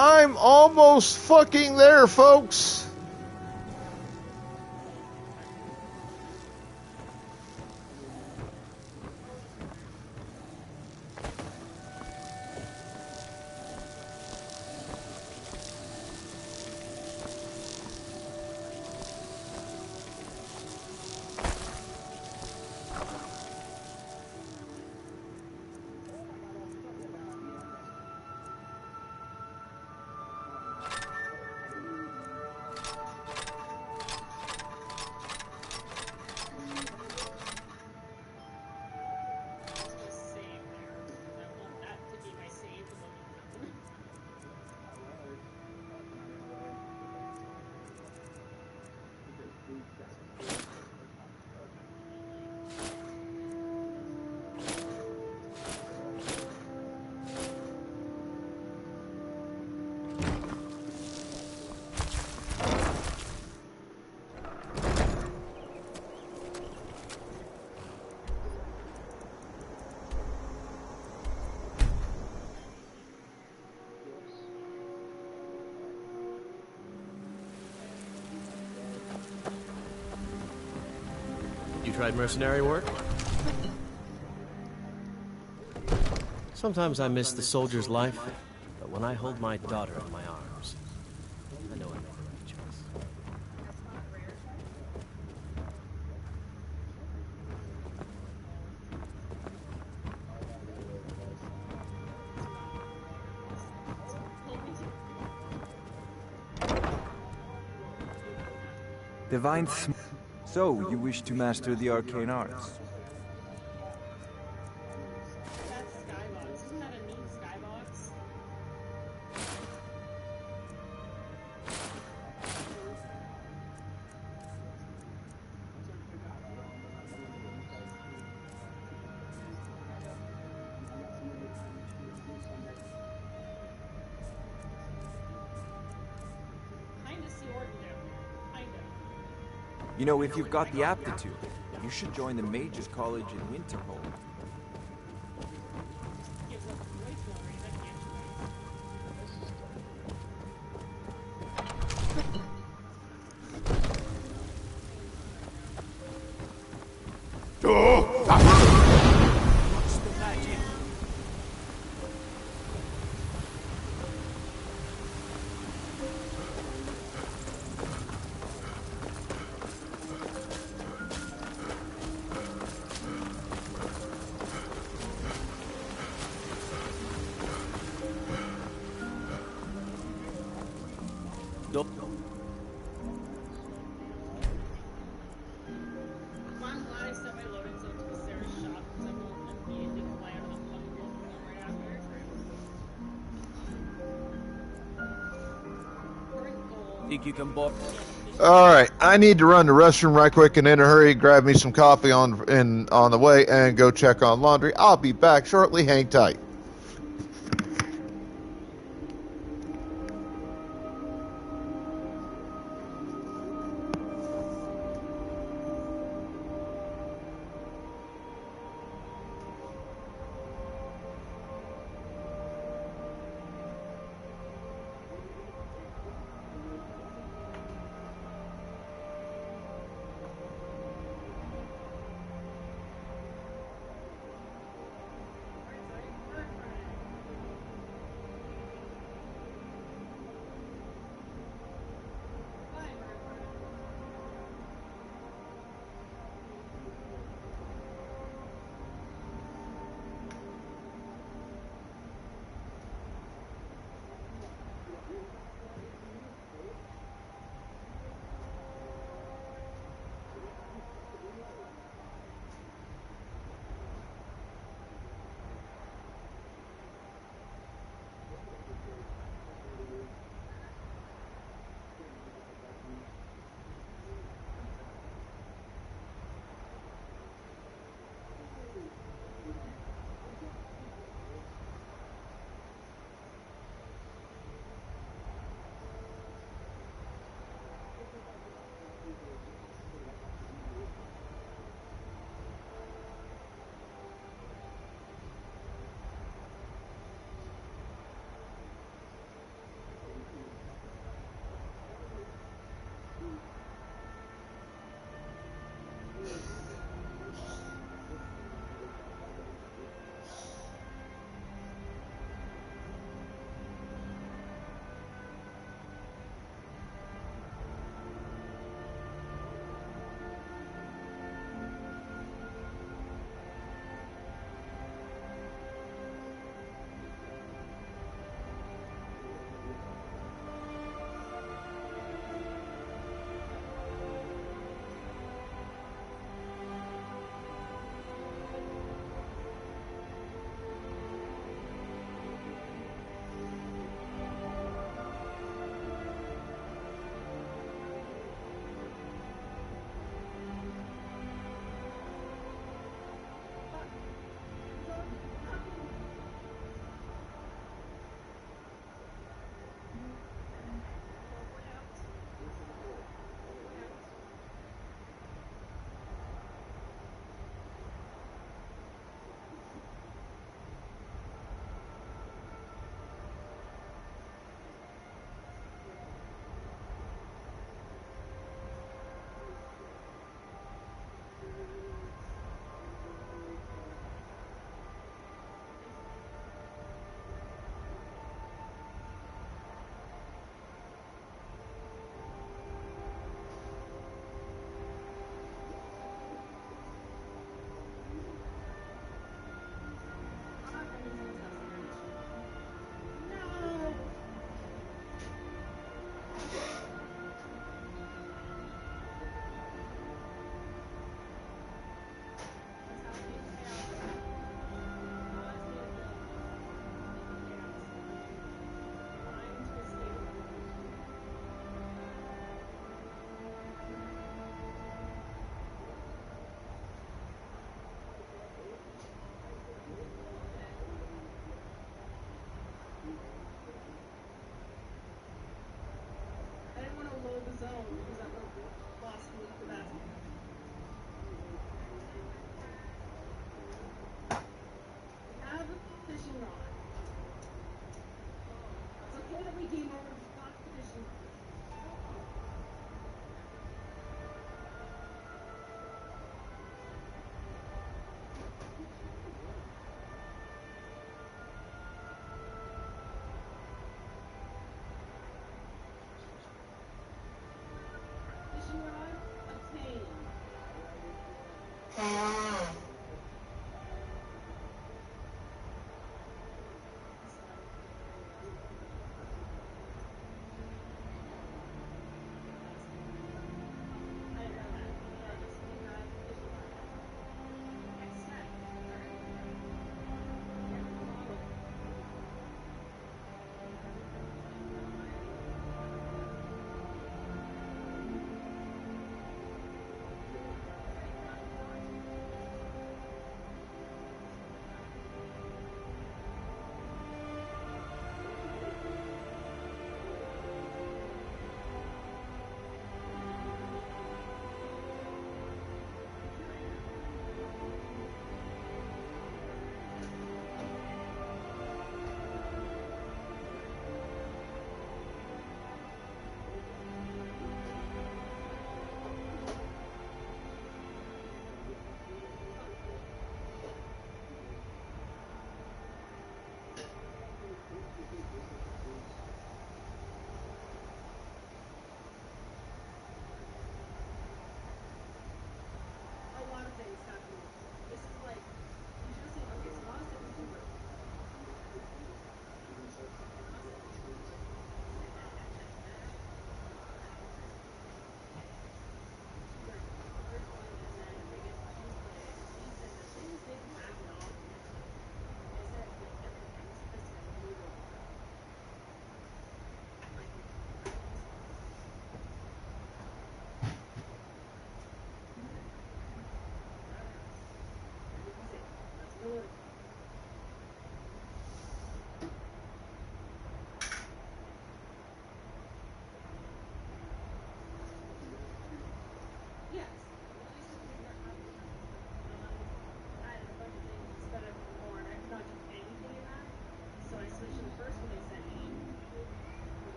I'm almost fucking there, folks. You tried mercenary work? Sometimes I miss the soldier's life, but when I hold my daughter in my arms, I know Divine So, you wish to master the arcane arts? You know, if you've got the aptitude, you should join the Mages College in Winterhold. Think you can borrow? All right, I need to run the restroom right quick and in a hurry. Grab me some coffee on the way and go check on laundry. I'll be back shortly. Hang tight.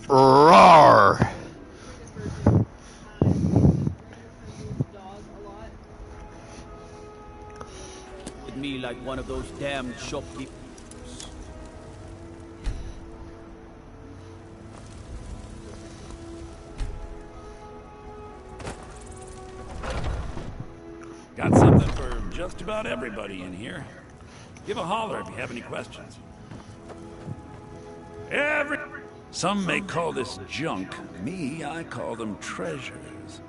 Roar! With me like one of those damned shopkeepers. Got something for just about everybody in here. Give a holler if you have any questions. Some may call this junk. Me, I call them treasures.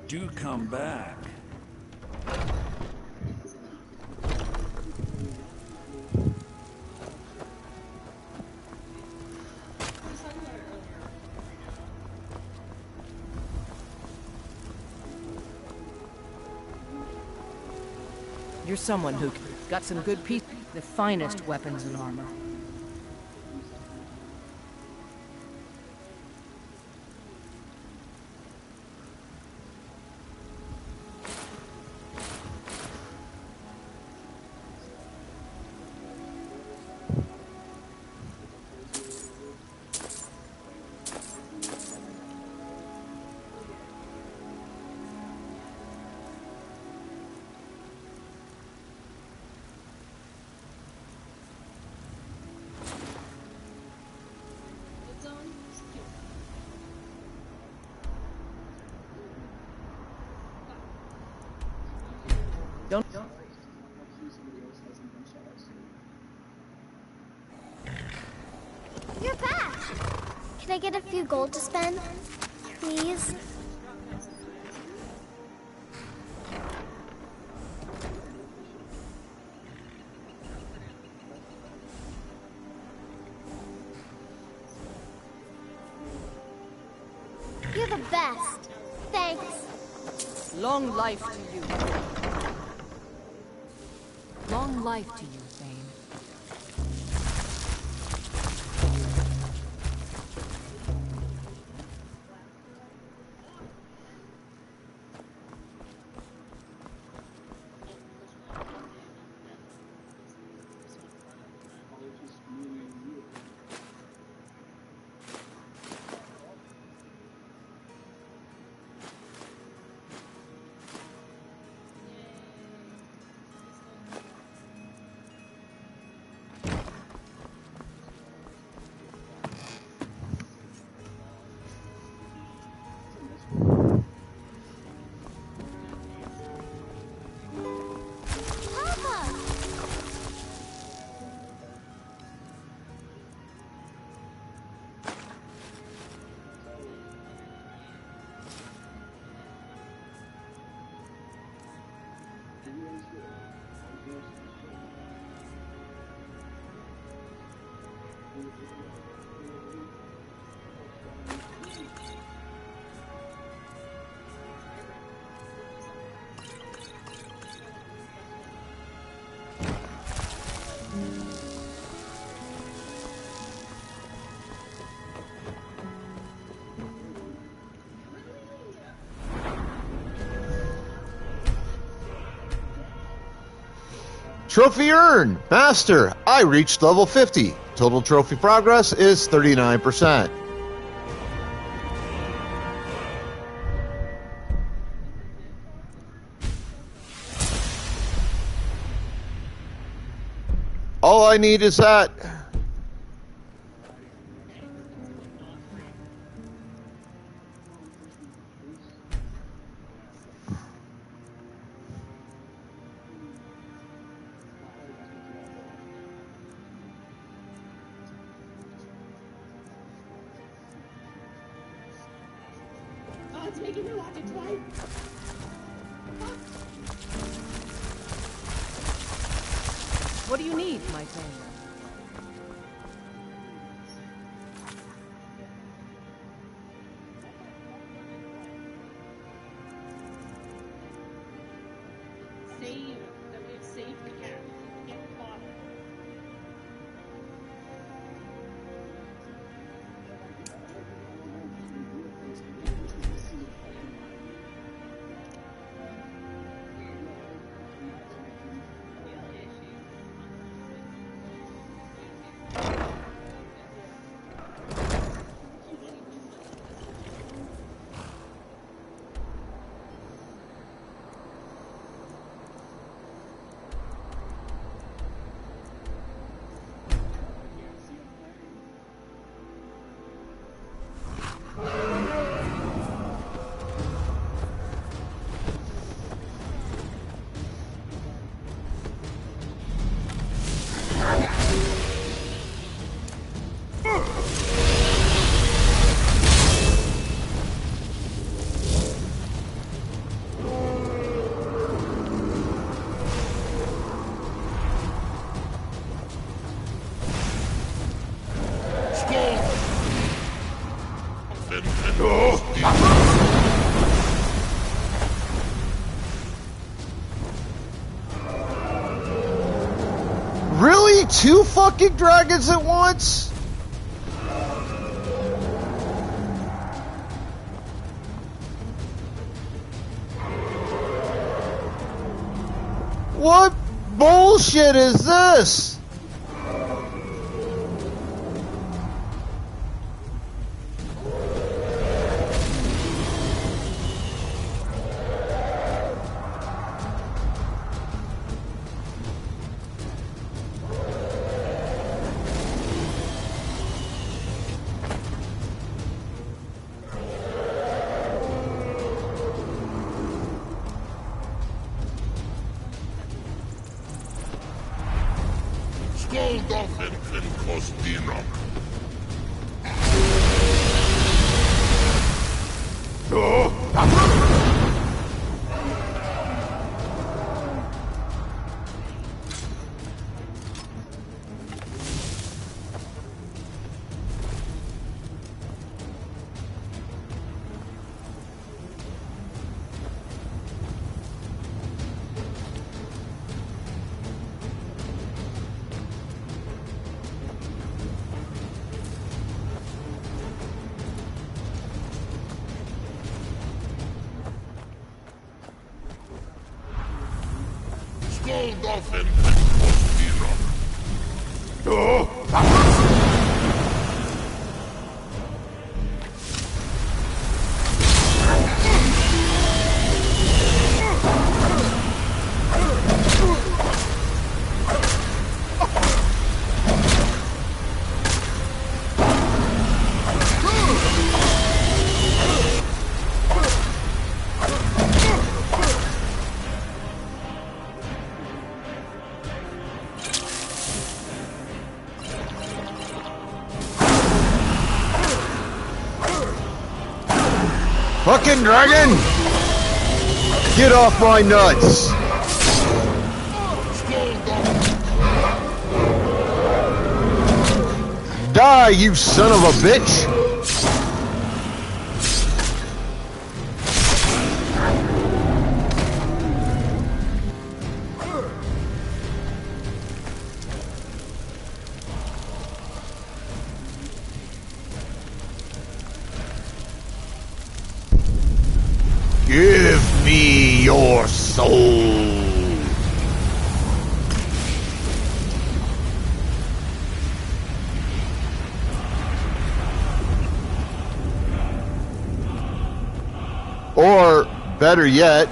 Do come back. You're someone who got some good pieces, the finest weapons and armor. Don't. You're back! Can I get a few gold to spend? Please? You're the best. Thanks. Long life to you. Long life to you, Thane. Trophy earned! Master, I reached level 50. Total trophy progress is 39%. All I need is that. Oh, it's making me watch it twice. What do you need, my friend? Save. That way it's safe to get the bottle. Really? 2 fucking dragons at once? What bullshit is this? Fucking dragon! Get off my nuts! Die, you son of a bitch! Give me your soul. Or, better yet,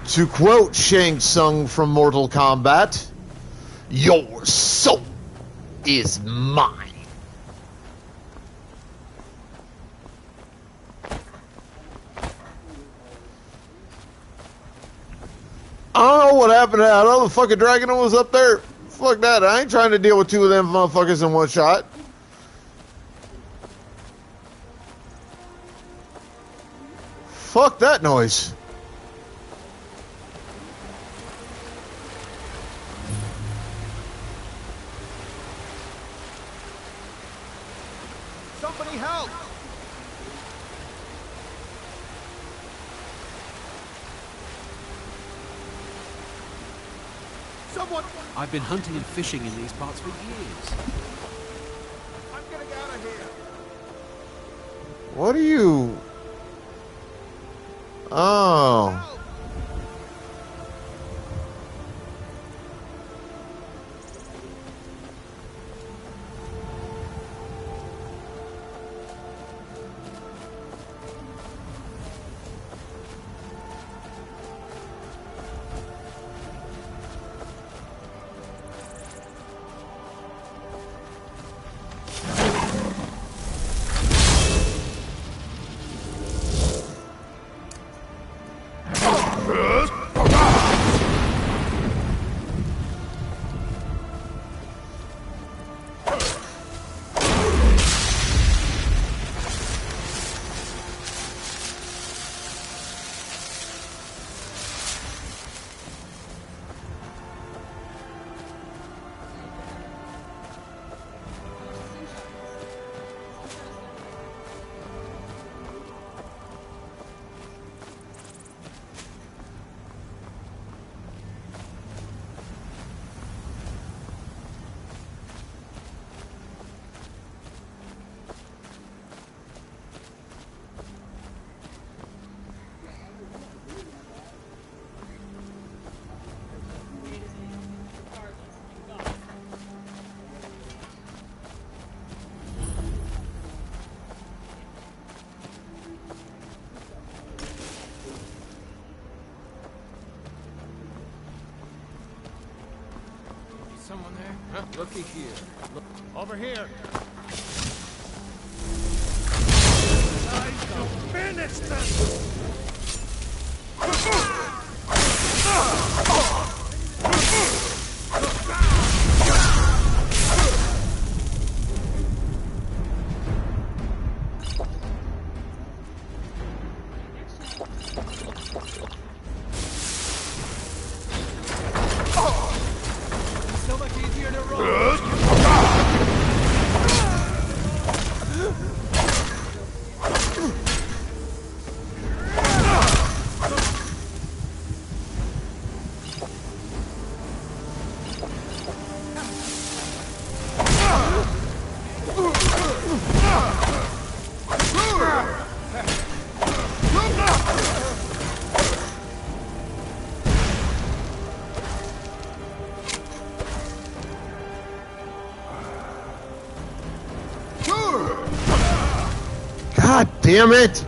to quote Shang Tsung from Mortal Kombat, Your soul is mine. I don't know what happened to that other fucking dragon that was up there. Fuck that. I ain't trying to deal with two of them motherfuckers in one shot. Fuck that noise. Somebody help! Someone! I've been hunting and fishing in these parts for years. I'm getting out of here! What are you... Oh. Someone there? Huh? Looky here. Look. Over here. Time to finish this! So much easier to roll. God damn it!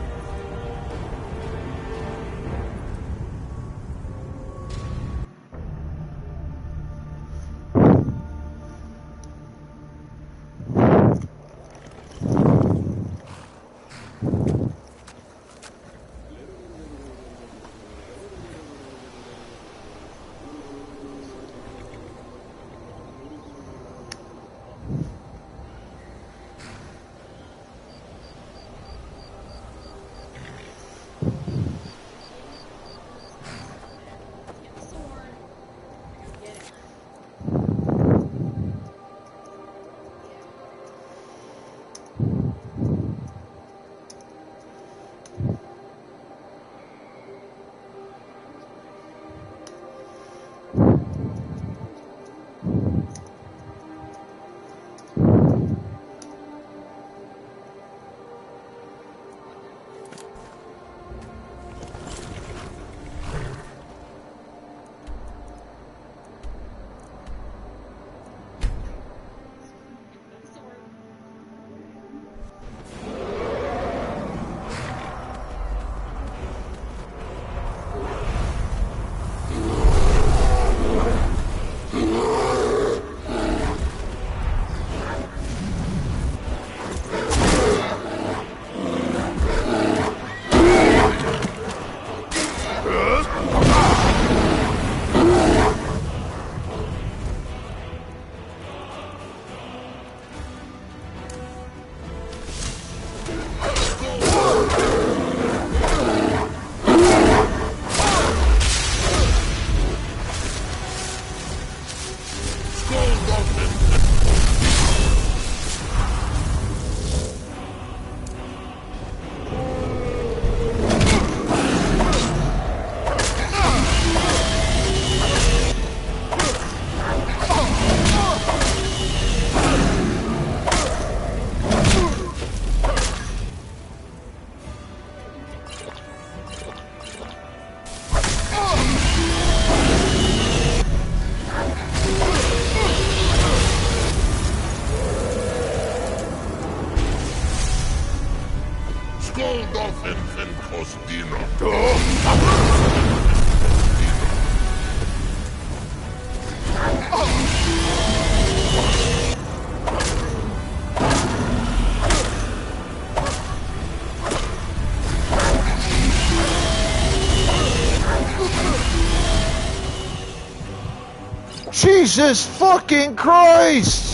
Jesus fucking Christ!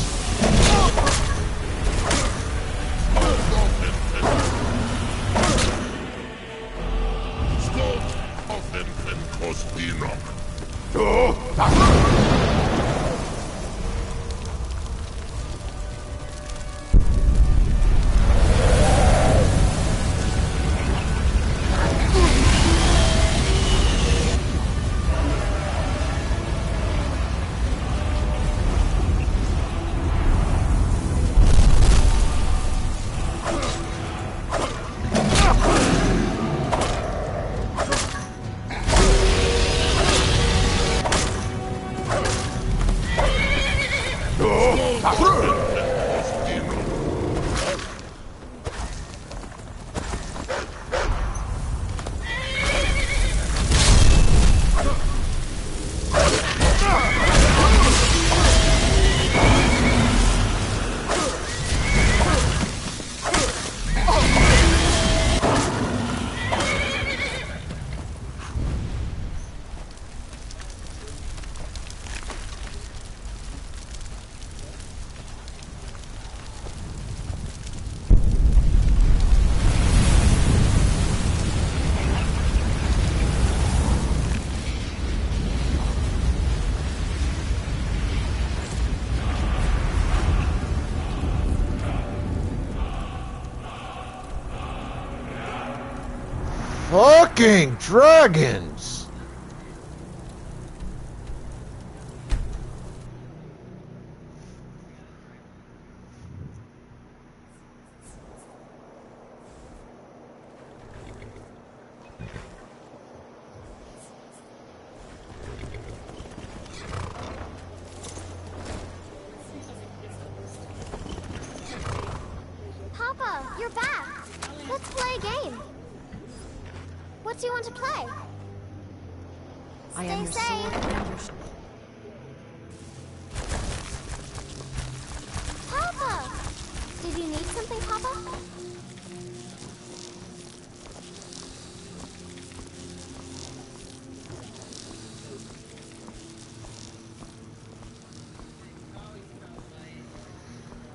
Fucking dragons! Papa, you're back. Let's play a game. What do you want to play? I am your Stay sword safe. and your Papa! Did you need something, Papa?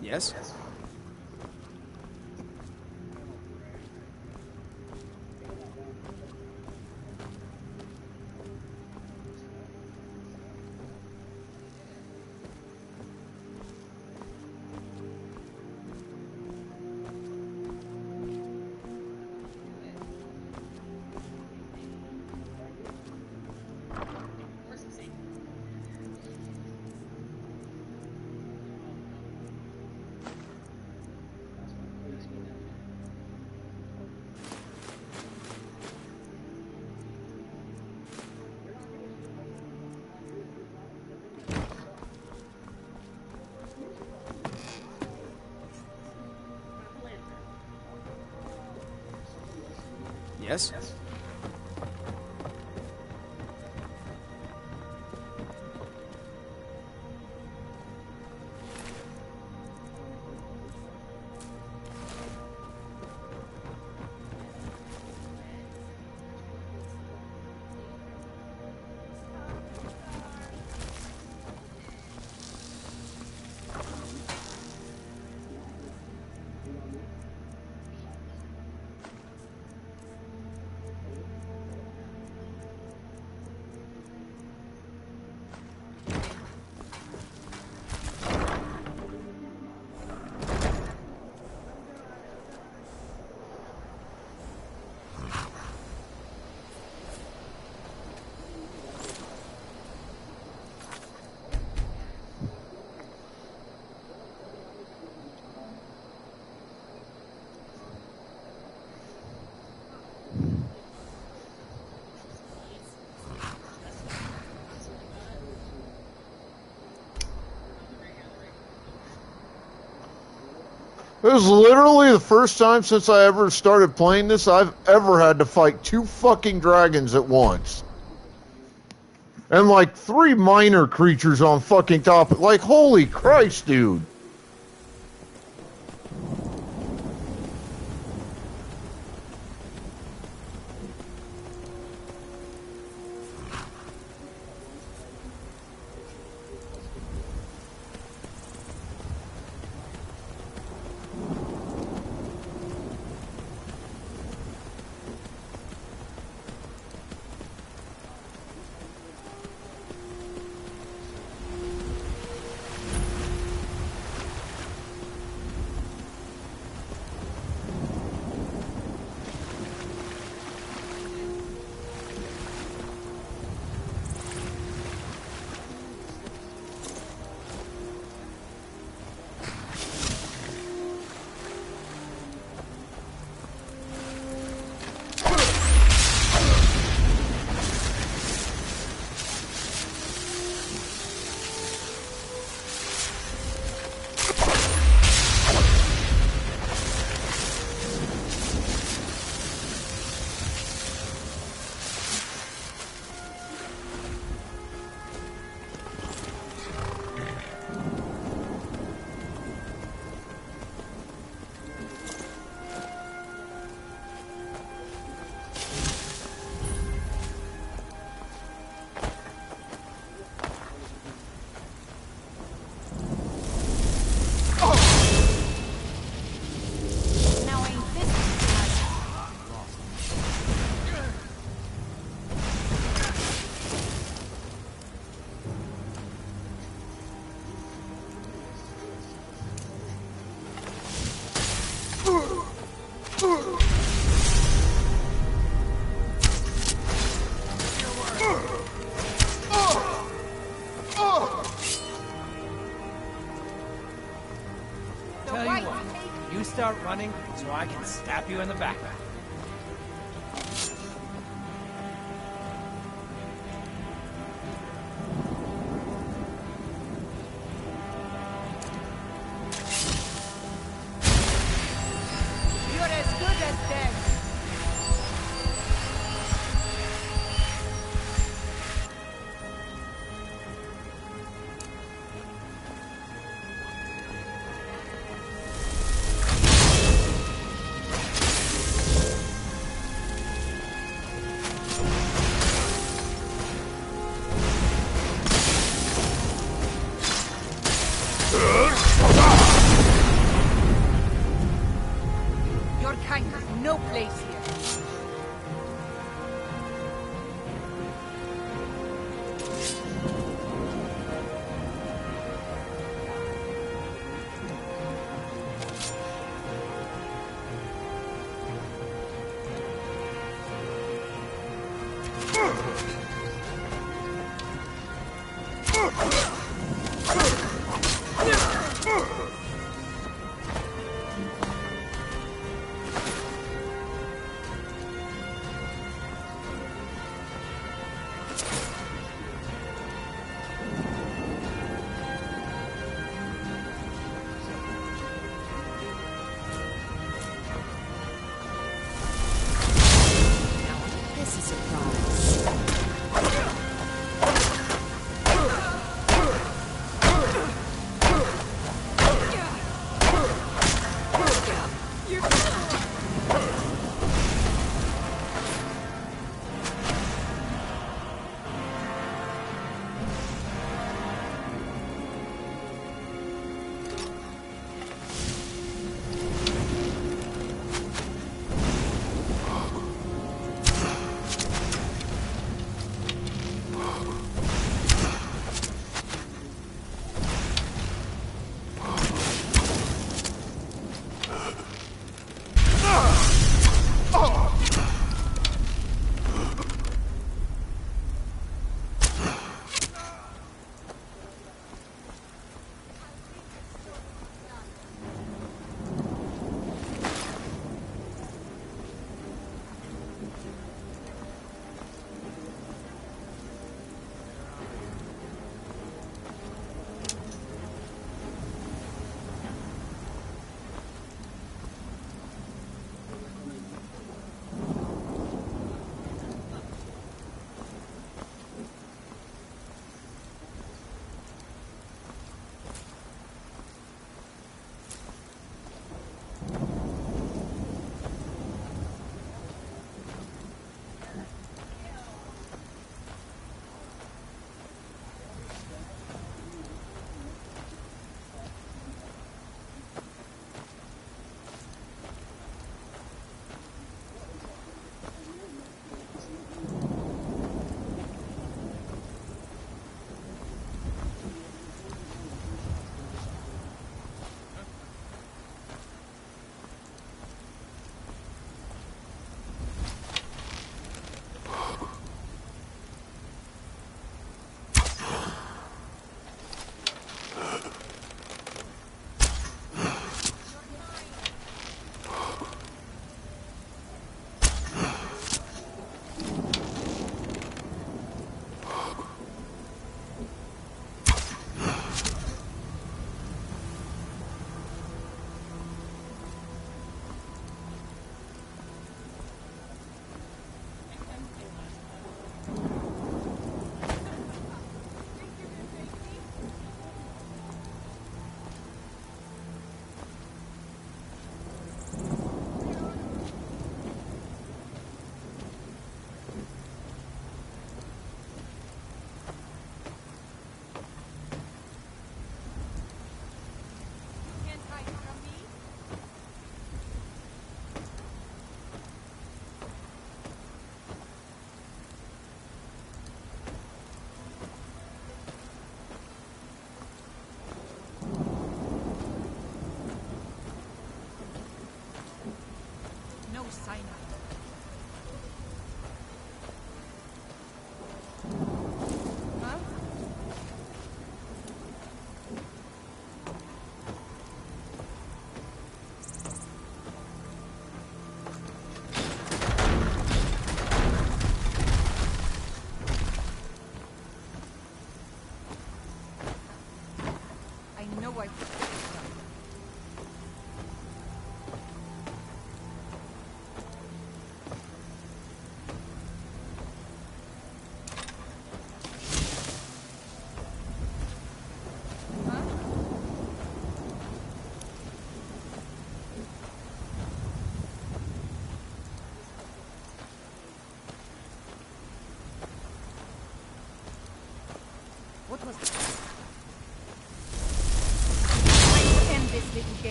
Yes? Yes? It was literally the first time since I ever started playing this I've ever had to fight 2 fucking dragons at once. And like 3 minor creatures on fucking top of it. Like, holy Christ, dude. Tell you what, you start running so I can stab you in the back. You're as good as dead. Your kind has no place here.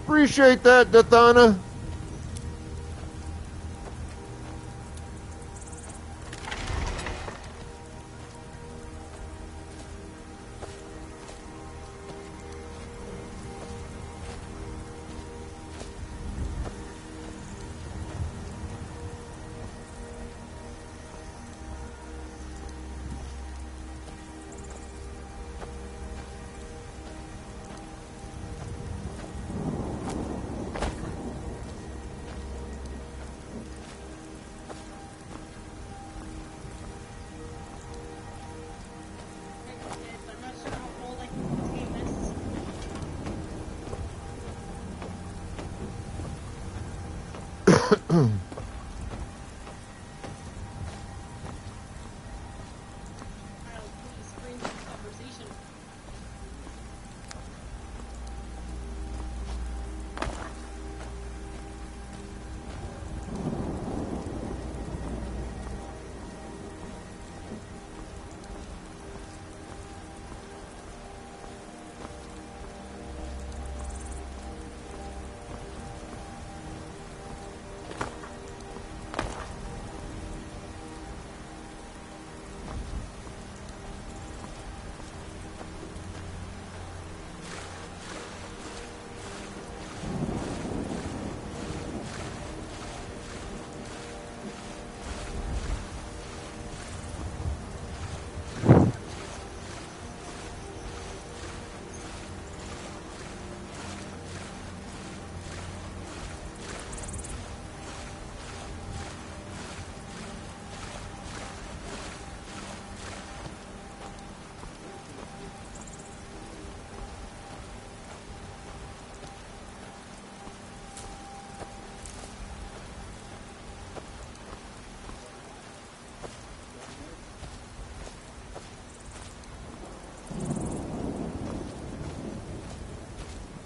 Appreciate that, Dathana.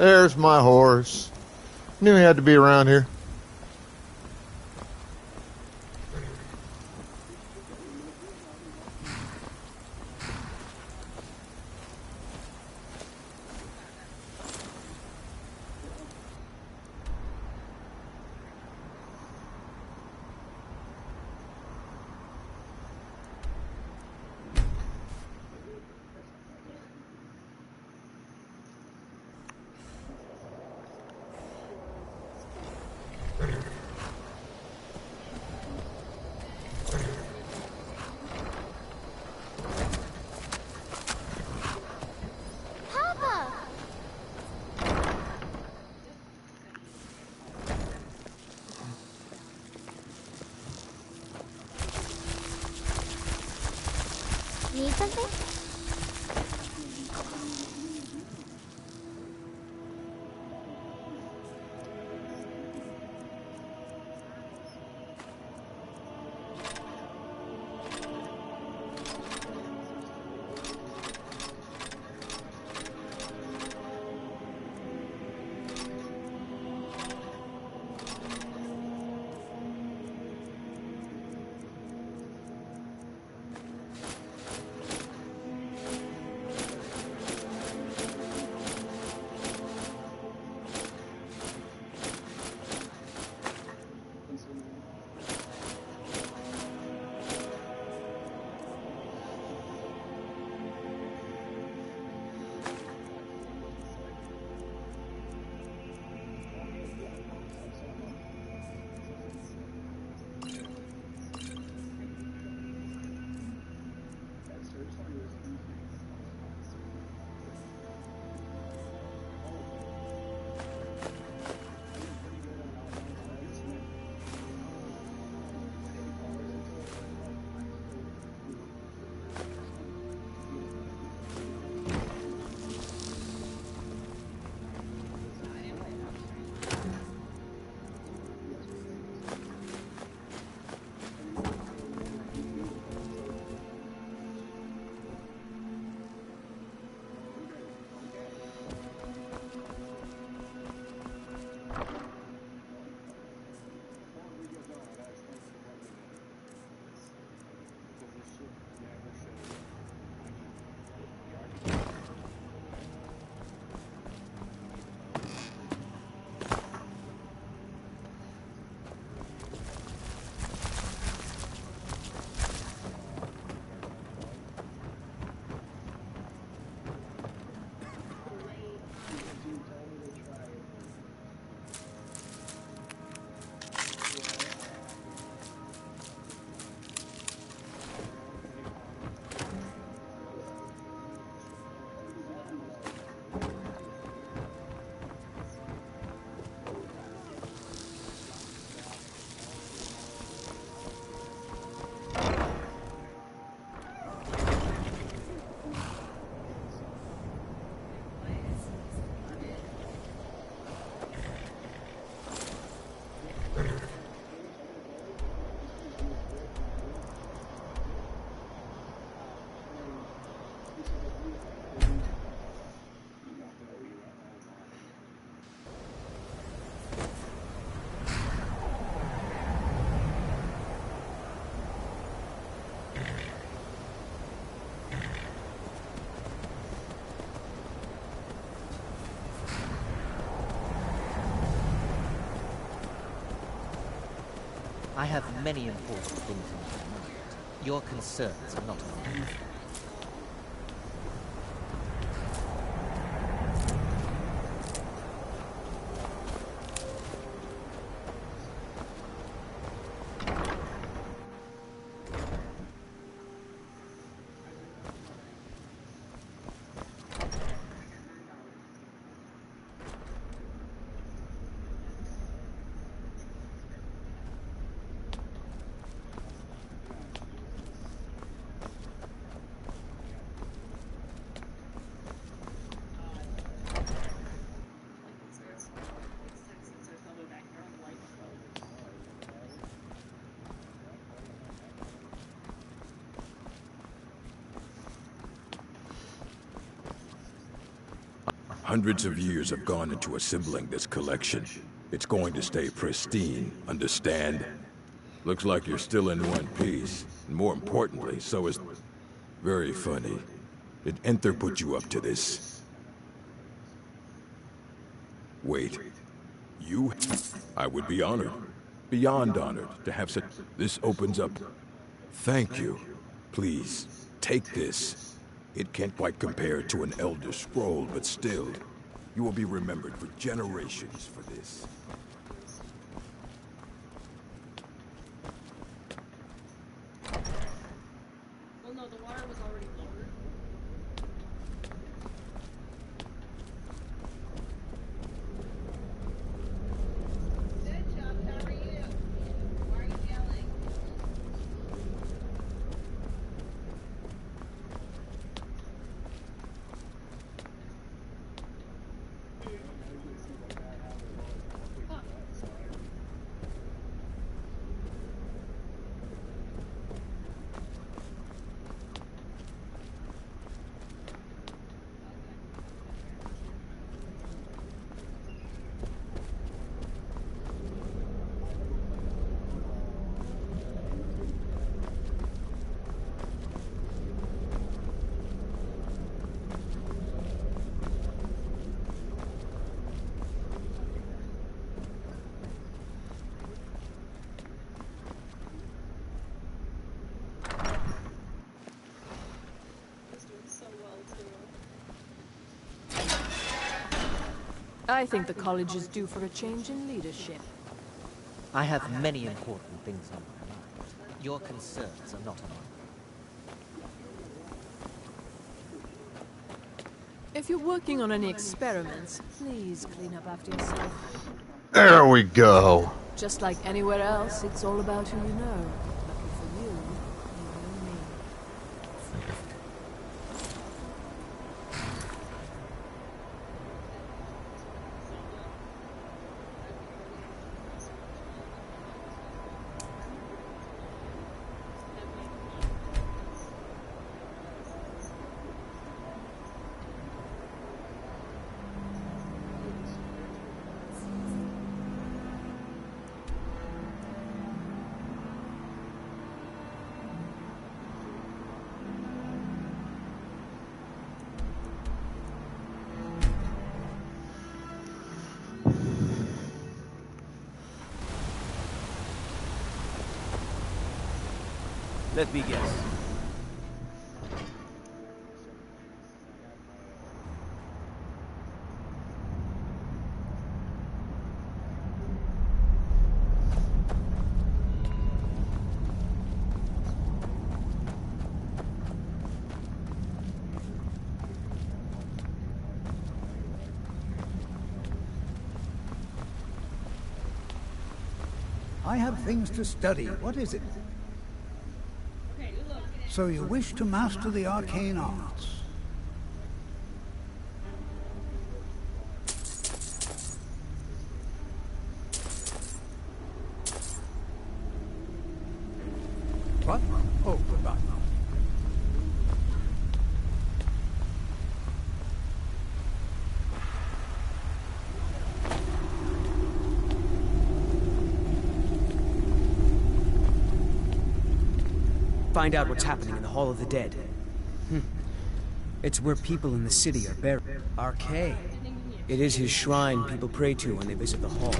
There's my horse. Knew he had to be around here. Need something? I have many important things on my mind. Your concerns are not mine. Hundreds of years have gone into assembling this collection. It's going to stay pristine, understand? Looks like you're still in one piece. And more importantly, so is... Very funny. Did Enther put you up to this? Wait. You? I would be honored. Beyond honored to have such... This opens up... Thank you. Please, take this. It can't quite compare to an Elder Scroll, but still, you will be remembered for generations for this. Well, no, the water was already lowered. Good job, how are you? Why are you yelling? I think the college is due for a change in leadership. I have many important things on my mind. Your concerns are not mine. If you're working on any experiments, please clean up after yourself. There we go. Just like anywhere else, it's all about who you know. Lucky for you, you know me. Let me guess. I have things to study. What is it? So you wish to master the arcane arts? What? Oh, goodbye. Find out what's happening in the Hall of the Dead. It's where people in the city are buried. Arkay. It is his shrine people pray to when they visit the hall.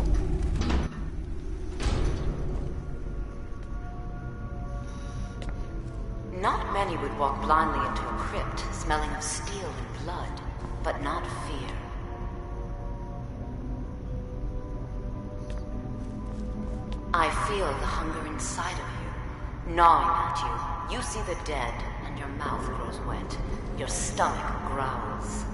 Many would walk blindly into a crypt, smelling of steel and blood, but not fear. I feel the hunger inside of you, gnawing at you. You see the dead, and your mouth grows wet. Your stomach growls.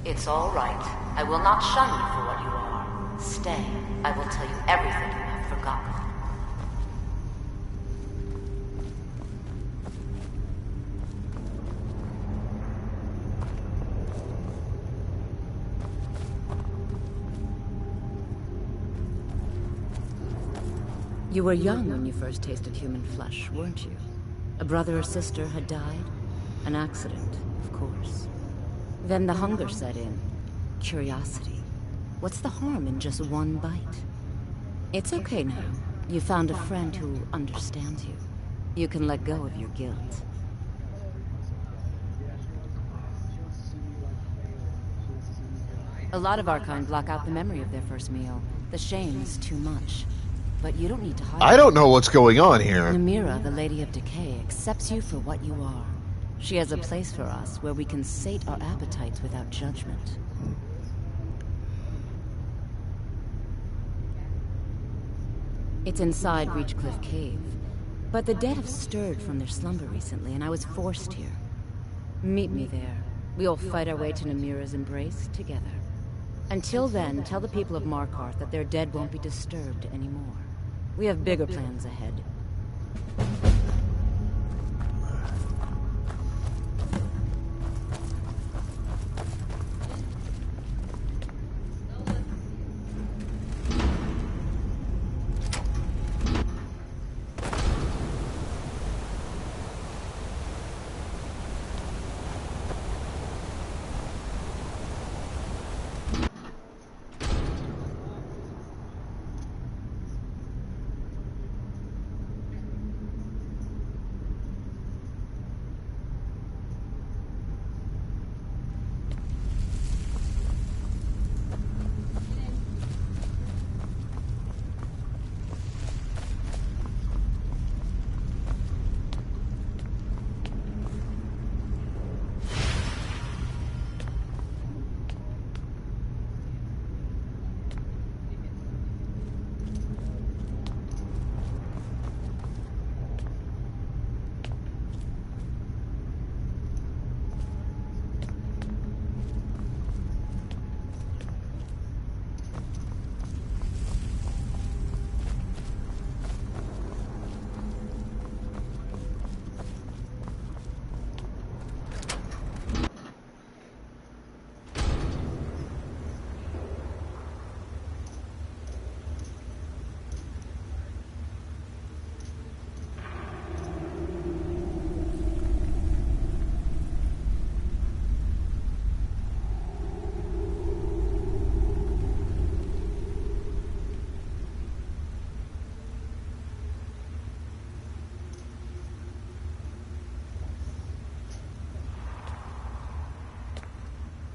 It's all right. I will not shun you for what you are. Stay. I will tell you everything you have forgotten. You were young when you first tasted human flesh, weren't you? A brother or sister had died? An accident, of course. Then the hunger set in. Curiosity. What's the harm in just one bite? It's okay now. You found a friend who understands you. You can let go of your guilt. A lot of our kind block out the memory of their first meal. The shame is too much. But you don't need to hide. I don't know what's going on here. Namira, the Lady of Decay, accepts you for what you are. She has a place for us where we can sate our appetites without judgment. It's inside Reachcliff Cave. But the dead have stirred from their slumber recently, and I was forced here. Meet me there. We'll fight our way to Namira's embrace together. Until then, tell the people of Markarth that their dead won't be disturbed anymore. We have bigger plans ahead.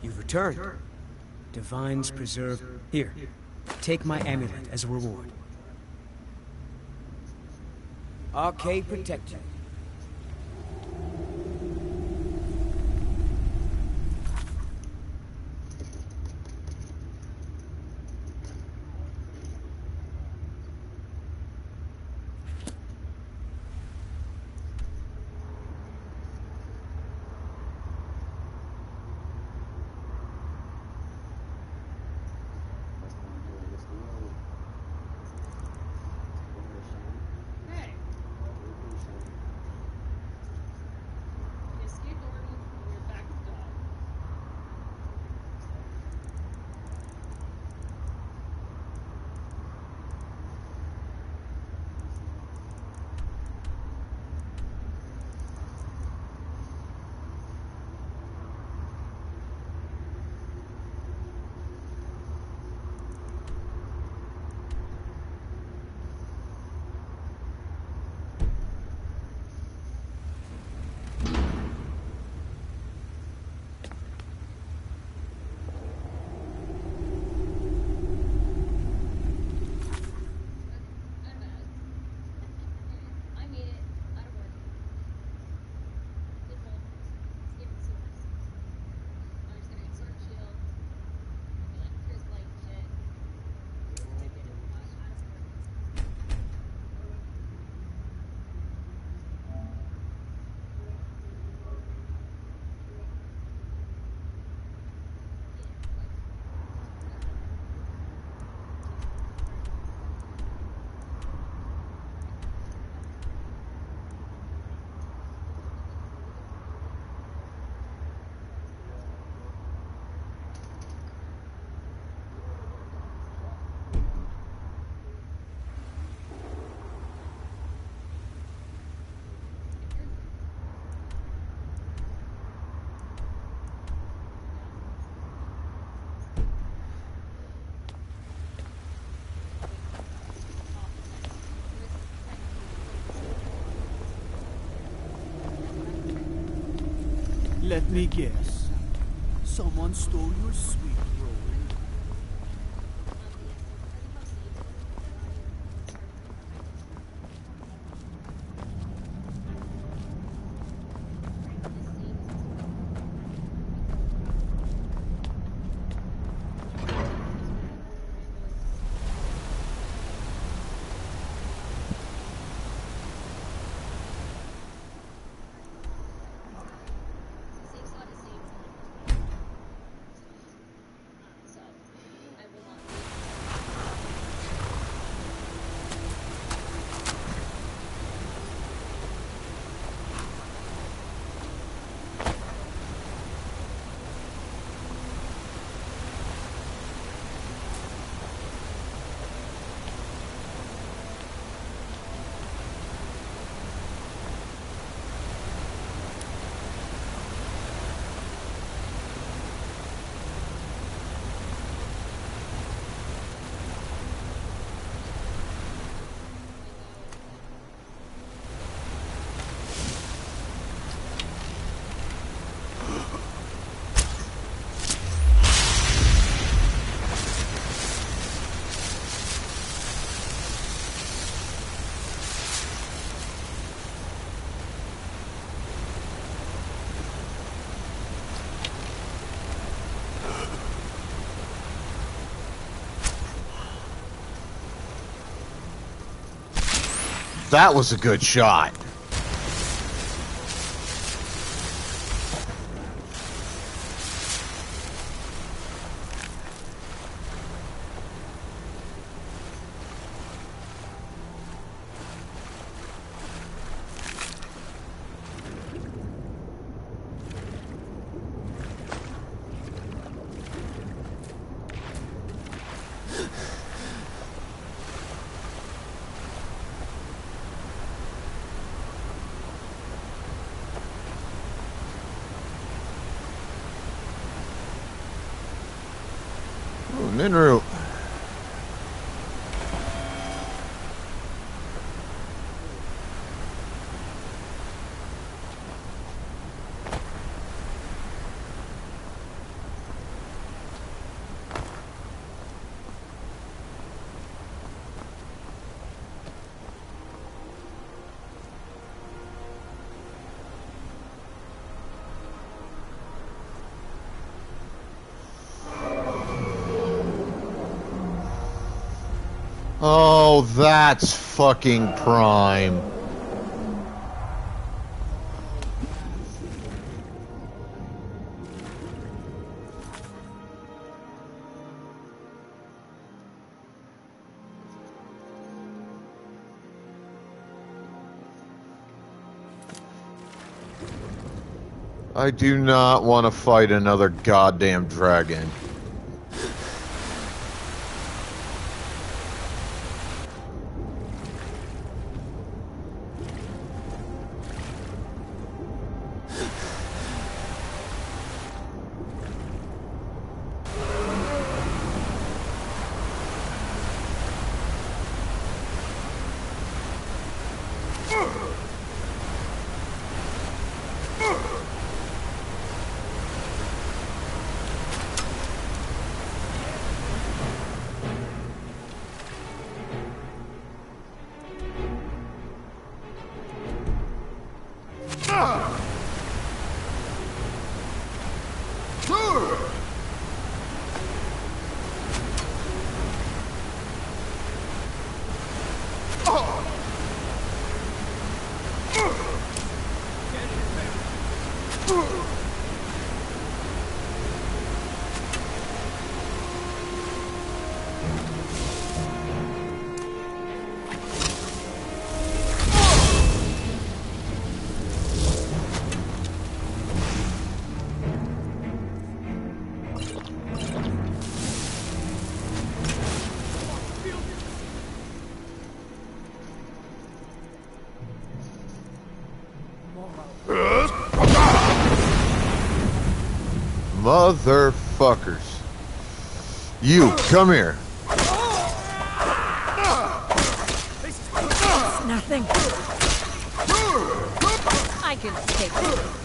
You've returned. Divines preserve. Here, take my amulet as a reward. Arcade protect you. Let me guess. Someone stole your sweet roll. That was a good shot. Minru. Oh, that's fucking prime. I do not want to fight another goddamn dragon. Motherfuckers. You, come here. It's nothing. I can take it.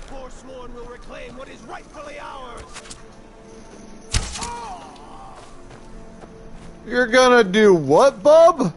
Forsworn will reclaim what is rightfully ours! You're gonna do what, bub?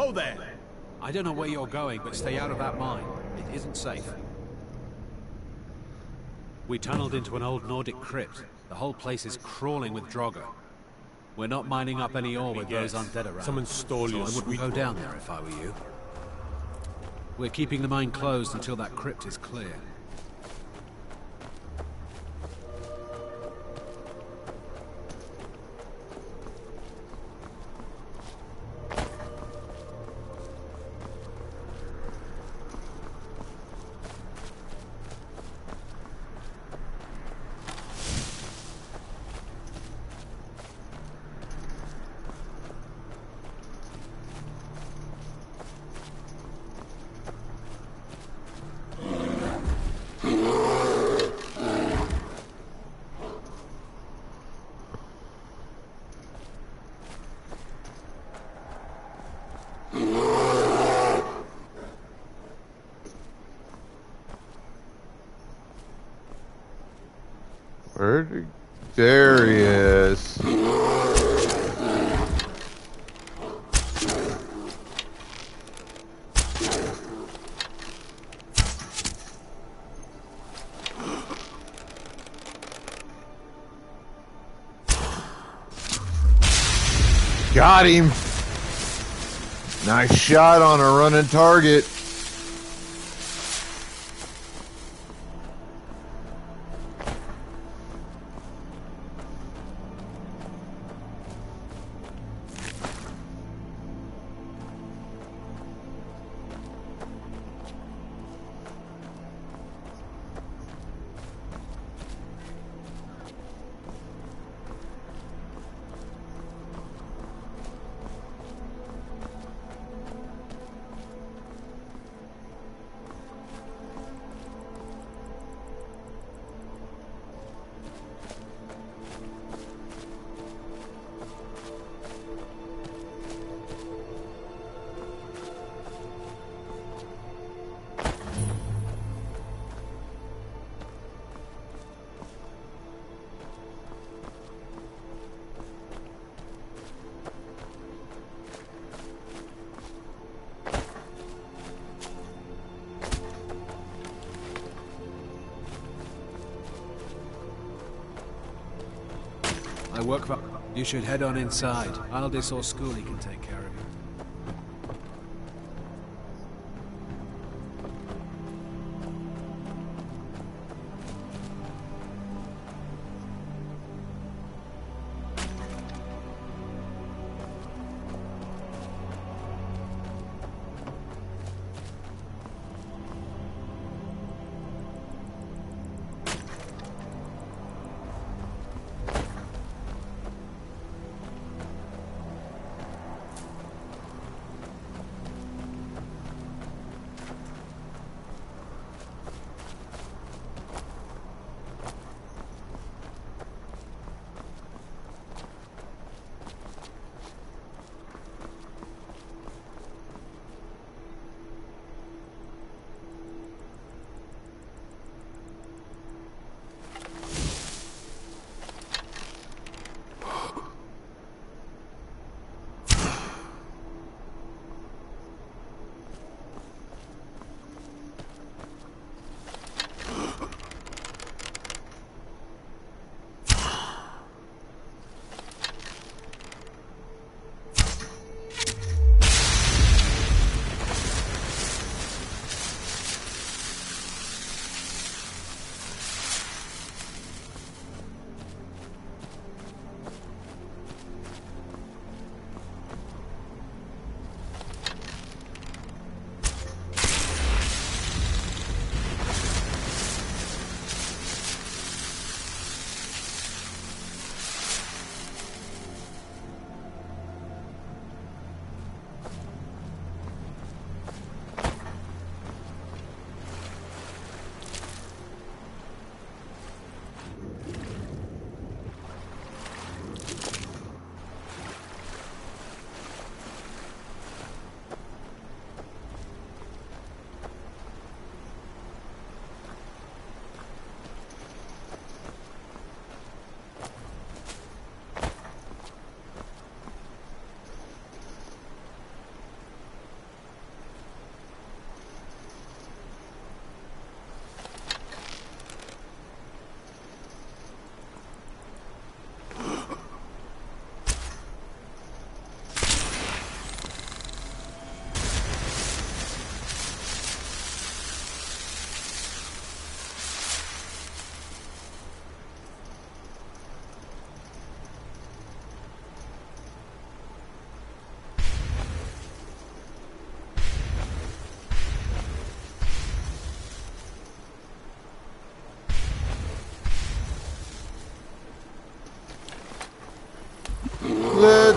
Whoa there! I don't know where you're going, but stay out of that mine. It isn't safe. We tunneled into an old Nordic crypt. The whole place is crawling with Draugr. We're not mining up any ore with those undead around. Someone stole so your I wouldn't go down there if I were you. We're keeping the mine closed until that crypt is clear. There he is. Got him. Nice shot on a running target. I work for... You should head on inside. Aldis or Skuli can take care of you.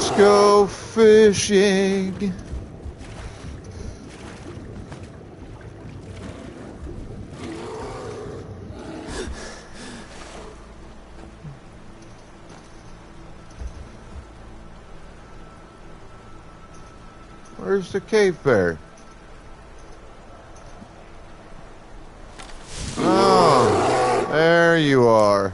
Let's go fishing. Where's the cave bear? Oh, there you are.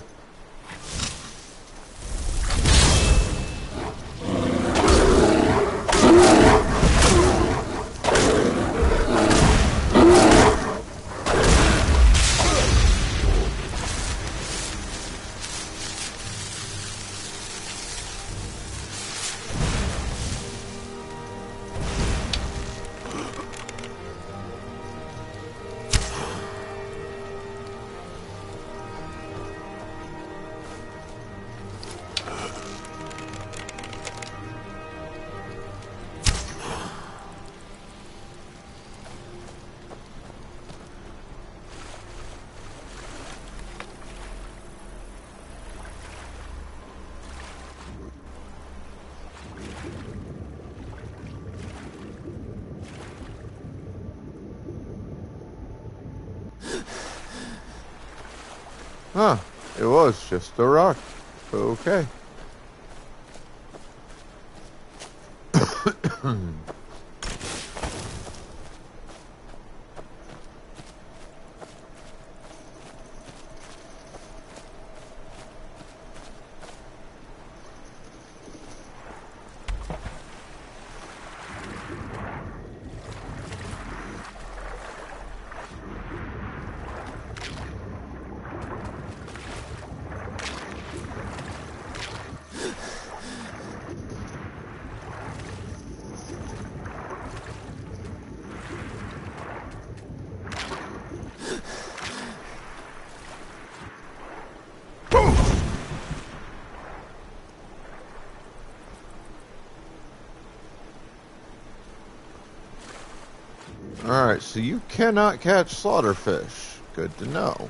Huh, it was just a rock. Okay. Alright, so you cannot catch slaughterfish. Good to know.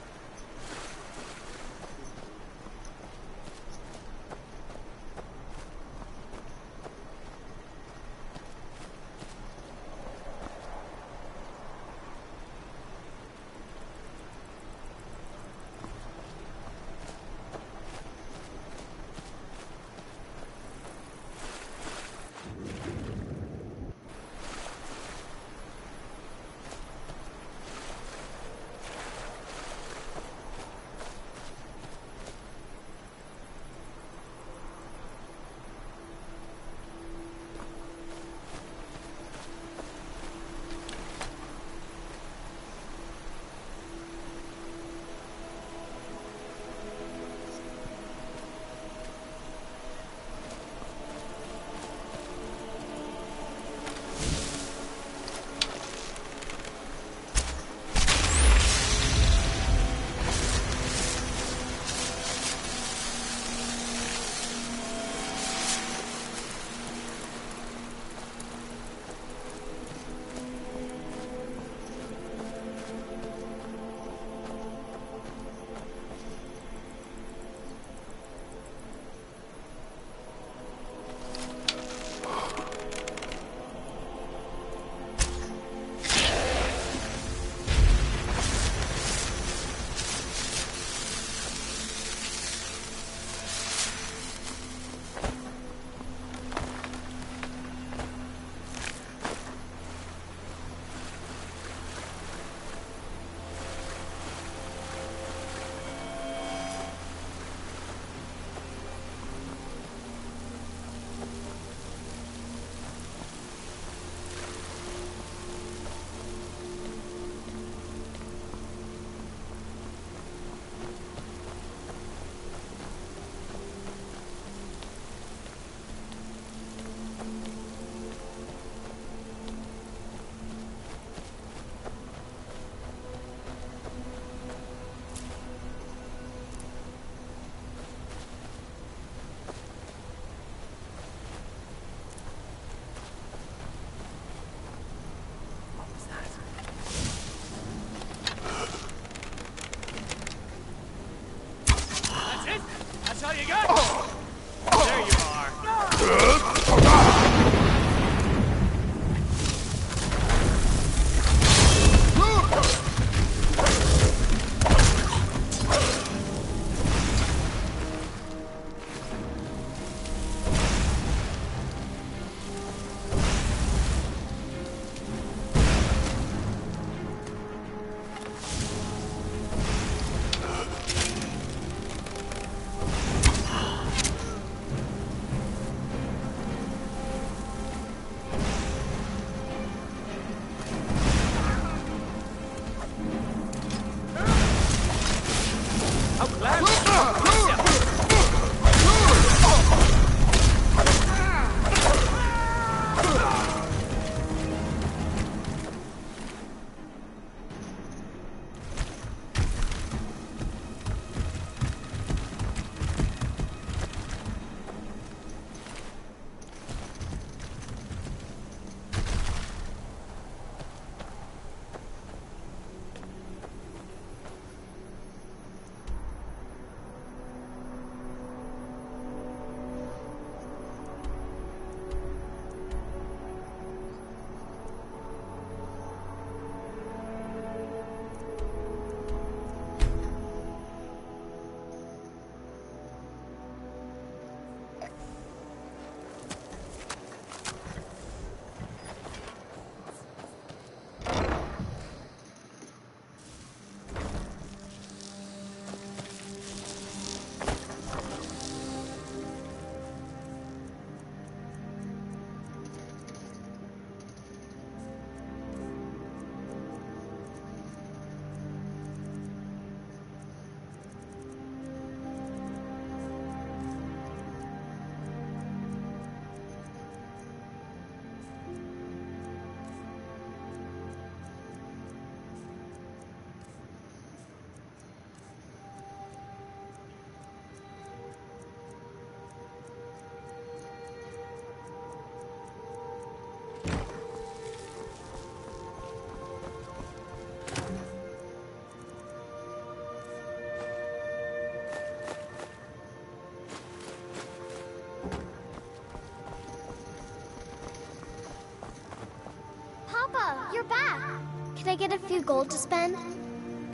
Could I get a few gold to spend?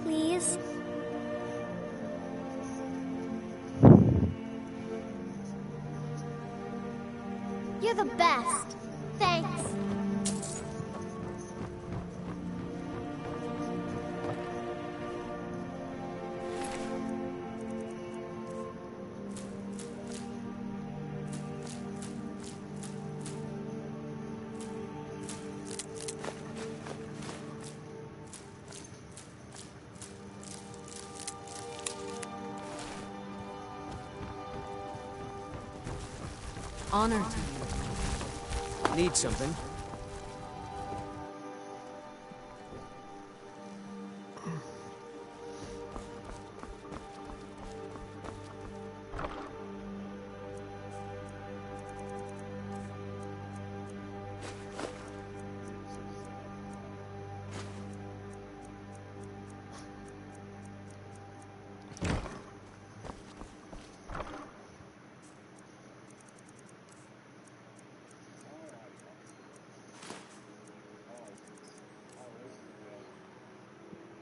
Please? You're the best. Thanks. Honor to you. Need something?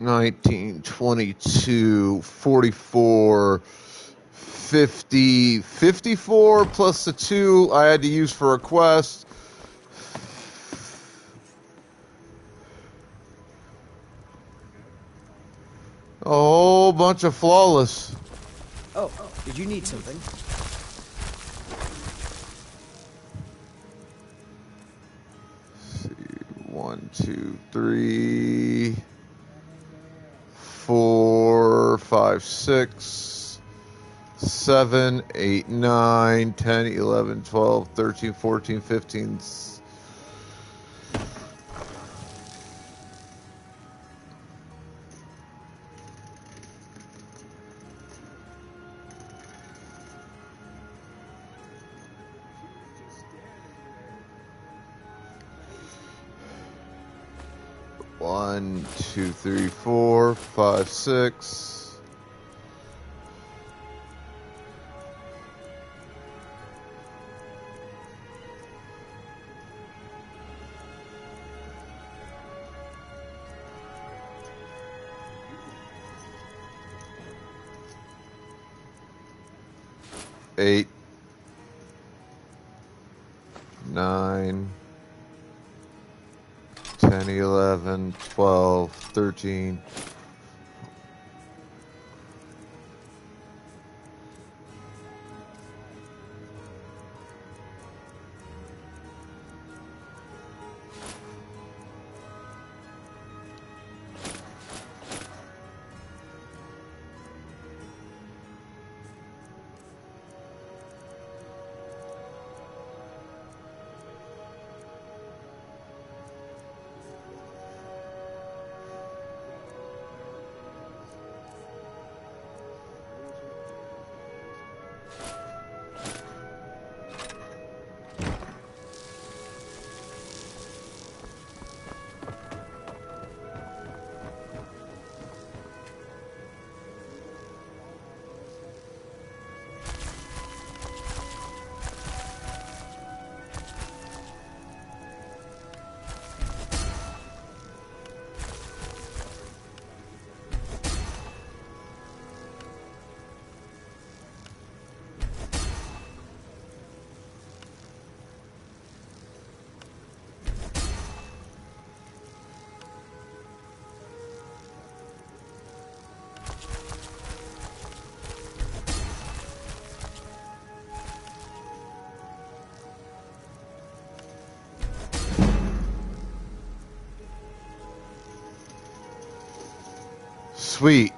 $19, $22, $44, $50, $54 plus the 2 I had to use for a quest. A whole bunch of flawless. Oh, did you need something? Let's see, 1, 2, 3, 4, 5, 6, 7, 8, 9, 10, 11, 12, 13, 14, 15. One, 2, 3, 4, 5, 6. Eight, 9, 10, 11, 12, 13. Sweet.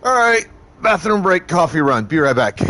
All right, bathroom break, coffee run. Be right back.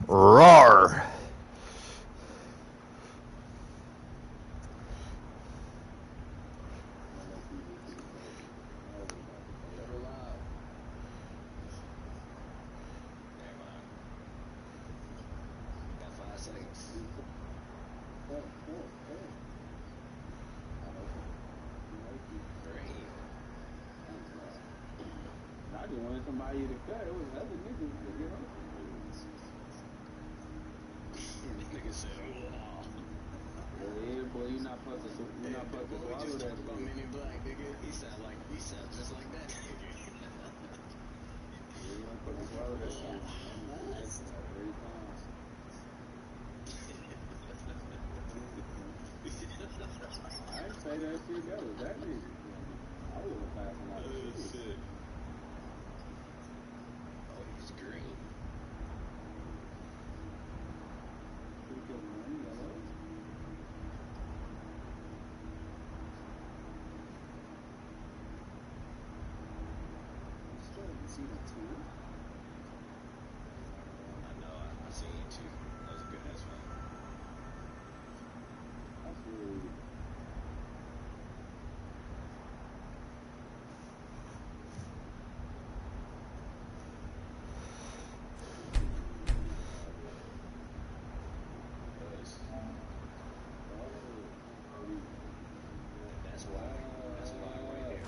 Roar! I just wanted somebody to cut. It was other niggas, you know? Nigga said, yeah, boy, you're not supposed to swallow that. About Men in Black, nigga. He sound just like that. You're not supposed to swallow that shit. Every time. I didn't say that shit. That was that nigga. I wasn't passing out of shit. Oh, he's green. See that too? I know, I seen you too. That was a good ass fight. That's really... That's why right there.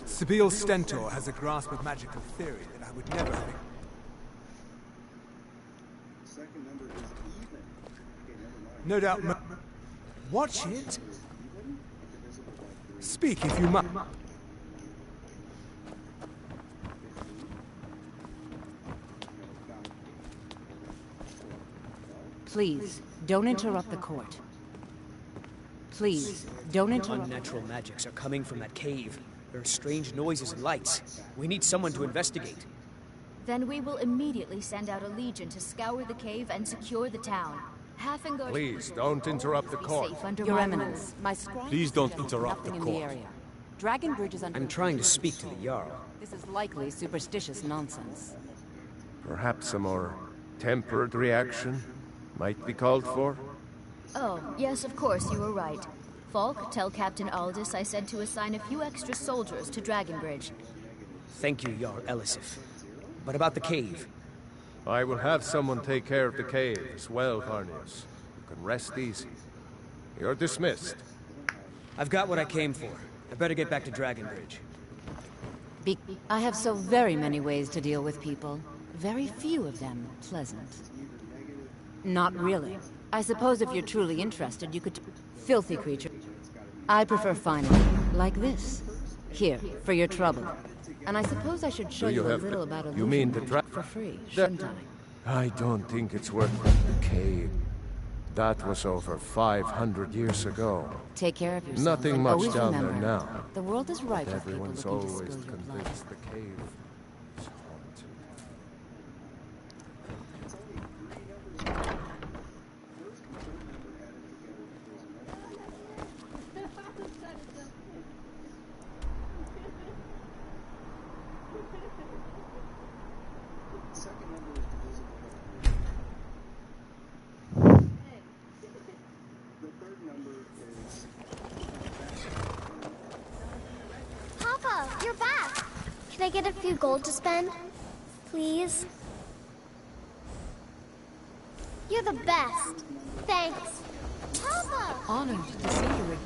Sibyl Stentor has a grasp of magical theory that I would never think. No doubt. Watch it. Speak if you must. Please, don't interrupt the court. Please, don't interrupt. Unnatural magics are coming from that cave. There are strange noises and lights. We need someone to investigate. Then we will immediately send out a legion to scour the cave and secure the town. Halfengard. Please, don't interrupt the court. Your Eminence, my scribe Please don't suggests interrupt the nothing court. in the area. Dragonbridge is under. I'm trying to speak to the Jarl. This is likely superstitious nonsense. Perhaps a more tempered reaction might be called for? Oh, yes, of course, you were right. Falk, tell Captain Aldous I said to assign a few extra soldiers to Dragonbridge. Thank you, Jarl Elisif. But about the cave? I will have someone take care of the cave as well, Varnius. You can rest easy. You're dismissed. I've got what I came for. I better get back to Dragonbridge. I have so very many ways to deal with people. Very few of them pleasant. Not really. I suppose if you're truly interested, you could... Filthy creature. I prefer finery, like this. Here, for your trouble. And I suppose I should show you a little about You mean the for free, shouldn't I? I don't think it's worth the cave. That was over 500 years ago. Take care of yourself. Nothing and much always down remember, there now. The world is ripe with people Everyone's looking to always spill your blood. convinced the cave is haunted. Papa, you're back. Can I get a few gold to spend? Please? You're the best. Thanks. Papa! Honored to see you.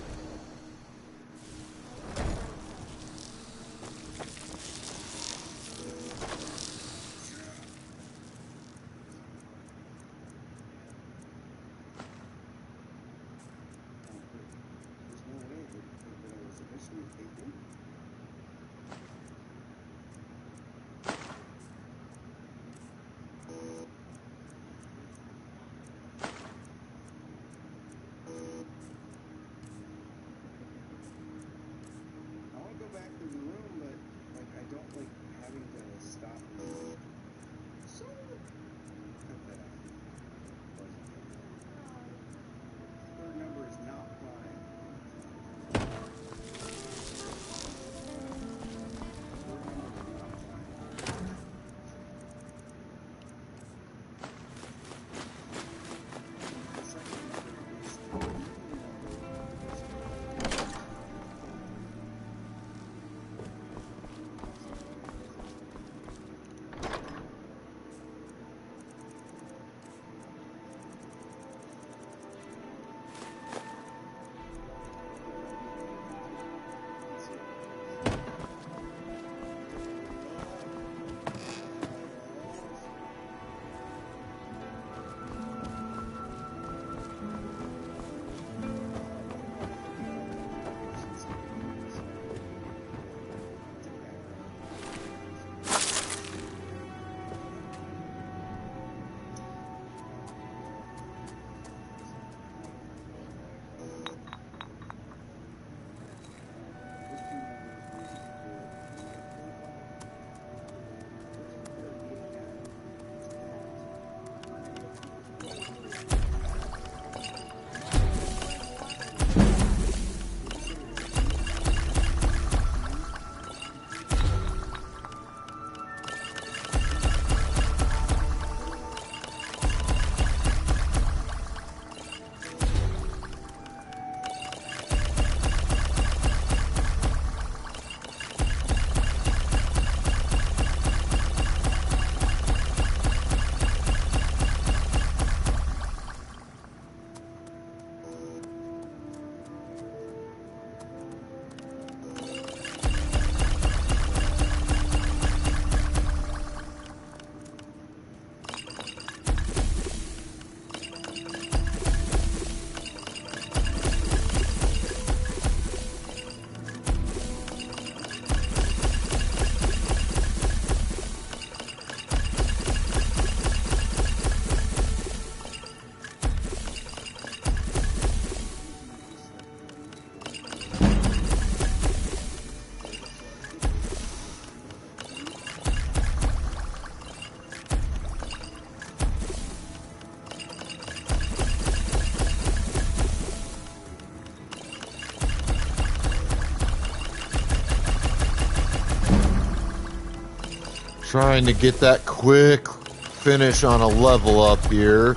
Trying to get that quick finish on a level up here.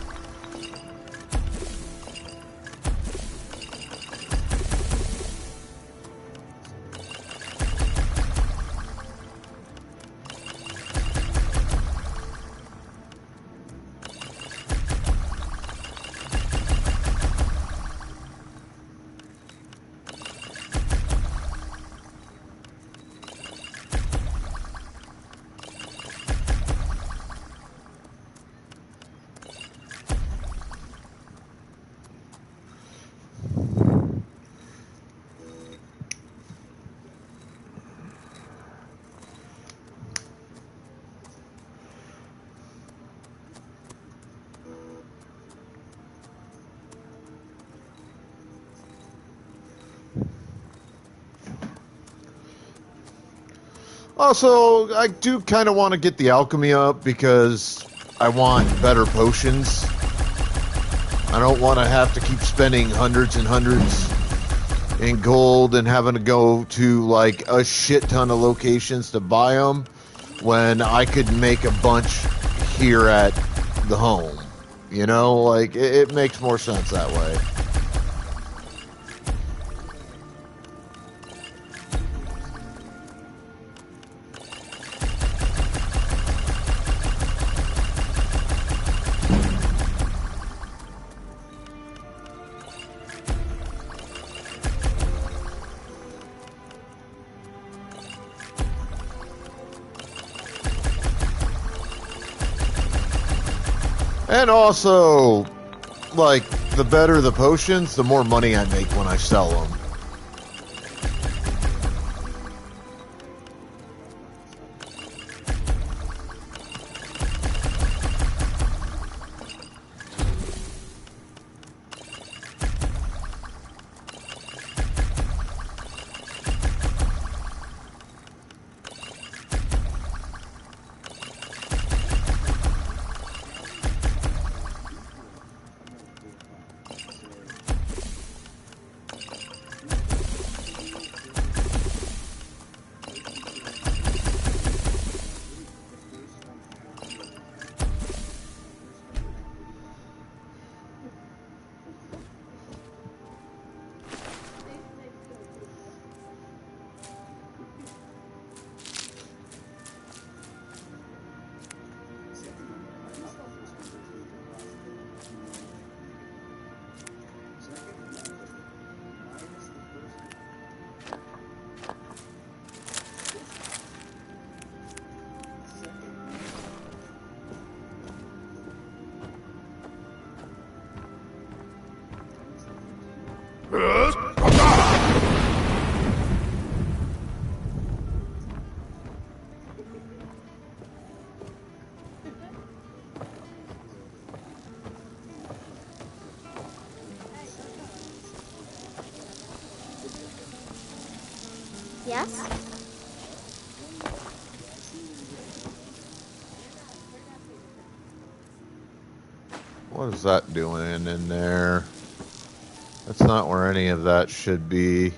Also, I do kind of want to get the alchemy up because I want better potions. I don't want to have to keep spending hundreds and hundreds in gold and having to go to like a shit ton of locations to buy them when I could make a bunch here at the home. You know, like it makes more sense that way. And also, like, the better the potions, the more money I make when I sell them. Yes? What is that doing in there? That's not where any of that should be.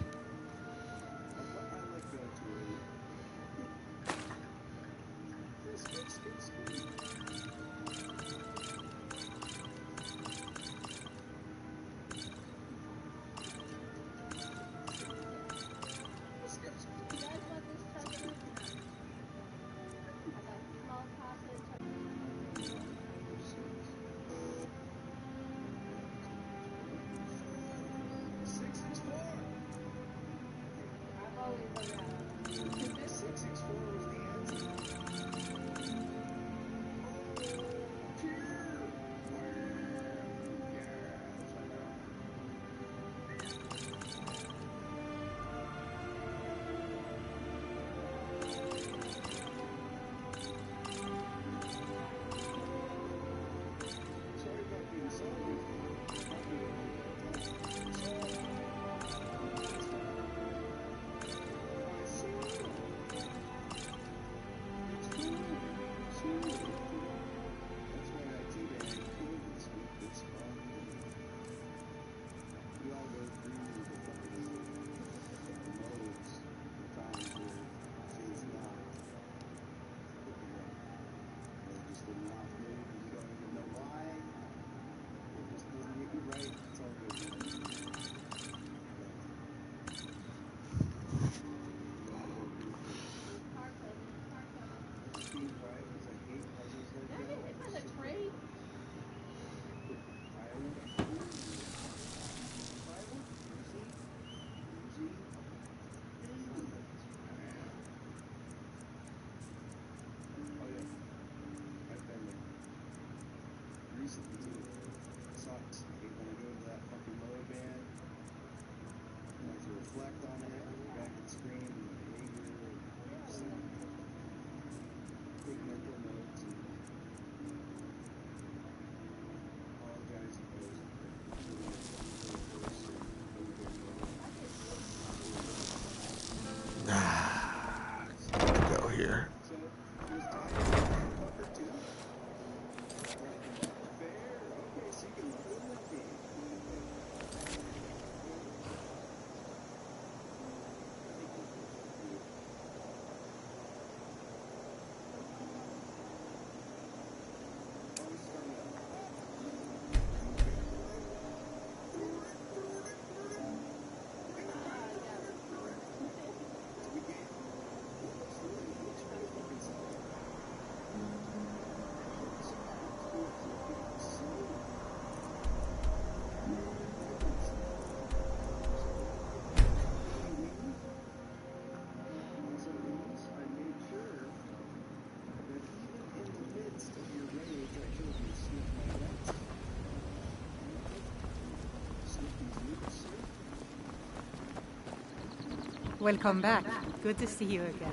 Welcome back. Good to see you again.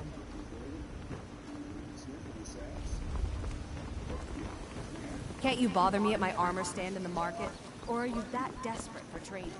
Can't you bother me at my armor stand in the market? Or are you that desperate for trading?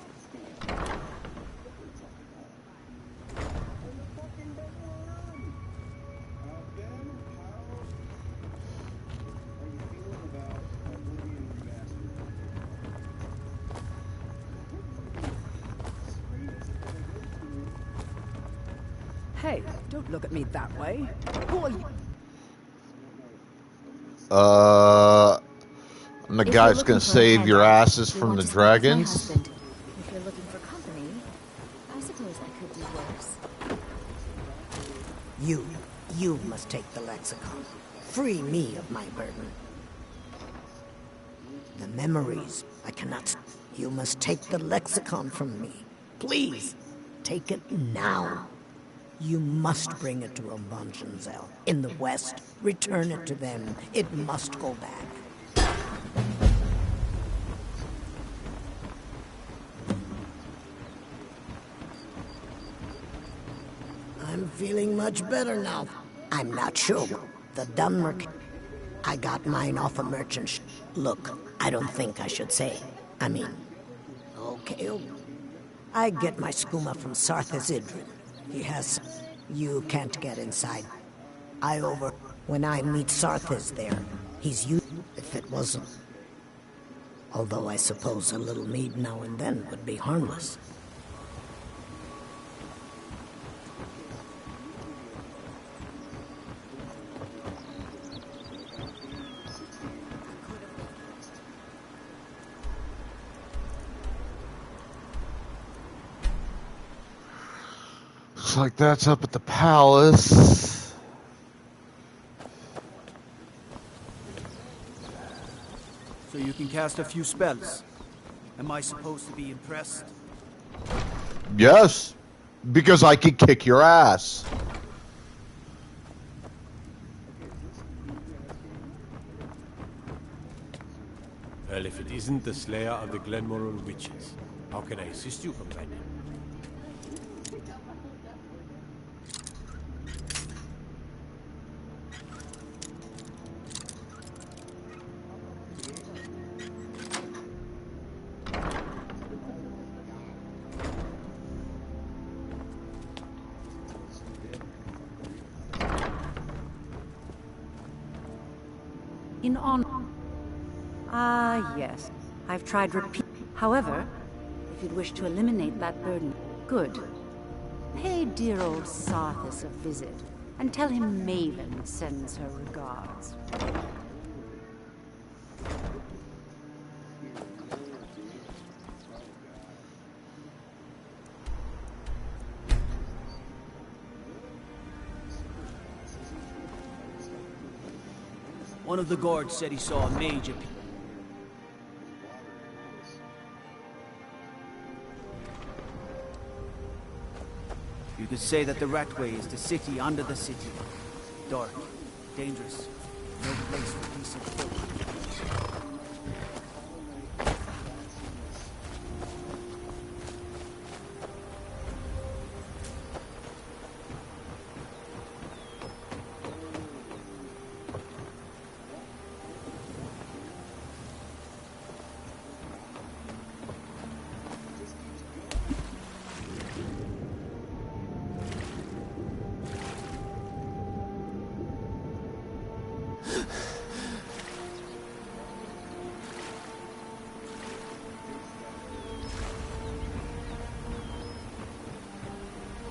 Hey, don't look at me that way. Who are you? I'm the guy that's gonna save your asses from the dragons. If you're looking for company, I suppose I could do worse. You must take the lexicon. Free me of my burden. The memories, I cannot... You must take the lexicon from me. Please, take it now. You must bring it to Ambonjanzel in the west. Return it to them. It must go back. I'm feeling much better now. I'm not sure. The Dunmer... I got mine off a merchant. Look, I don't think I should say. I mean... Okay. I get my skooma from Sarthas Idrin. He has... You can't get inside. When I meet Sarthas there, he's you. If it wasn't... Although I suppose a little mead now and then would be harmless. Looks like that's up at the palace. So you can cast a few spells. Am I supposed to be impressed? Yes, because I could kick your ass. Well, if it isn't the Slayer of the Glenmoral Witches, how can I assist you, companion? In honor. Ah, yes. I've tried repeat. However, if you'd wish to eliminate that burden, good. Pay dear old Sarthas a visit, and tell him Maven sends her regards. One of the guards said he saw a mage appear. You could say that the Ratway is the city under the city. Dark, dangerous, no place for decent folk.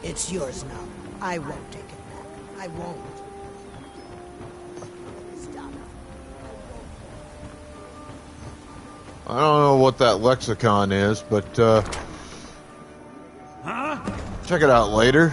It's yours now. I won't take it back. I won't. Stop. I don't know what that lexicon is, but check it out later.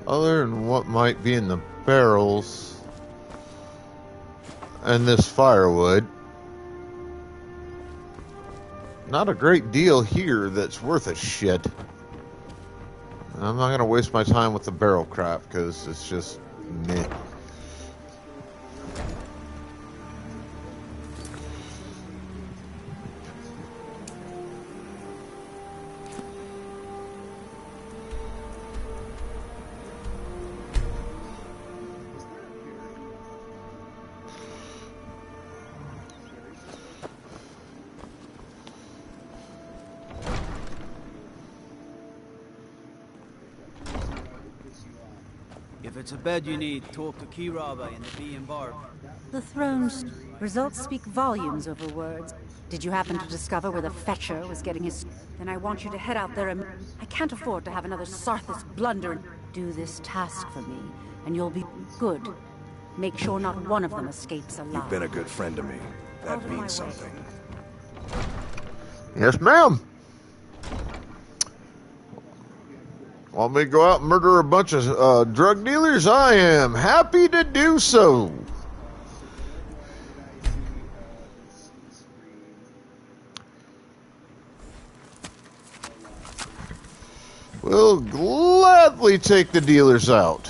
Other than what might be in the barrels and this firewood, not a great deal here that's worth a shit. I'm not going to waste my time with the barrel crap because it's just meh. If it's a bed you need, talk to Kiraba in the Bee and Barb. The throne's results speak volumes over words. Did you happen to discover where the Fetcher was getting his... Then I want you to head out there and... I can't afford to have another Sarthas blunder. Do this task for me, and you'll be good. Make sure not one of them escapes alive. You've been a good friend to me. Out That of my way. means something. Yes, ma'am. Want me to go out and murder a bunch of drug dealers? I am happy to do so. We'll gladly take the dealers out.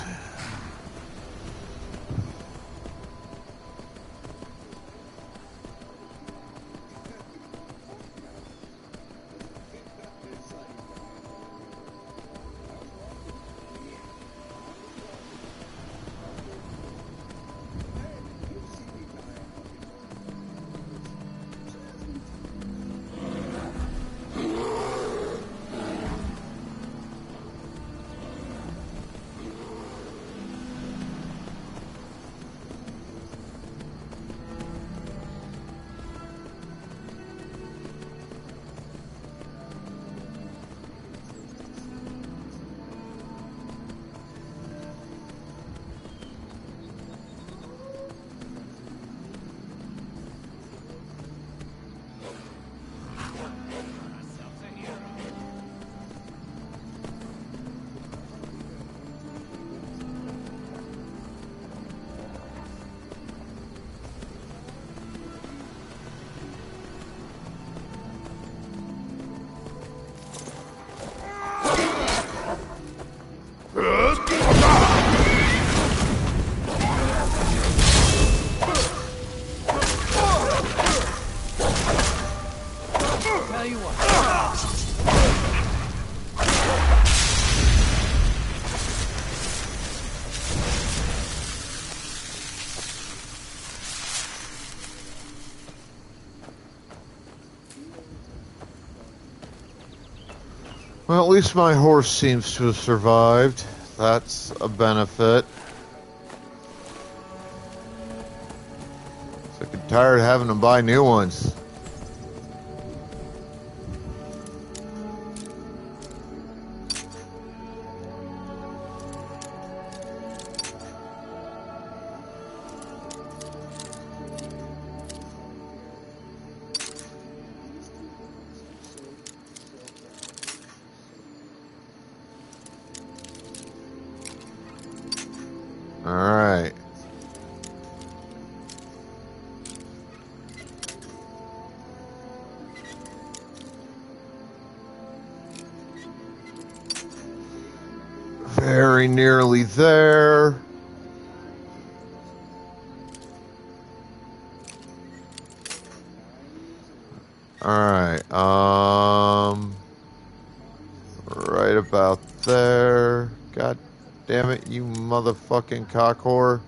Tell you what. Well, at least my horse seems to have survived. That's a benefit. Sick and tired of having to buy new ones. Alright. Very nearly there. Alright, right about there. God damn it, you motherfucking cock whore.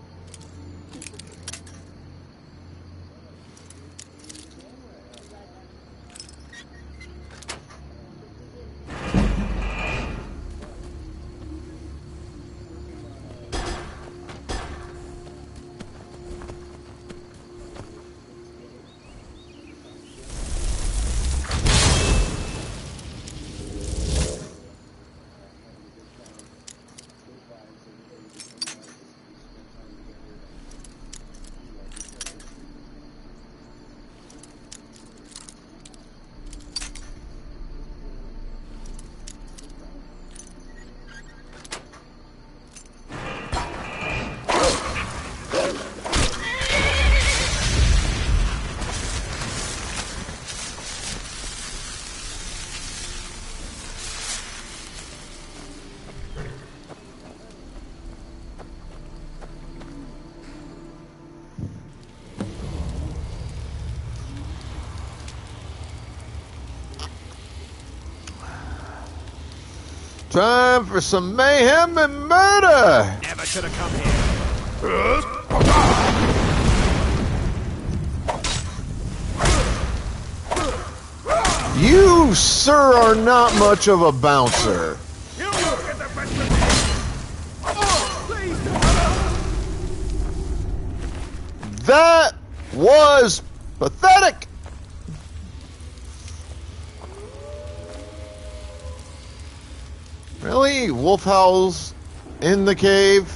Time for some mayhem and murder! Never should have come here. You, sir, are not much of a bouncer. That was pathetic. Really? Wolf howls in the cave?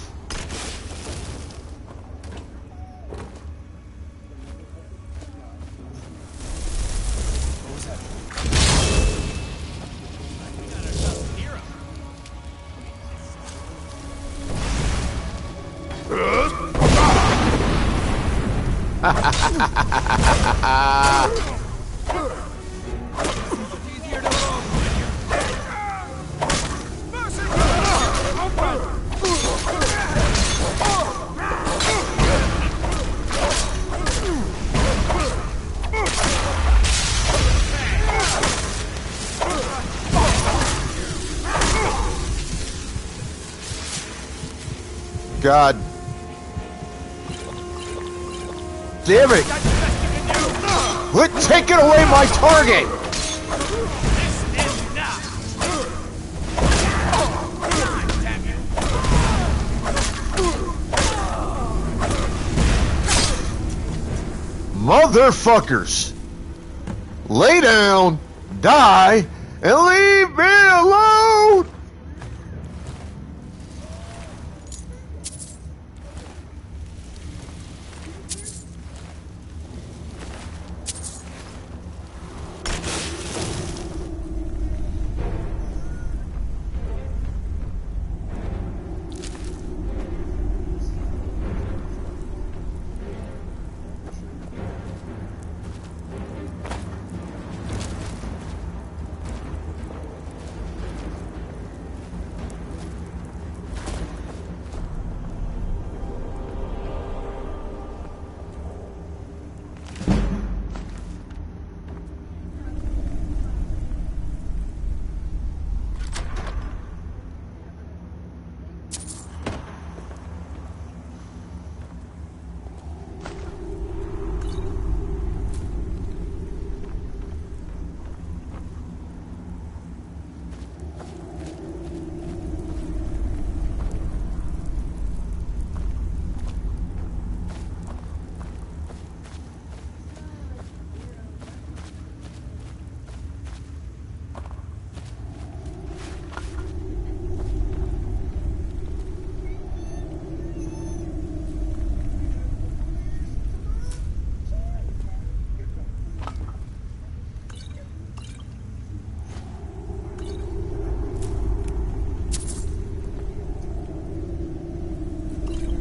God. Damn it! Quit taking away my target! Motherfuckers! Lay down, die, and leave me alone!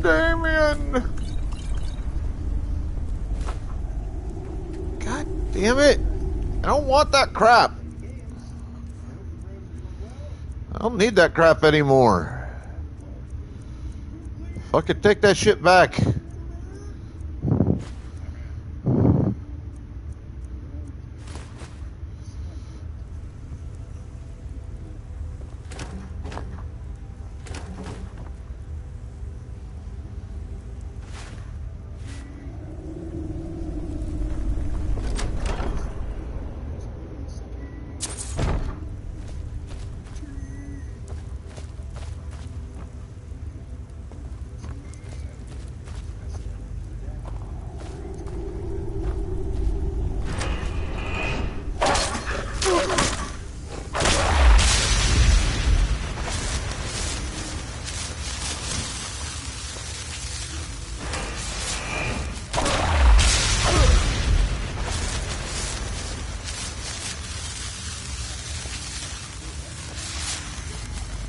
Damien! God damn it! I don't want that crap. I don't need that crap anymore. Fucking take that shit back.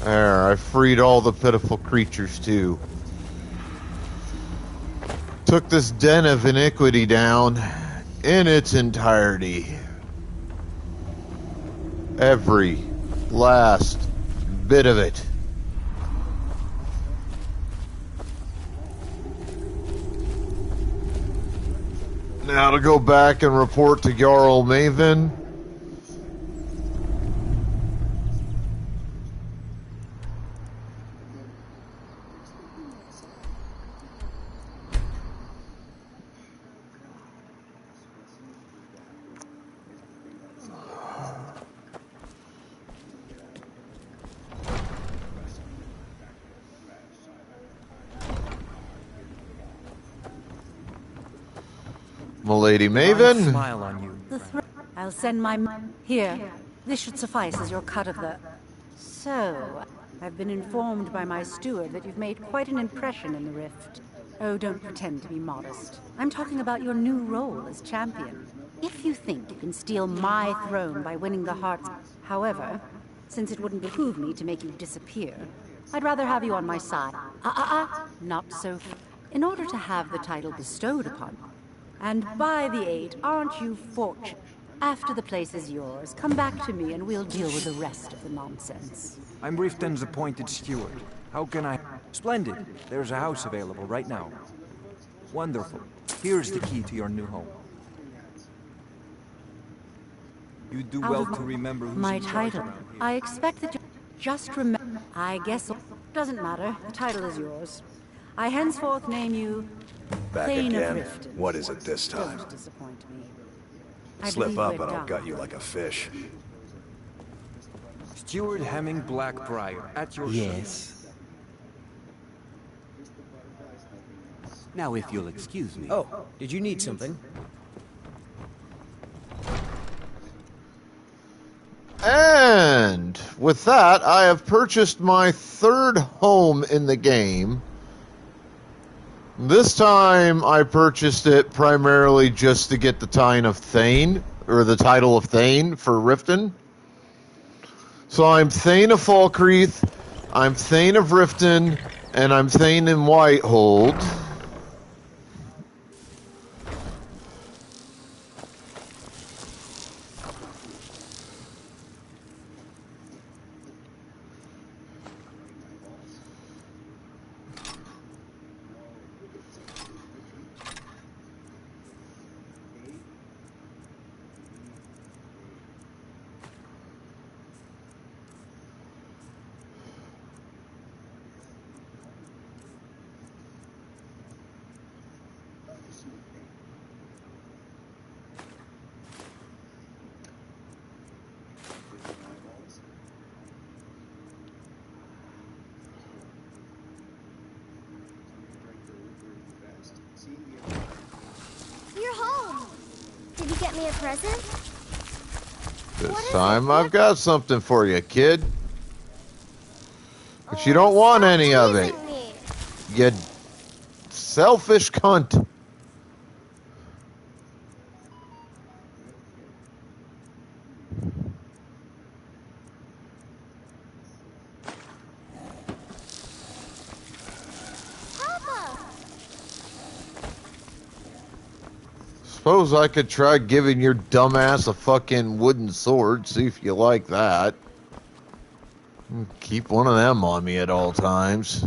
There, I freed all the pitiful creatures too. Took this den of iniquity down in its entirety. Every last bit of it. Now to go back and report to Jarl Maven. Lady Maven. Smile on you. I'll send my... Here, this should suffice as your cut of the... So, I've been informed by my steward that you've made quite an impression in the Rift. Oh, don't pretend to be modest. I'm talking about your new role as champion. If you think you can steal my throne by winning the hearts... However, since it wouldn't behoove me to make you disappear, I'd rather have you on my side. Not so... In order to have the title bestowed upon you, and by the 8, aren't you fortunate? After the place is yours, come back to me and we'll deal with the rest of the nonsense. I'm Riften's appointed steward. How can I... Splendid. There's a house available right now. Wonderful. Here's the key to your new home. You do well to remember who's my in charge title. around here. I expect that you just remember. I guess it doesn't matter. The title is yours. I henceforth name you Back Thane of again? Riften. What is it this time? Don't disappoint me. I Slip believe up we're and I'll done. gut you like a fish. Steward Hemming Blackbriar, at your Yes. Now, if you'll excuse me. Oh, did you need something? And with that, I have purchased my 3rd home in the game. This time, I purchased it primarily just to get the title of Thane for Riften. So I'm Thane of Falkreath, I'm Thane of Riften, and I'm Thane in Whitehold. You're home. Did you get me a present? This time I've got something for you, kid. But you don't want any of it. You selfish cunt. Suppose I could try giving your dumbass a fucking wooden sword, see if you like that. Keep one of them on me at all times.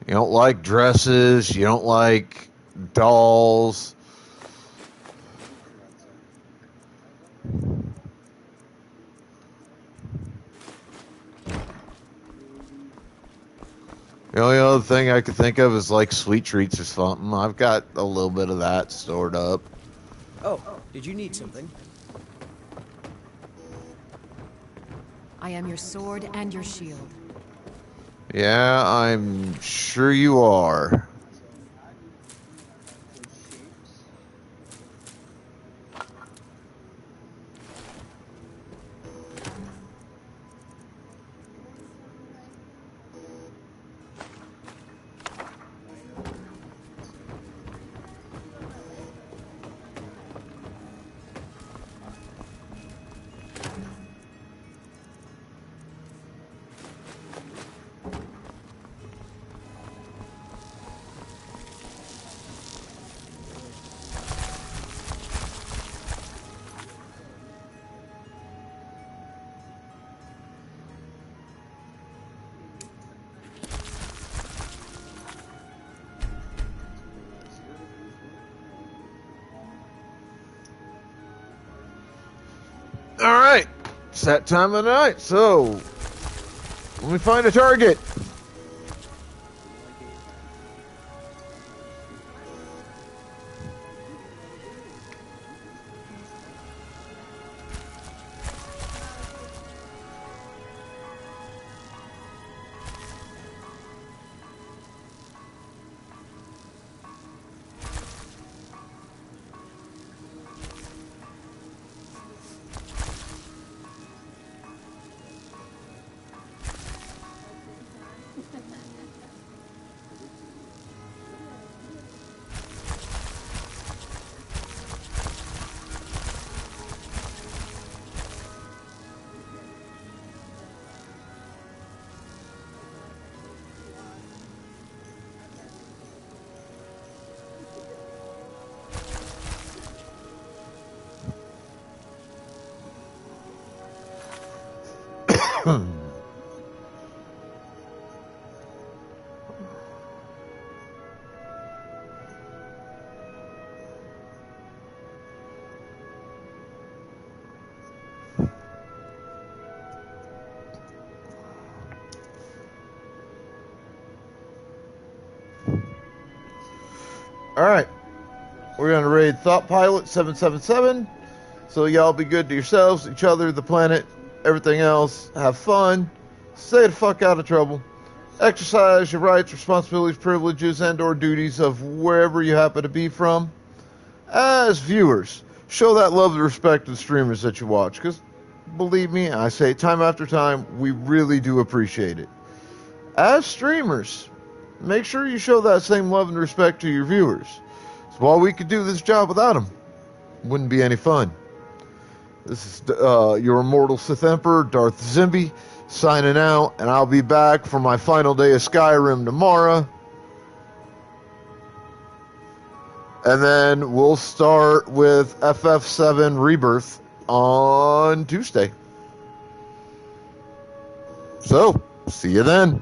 You don't like dresses, you don't like dolls. The only other thing I could think of is like sweet treats or something. I've got a little bit of that stored up. Oh, did you need something? I am your sword and your shield. Yeah, I'm sure you are. Alright, it's that time of the night, so let me find a target. Alright. We're going to raid Thought Pilot 777. So y'all be good to yourselves, each other, the planet, everything else. Have fun. Stay the fuck out of trouble. Exercise your rights, responsibilities, privileges, and or duties of wherever you happen to be from. As viewers, show that love and respect to the streamers that you watch. Because, believe me, I say it time after time, we really do appreciate it. As streamers, make sure you show that same love and respect to your viewers. So while we could do this job without them, wouldn't be any fun. This is your immortal Sith Emperor, Darth Zimby, signing out, and I'll be back for my final day of Skyrim tomorrow. And then we'll start with FF7 Rebirth on Tuesday. So, see you then.